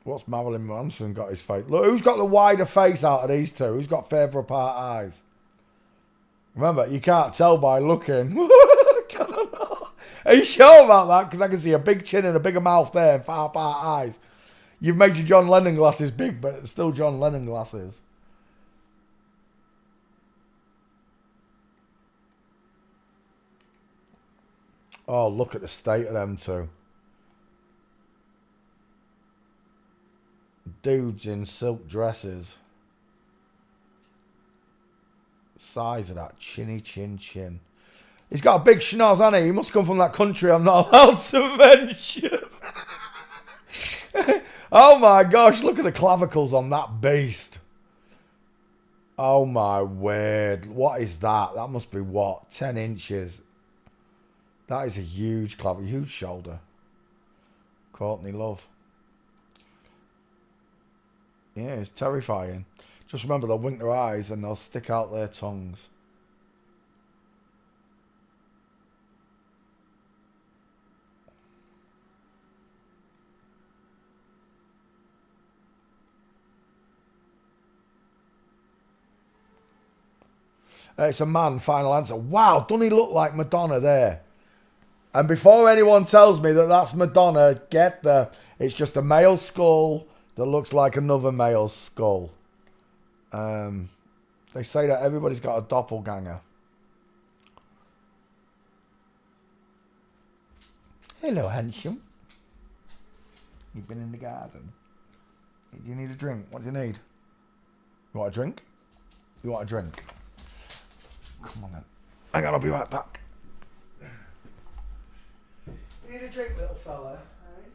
What's Marilyn Manson got his face? Look, who's got the wider face out of these two? Who's got further apart eyes? Remember, you can't tell by looking. Are you sure about that? Because I can see a big chin and a bigger mouth there and far apart eyes. You've made your John Lennon glasses big, but it's still John Lennon glasses. Oh, look at the state of them two. Dudes in silk dresses. Size of that chinny chin. He's got a big schnoz, hasn't he? He must come from that country I'm not allowed to mention. Oh my gosh, look at the clavicles on that beast. Oh my word. What is that? That must be what? 10 inches. That is a huge clavicle, huge shoulder. Courtney Love. Yeah, it's terrifying. Just remember, they'll wink their eyes and they'll stick out their tongues. It's a man, final answer. Wow, doesn't he look like Madonna there? And before anyone tells me that that's Madonna, it's just a male skull that looks like another male skull. They say that everybody's got a doppelganger. Hello, handsome. You've been in the garden. Do you need a drink? What do you need? You want a drink? You want a drink? Come on then. Hang on, I'll be right back. You need a drink, little fella? Eh?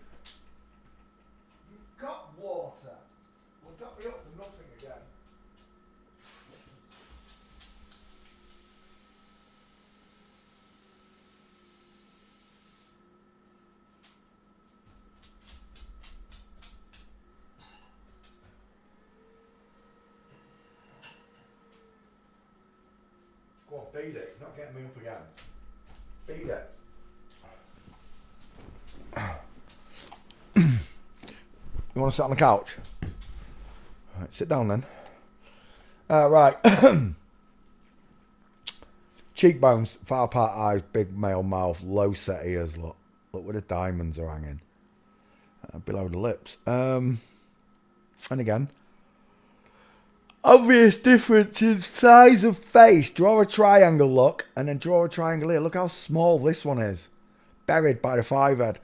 You've got water. Well, got me up for nothing again. Go on, beat it. You're not getting me up again. Beat it. You want to sit on the couch? Right, sit down then. Right. Cheekbones, far apart eyes, big male mouth, low set ears. Look where the diamonds are hanging. Below the lips. And again. Obvious difference in size of face. Draw a triangle, look. And then draw a triangle here. Look how small this one is. Buried by the five head.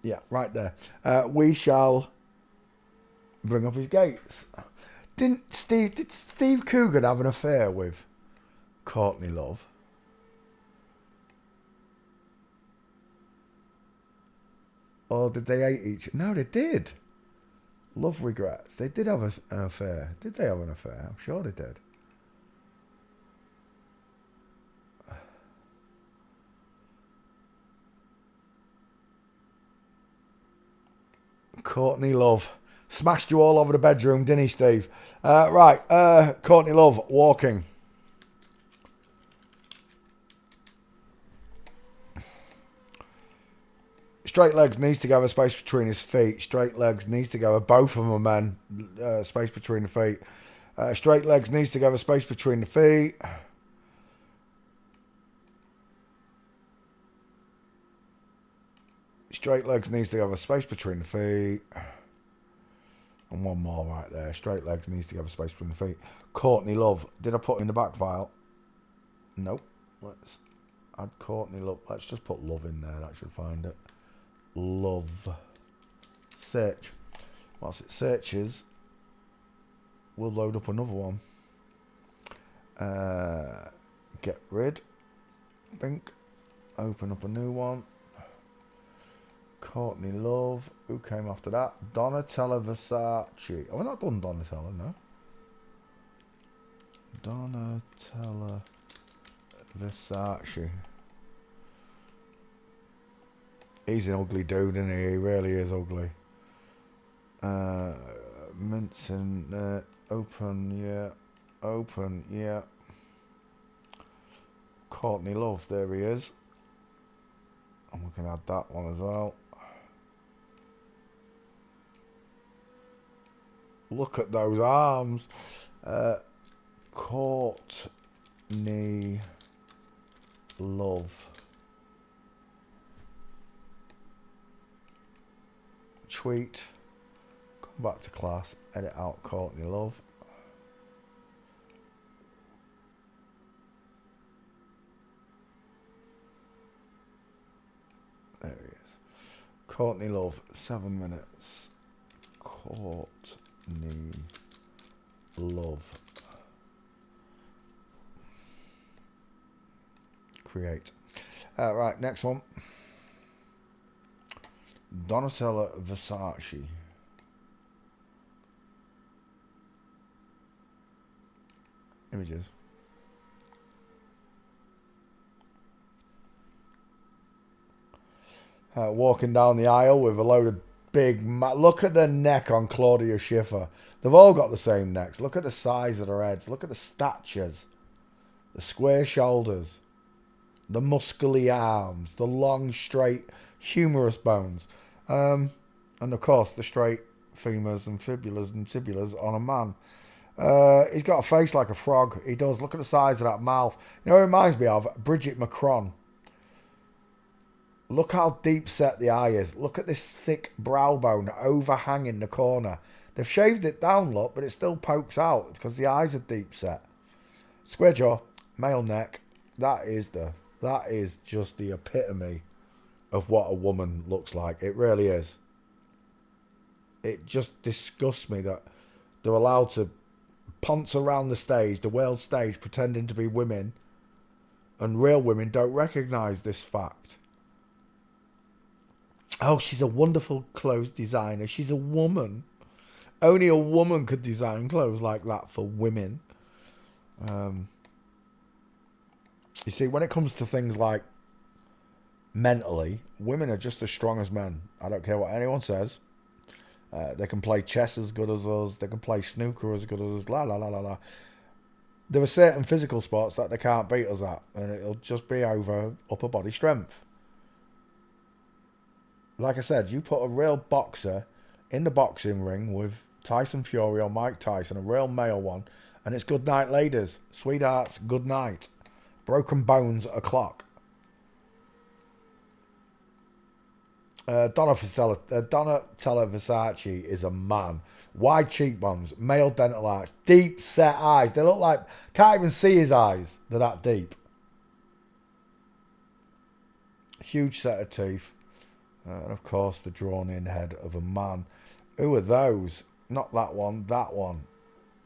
Yeah, right there. We shall bring up his gates. Did Steve Coogan have an affair with Courtney Love? Or did they hate each other? No, they did. Love regrets. They did have an affair. Did they have an affair? I'm sure they did. Courtney Love. Smashed you all over the bedroom, didn't he, Steve? Right. Courtney Love, walking. Straight legs, knees together, space between his feet. Straight legs, knees together. Both of them are men. Space between the feet. Straight legs, knees together, space between the feet. Straight legs, knees together, space between the feet. And one more right there. Straight legs, knees together, space between the feet. Courtney Love. Did I put in the back file? Nope. Let's add Courtney Love. Let's just put Love in there. That should find it. Love. Search. Whilst it searches, we'll load up another one. Get rid. Bink. Open up a new one. Courtney Love. Who came after that? Donatella Versace. Have I not done Donatella? No. Donatella Versace. He's an ugly dude, isn't he? He really is ugly. Mincing. Open, yeah. Open, yeah. Courtney Love, there he is. And we can add that one as well. Look at those arms. Courtney Love. Tweet. Come back to class. Edit out Courtney Love. There he is. Courtney Love. 7 minutes. Courtney Love. Create. Right, next one. Donatella Versace. Images. Walking down the aisle with a load of big... Look at the neck on Claudia Schiffer. They've all got the same necks. Look at the size of their heads. Look at the statures. The square shoulders. The muscly arms. The long, straight, humerus bones. And of course, the straight femurs and fibulas and tibulas on a man. He's got a face like a frog. He does. Look at the size of that mouth. You know, it reminds me of Bridget Macron. Look how deep set the eye is. Look at this thick brow bone overhanging the corner. They've shaved it down, look, but it still pokes out because the eyes are deep set. Square jaw, male neck. That is just the epitome of what a woman looks like. It really is. It just disgusts me that they're allowed to ponce around the stage, the world stage, pretending to be women, and real women don't recognise this fact. Oh, she's a wonderful clothes designer. She's a woman. Only a woman could design clothes like that for women. You see, when it comes to things like mentally, women are just as strong as men. I don't care what anyone says. They can play chess as good as us. They can play snooker as good as us. La, la, la, la, la. There are certain physical sports that they can't beat us at. And it'll just be over upper body strength. Like I said, you put a real boxer in the boxing ring with Tyson Fury or Mike Tyson, a real male one, and it's good night, ladies. Sweethearts, good night. Broken bones o'clock. Donatella Versace is a man. Wide cheekbones, male dental arch, deep set eyes. They look like, can't even see his eyes. They're that deep. Huge set of teeth. And of course, the drawn-in head of a man. Who are those? Not that one, that one.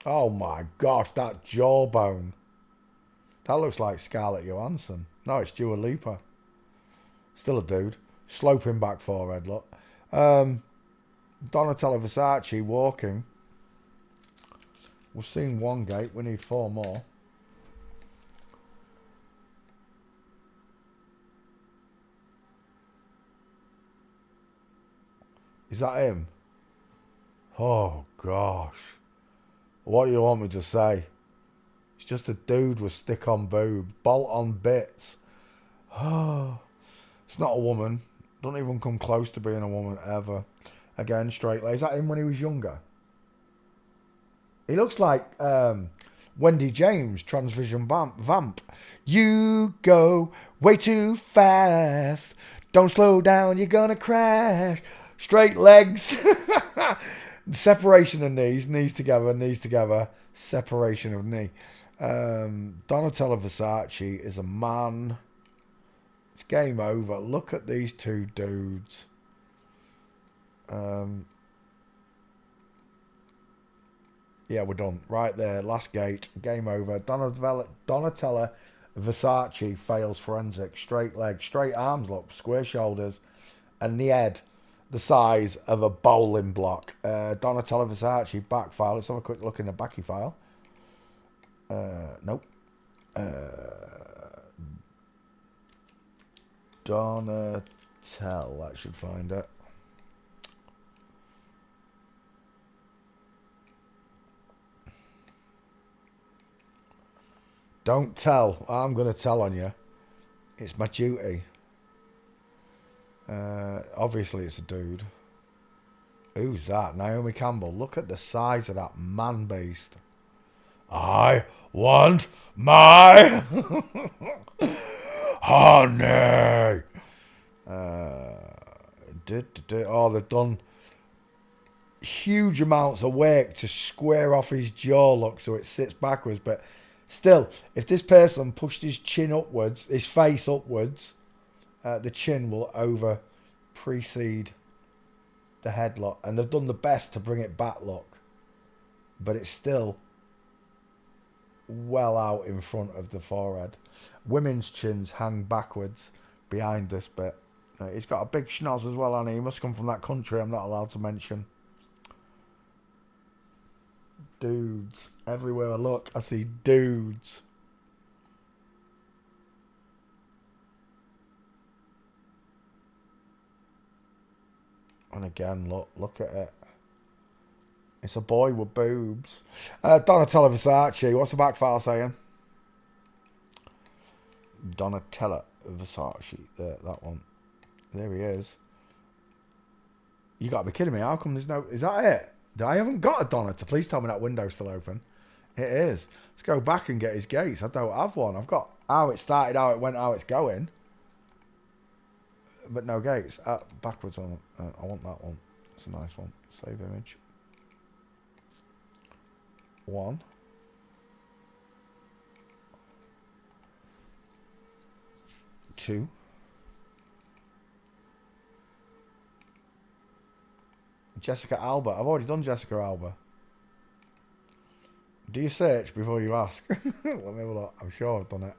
Oh my gosh, that jawbone. That looks like Scarlett Johansson. No, it's Dua Lipa. Still a dude. Sloping back forehead, look. Donatella Versace walking. We've seen one gate. We need 4 more. Is that him? Oh, gosh. What do you want me to say? It's just a dude with stick-on boob. Bolt-on bits. Oh, it's not a woman. Don't even come close to being a woman, ever. Again, straight leg. Is that him when he was younger? He looks like Wendy James, Transvision Vamp. You go way too fast. Don't slow down, you're gonna crash. Straight legs. Separation of knees together. Separation of knee. Donatella Versace is a man. It's game over. Look at these two dudes. Yeah, we're done. Right there. Last gate. Game over. Donatella Versace fails forensic. Straight legs. Straight arms, look. Square shoulders. And the head the size of a bowling block. Donatella Versace back file. Let's have a quick look in the backy file. Nope. Donatella. That should find it. Don't tell. I'm going to tell on you. It's my duty. Obviously, it's a dude. Who's that? Naomi Campbell. Look at the size of that man beast. I want my honey. Oh, they've done huge amounts of work to square off his jaw, look, so it sits backwards. But still, if this person pushed his chin upwards, his face upwards, the chin will precede the headlock. And they've done the best to bring it back, look. But it's still well out in front of the forehead. Women's chins hang backwards behind this bit. He's got a big schnoz as well, hasn't he? He must come from that country I'm not allowed to mention. Dudes. Everywhere I look, I see dudes. And again, look at it. It's a boy with boobs. Donatella Versace. What's the back file saying? Donatella Versace. There, that one. There he is. You got to be kidding me. How come there's no... Is that it? I haven't got a Donata. Please tell me that window's still open. It is. Let's go back and get his gates. I don't have one. I've got how it started, how it went, how it's going. But no gates. Backwards on. I want that one. It's a nice one. Save image. 1. 2. Jessica Alba. I've already done Jessica Alba. Do you search before you ask? Let me have a look. I'm sure I've done it.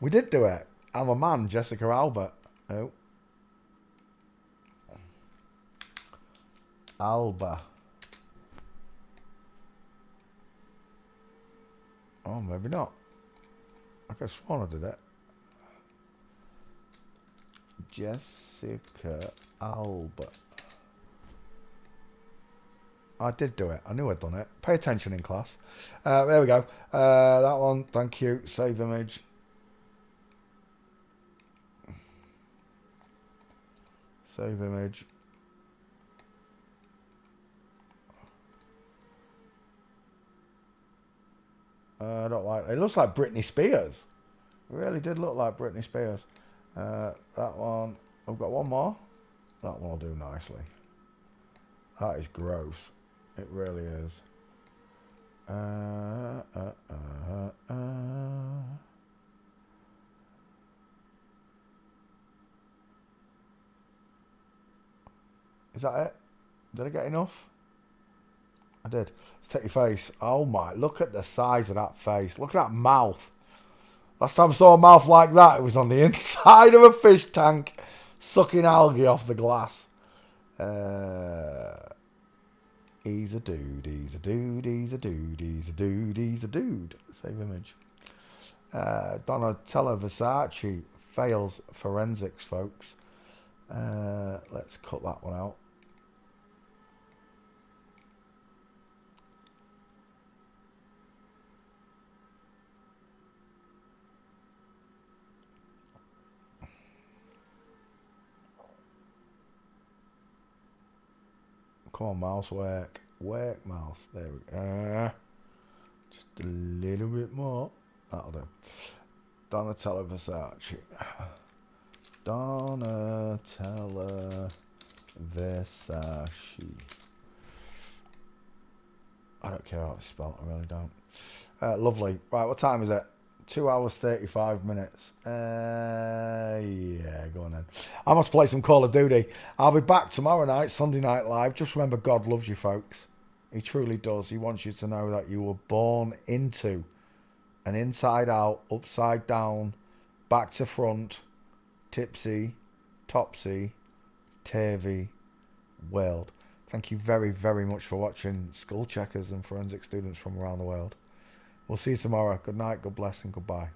We did do it. I'm a man, Jessica Alba. Oh. Alba. Oh, maybe not. I could have sworn I did it. Jessica Alba. I did do it. I knew I'd done it. Pay attention in class. There we go. That one. Thank you. Save image. Save image. I don't like it. It looks like Britney Spears. It really did look like Britney Spears. That one. I've got one more. That one will do nicely. That is gross. It really is. Is that it? Did I get enough? I did. Let's take your face. Oh my, look at the size of that face. Look at that mouth. Last time I saw a mouth like that, it was on the inside of a fish tank, sucking algae off the glass. He's a dude, he's a dude, he's a dude, he's a dude, he's a dude. Save image. Donatella Versace fails forensics, folks. Let's cut that one out. Come on, mouse, work. Work, mouse. There we go. Just a little bit more. That'll do. Donatella Versace. Donatella Versace. I don't care how it's spelled, I really don't. Lovely. Right, what time is it? 2 hours 35 minutes. Yeah, go on then. I must play some Call of Duty. I'll be back tomorrow night, Sunday Night Live. Just remember, God loves you, folks. He truly does. He wants you to know that you were born into an inside out, upside down, back to front, tipsy, topsy, turvy world. Thank you very, very much for watching Skull Checkers and Forensic Students from around the world. We'll see you tomorrow. Good night, God bless, and goodbye.